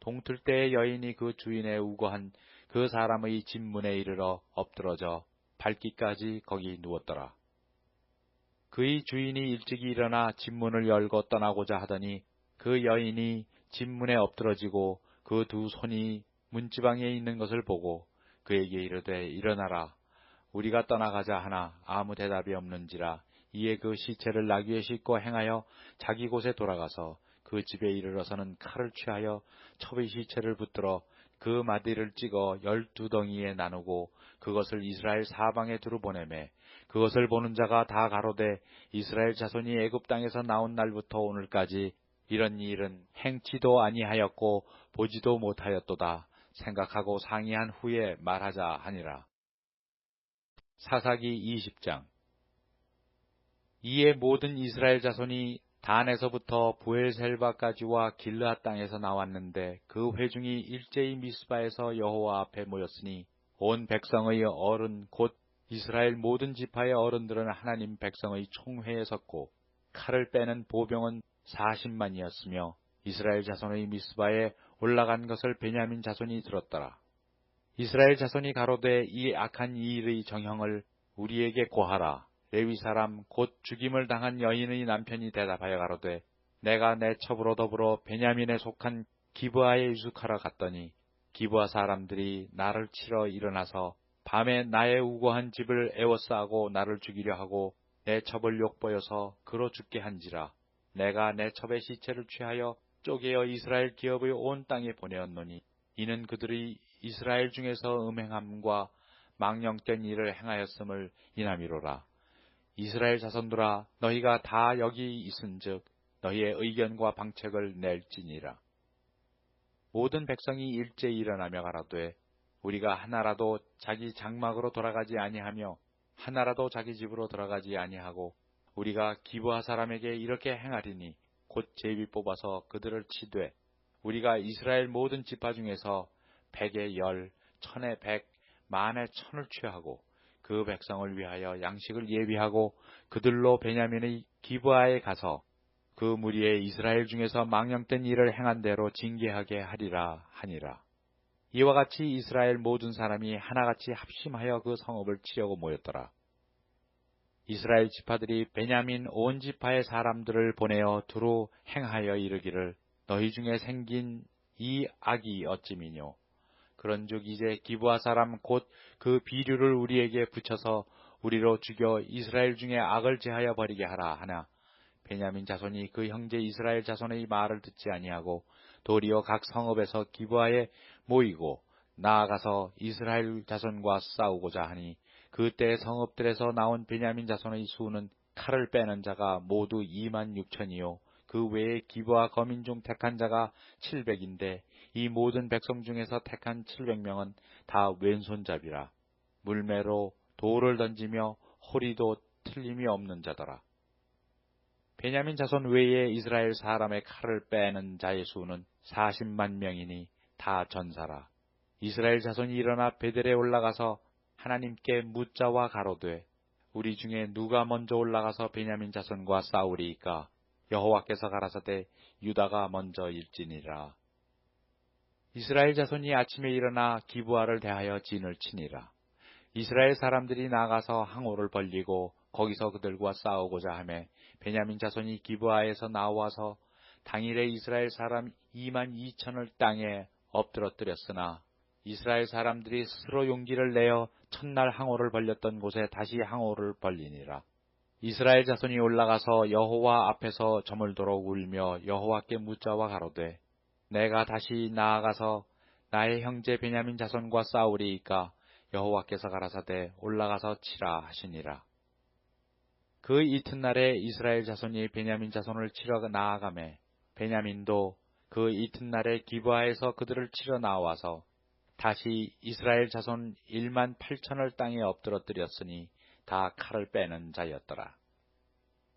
동틀 때의 여인이 그 주인의 우거한 그 사람의 집 문에 이르러 엎드러져 밝기까지 거기 누웠더라. 그의 주인이 일찍이 일어나 집 문을 열고 떠나고자 하더니 그 여인이 집 문에 엎드러지고 그 두 손이 문지방에 있는 것을 보고 그에게 이르되 일어나라. 우리가 떠나가자 하나 아무 대답이 없는지라. 이에 그 시체를 나귀에 싣고 행하여 자기 곳에 돌아가서 그 집에 이르러서는 칼을 취하여 첩의 시체를 붙들어 그 마디를 찍어 12덩이에 나누고 그것을 이스라엘 사방에 두루 보내매 그것을 보는 자가 다 가로되 이스라엘 자손이 애굽 땅에서 나온 날부터 오늘까지 이런 일은 행치도 아니하였고 보지도 못하였도다 생각하고 상의한 후에 말하자 하니라. 사사기 20장. 이에 모든 이스라엘 자손이 단에서부터 부엘셀바까지와 길르앗 땅에서 나왔는데 그 회중이 일제히 미스바에서 여호와 앞에 모였으니 온 백성의 어른 곧 이스라엘 모든 지파의 어른들은 하나님 백성의 총회에 섰고 칼을 빼는 보병은 40만이었으며 이스라엘 자손의 미스바에 올라간 것을 베냐민 자손이 들었더라. 이스라엘 자손이 가로되 이 악한 이 일의 정형을 우리에게 고하라. 레위 사람 곧 죽임을 당한 여인의 남편이 대답하여 가로되 내가 내 첩으로 더불어 베냐민에 속한 기브아에 유숙하러 갔더니 기브아 사람들이 나를 치러 일어나서 밤에 나의 우고한 집을 에워싸고 나를 죽이려 하고 내 첩을 욕보여서 그로 죽게 한지라. 내가 내 첩의 시체를 취하여 쪼개어 이스라엘 기업의 온 땅에 보내었노니 이는 그들이 이스라엘 중에서 음행함과 망령된 일을 행하였음을 인함이로라. 이스라엘 자손들아 너희가 다 여기 있은즉 너희의 의견과 방책을 낼지니라. 모든 백성이 일제히 일어나며 가라되 우리가 하나라도 자기 장막으로 돌아가지 아니하며 하나라도 자기 집으로 들어가지 아니하고 우리가 기브아 사람에게 이렇게 행하리니 곧 제비 뽑아서 그들을 치되 우리가 이스라엘 모든 지파 중에서 100에 10, 1000에 100, 만에 1000을 취하고 그 백성을 위하여 양식을 예비하고 그들로 베냐민의 기브아에 가서 그 무리의 이스라엘 중에서 망령된 일을 행한 대로 징계하게 하리라 하니라. 이와 같이 이스라엘 모든 사람이 하나같이 합심하여 그 성읍을 치려고 모였더라. 이스라엘 지파들이 베냐민 온 지파의 사람들을 보내어 두루 행하여 이르기를 너희 중에 생긴 이 악이 어찌미뇨. 그런즉 이제 기브아 사람 곧 그 비류를 우리에게 붙여서 우리로 죽여 이스라엘 중에 악을 제하여 버리게 하라 하나 베냐민 자손이 그 형제 이스라엘 자손의 말을 듣지 아니하고 도리어 각 성읍에서 기브아에 모이고 나아가서 이스라엘 자손과 싸우고자 하니 그때 성읍들에서 나온 베냐민 자손의 수는 칼을 빼는 자가 모두 2만 6천이요 그 외에 기브아 거민 중 택한 자가 700인데 이 모든 백성 중에서 택한 700명은 다 왼손잡이라 물매로 돌을 던지며 호리도 틀림이 없는 자더라. 베냐민 자손 외에 이스라엘 사람의 칼을 빼는 자의 수는 40만 명이니 다 전사라. 이스라엘 자손이 일어나 베델에 올라가서 하나님께 묻자와 가로되 우리 중에 누가 먼저 올라가서 베냐민 자손과 싸우리이까 여호와께서 가라사대 유다가 먼저일지니라. 이스라엘 자손이 아침에 일어나 기브아를 대하여 진을 치니라. 이스라엘 사람들이 나가서 항오를 벌리고 거기서 그들과 싸우고자 하며 베냐민 자손이 기브아에서 나와서 당일에 이스라엘 사람 2만 2천을 땅에 엎드러뜨렸으나 이스라엘 사람들이 스스로 용기를 내어 첫날 항오를 벌렸던 곳에 다시 항오를 벌리니라. 이스라엘 자손이 올라가서 여호와 앞에서 저물도록 울며 여호와께 묻자와 가로되 내가 다시 나아가서 나의 형제 베냐민 자손과 싸우리이까 여호와께서 가라사대 올라가서 치라 하시니라. 그 이튿날에 이스라엘 자손이 베냐민 자손을 치러 나아가매 베냐민도 그 이튿날에 기브아에서 그들을 치러 나와서 다시 이스라엘 자손 1만 8천을 땅에 엎드러뜨렸으니 다 칼을 빼는 자였더라.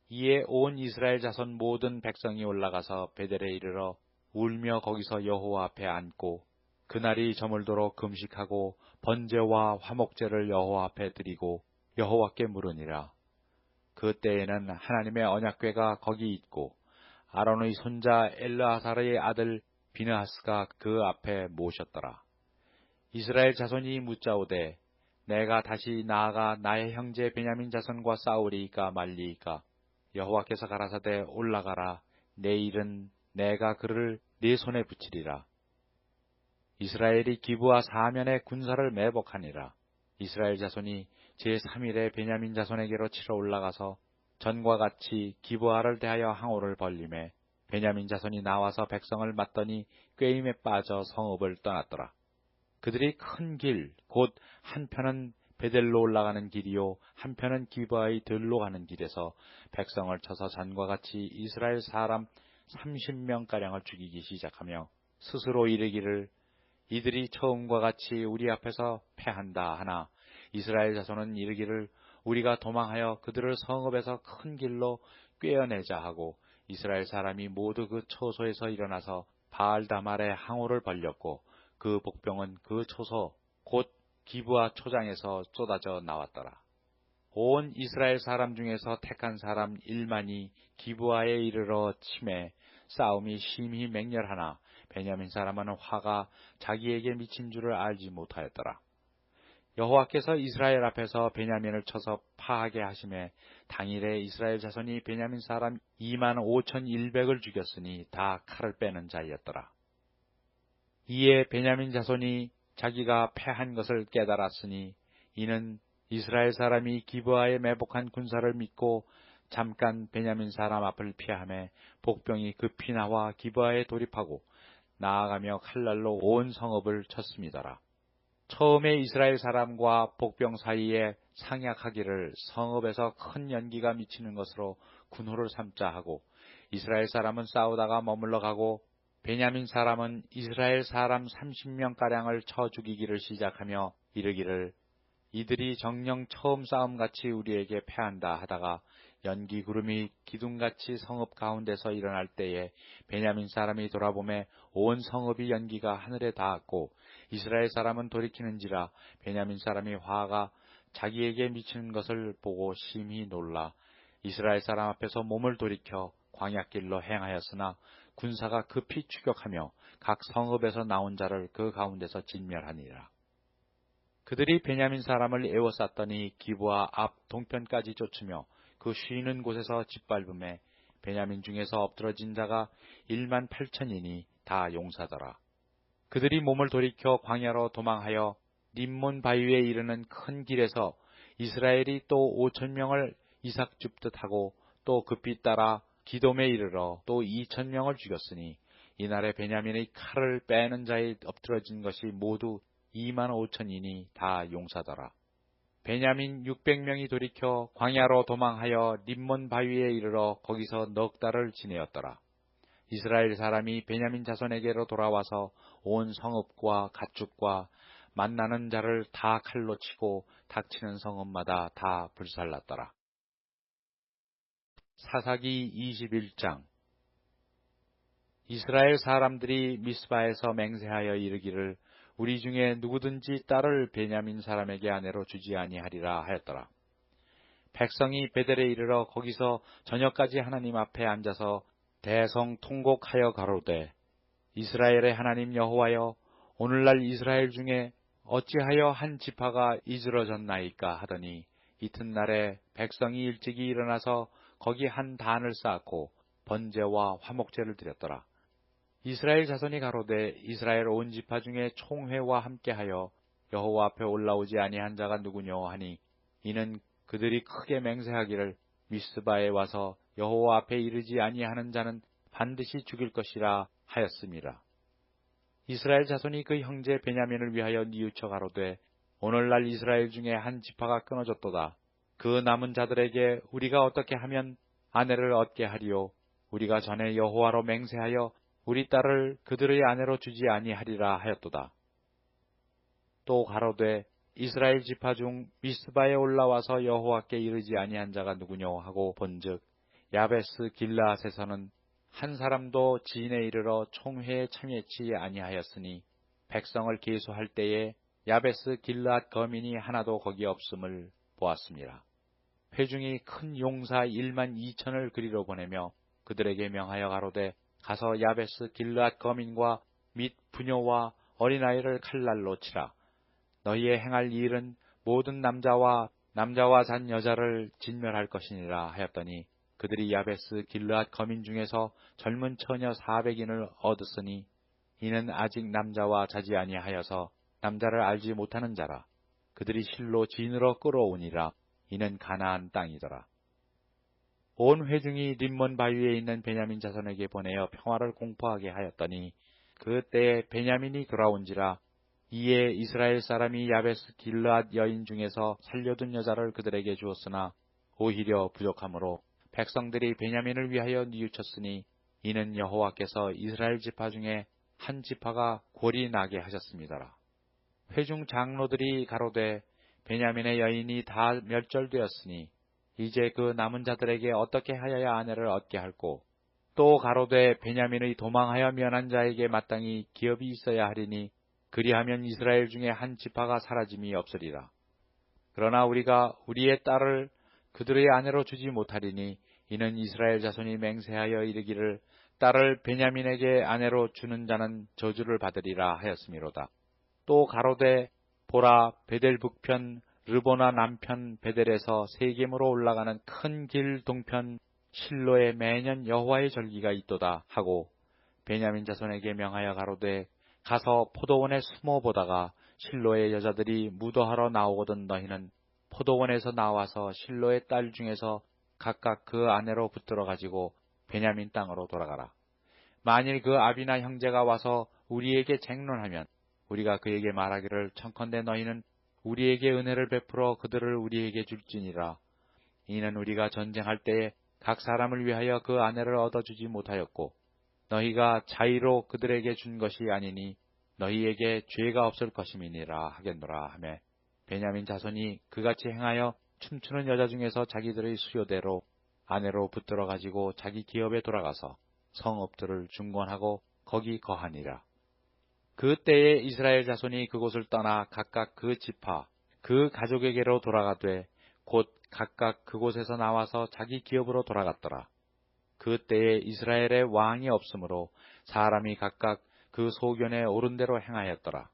이에 온 이스라엘 자손 모든 백성이 올라가서 베델에 이르러 울며 거기서 여호와 앞에 앉고 그날이 저물도록 금식하고 번제와 화목제를 여호와 앞에 드리고 여호와께 물으니라. 그때에는 하나님의 언약궤가 거기 있고 아론의 손자 엘르아사르의 아들 비느하스가 그 앞에 모셨더라. 이스라엘 자손이 묻자오되 내가 다시 나아가 나의 형제 베냐민 자손과 싸우리이까 말리이까 여호와께서 가라사대 올라가라 내일은 내가 그를 네 손에 붙이리라. 이스라엘이 기브아 사면에 군사를 매복하니라. 이스라엘 자손이 제3일에 베냐민 자손에게로 치러 올라가서 전과 같이 기브아를 대하여 항오를 벌리매 베냐민 자손이 나와서 백성을 맞더니 꾀임에 빠져 성읍을 떠났더라. 그들이 큰 길, 곧 한편은 베델로 올라가는 길이요 한편은 기브아의 들로 가는 길에서 백성을 쳐서 전과 같이 이스라엘 사람 30명가량을 죽이기 시작하며 스스로 이르기를 이들이 처음과 같이 우리 앞에서 패한다 하나 이스라엘 자손은 이르기를 우리가 도망하여 그들을 성읍에서 큰 길로 꿰어내자 하고 이스라엘 사람이 모두 그 처소에서 일어나서 바알다말에 항오를 벌렸고 그 복병은 그 처소 곧 기브아 초장에서 쏟아져 나왔더라. 온 이스라엘 사람 중에서 택한 사람 1만이 기브아에 이르러 치매 싸움이 심히 맹렬하나 베냐민 사람은 화가 자기에게 미친 줄을 알지 못하였더라. 여호와께서 이스라엘 앞에서 베냐민을 쳐서 파하게 하심에 당일에 이스라엘 자손이 베냐민 사람 2만 5,100을 죽였으니 다 칼을 빼는 자였더라. 이에 베냐민 자손이 자기가 패한 것을 깨달았으니 이는 이스라엘 사람이 기브아에 매복한 군사를 믿고 잠깐 베냐민 사람 앞을 피하며 복병이 급히 나와 기브아에 돌입하고 나아가며 칼날로 온 성읍을 쳤음이더라. 처음에 이스라엘 사람과 복병 사이에 상약하기를 성읍에서 큰 연기가 미치는 것으로 군호를 삼자 하고 이스라엘 사람은 싸우다가 머물러 가고 베냐민 사람은 이스라엘 사람 30명가량을 쳐 죽이기를 시작하며 이르기를 이들이 정녕 처음 싸움같이 우리에게 패한다 하다가 연기 구름이 기둥같이 성읍 가운데서 일어날 때에 베냐민 사람이 돌아보매 온 성읍이 연기가 하늘에 닿았고 이스라엘 사람은 돌이키는지라 베냐민 사람이 화가 자기에게 미치는 것을 보고 심히 놀라 이스라엘 사람 앞에서 몸을 돌이켜 광야길로 행하였으나 군사가 급히 추격하며 각 성읍에서 나온 자를 그 가운데서 진멸하니라. 그들이 베냐민 사람을 에워쌌더니 기브아 앞 동편까지 쫓으며 그 쉬는 곳에서 짓밟음에 베냐민 중에서 엎드러진 자가 1만 8천이니 다 용사더라. 그들이 몸을 돌이켜 광야로 도망하여 림몬 바위에 이르는 큰 길에서 이스라엘이 또 5,000명을 이삭 줍듯 하고 또 급히 따라 기돔에 이르러 또 2,000명을 죽였으니 이날에 베냐민의 칼을 빼는 자에 엎드러진 것이 모두 25,000이니 다 용사더라. 베냐민 600명이 돌이켜 광야로 도망하여 림몬 바위에 이르러 거기서 넉 달을 지내었더라. 이스라엘 사람이 베냐민 자손에게로 돌아와서 온 성읍과 가축과 만나는 자를 다 칼로 치고 닥치는 성읍마다 다 불살랐더라. 사사기 21장. 이스라엘 사람들이 미스바에서 맹세하여 이르기를 우리 중에 누구든지 딸을 베냐민 사람에게 아내로 주지 아니하리라 하였더라. 백성이 베델에 이르러 거기서 저녁까지 하나님 앞에 앉아서 대성 통곡하여 가로되 이스라엘의 하나님 여호와여 오늘날 이스라엘 중에 어찌하여 한 지파가 이스러졌나이까 하더니 이튿날에 백성이 일찍이 일어나서 거기 한 단을 쌓고 번제와 화목제를 드렸더라. 이스라엘 자손이 가로되 이스라엘 온 지파 중에 총회와 함께하여 여호와 앞에 올라오지 아니한 자가 누구뇨 하니 이는 그들이 크게 맹세하기를 미스바에 와서 여호와 앞에 이르지 아니하는 자는 반드시 죽일 것이라 하였습니다. 이스라엘 자손이 그 형제 베냐민을 위하여 뉘우쳐 가로되 오늘날 이스라엘 중에 한 지파가 끊어졌도다. 그 남은 자들에게 우리가 어떻게 하면 아내를 얻게 하리요? 우리가 전에 여호와로 맹세하여 우리 딸을 그들의 아내로 주지 아니하리라 하였도다. 또 가로되 이스라엘 지파 중 미스바에 올라와서 여호와께 이르지 아니한 자가 누구뇨 하고 본즉 야베스 길르앗에서는 한 사람도 지인에 이르러 총회에 참여치 아니하였으니 백성을 계수할 때에 야베스 길르앗 거민이 하나도 거기 없음을 보았습니다. 회중이 큰 용사 12,000을 그리로 보내며 그들에게 명하여 가로되 가서 야베스 길르앗 거민과 및 부녀와 어린아이를 칼날로 치라. 너희의 행할 일은 모든 남자와 잔 여자를 진멸할 것이니라 하였더니 그들이 야베스 길르앗 거민 중에서 젊은 처녀 400인을 얻었으니 이는 아직 남자와 자지 아니하여서 남자를 알지 못하는 자라. 그들이 실로 진으로 끌어오니라. 이는 가나안 땅이더라. 온 회중이 림몬 바위에 있는 베냐민 자손에게 보내어 평화를 공포하게 하였더니 그때에 베냐민이 돌아온지라. 이에 이스라엘 사람이 야베스 길르앗 여인 중에서 살려둔 여자를 그들에게 주었으나 오히려 부족하므로 백성들이 베냐민을 위하여 뉘우쳤으니 이는 여호와께서 이스라엘 지파 중에 한 지파가 골이 나게 하셨습니다. 회중 장로들이 가로되 베냐민의 여인이 다 멸절되었으니 이제 그 남은 자들에게 어떻게 하여야 아내를 얻게 할꼬. 또 가로되 베냐민의 도망하여 면한 자에게 마땅히 기업이 있어야 하리니 그리하면 이스라엘 중에 한 지파가 사라짐이 없으리라. 그러나 우리가 우리의 딸을 그들의 아내로 주지 못하리니 이는 이스라엘 자손이 맹세하여 이르기를 딸을 베냐민에게 아내로 주는 자는 저주를 받으리라 하였음이로다. 또 가로되 보라 베델 북편 르보나 남편 베델에서 세겜으로 올라가는 큰 길 동편 실로에 매년 여호와의 절기가 있도다 하고 베냐민 자손에게 명하여 가로되 가서 포도원에 숨어 보다가 실로의 여자들이 무도하러 나오거든 너희는 포도원에서 나와서 실로의 딸 중에서 각각 그 아내로 붙들어 가지고 베냐민 땅으로 돌아가라. 만일 그 아비나 형제가 와서 우리에게 쟁론하면 우리가 그에게 말하기를 청컨대 너희는 우리에게 은혜를 베풀어 그들을 우리에게 줄지니라. 이는 우리가 전쟁할 때에 각 사람을 위하여 그 아내를 얻어주지 못하였고 너희가 자의로 그들에게 준 것이 아니니 너희에게 죄가 없을 것임이니라 하겠노라 하매 베냐민 자손이 그같이 행하여 춤추는 여자 중에서 자기들의 수요대로 아내로 붙들어 가지고 자기 기업에 돌아가서 성읍들을 중건하고 거기 거하니라. 그 때에 이스라엘 자손이 그곳을 떠나 각각 그 지파 그 가족에게로 돌아가되 곧 각각 그곳에서 나와서 자기 기업으로 돌아갔더라. 그 때에 이스라엘에 왕이 없으므로 사람이 각각 그 소견에 옳은 대로 행하였더라.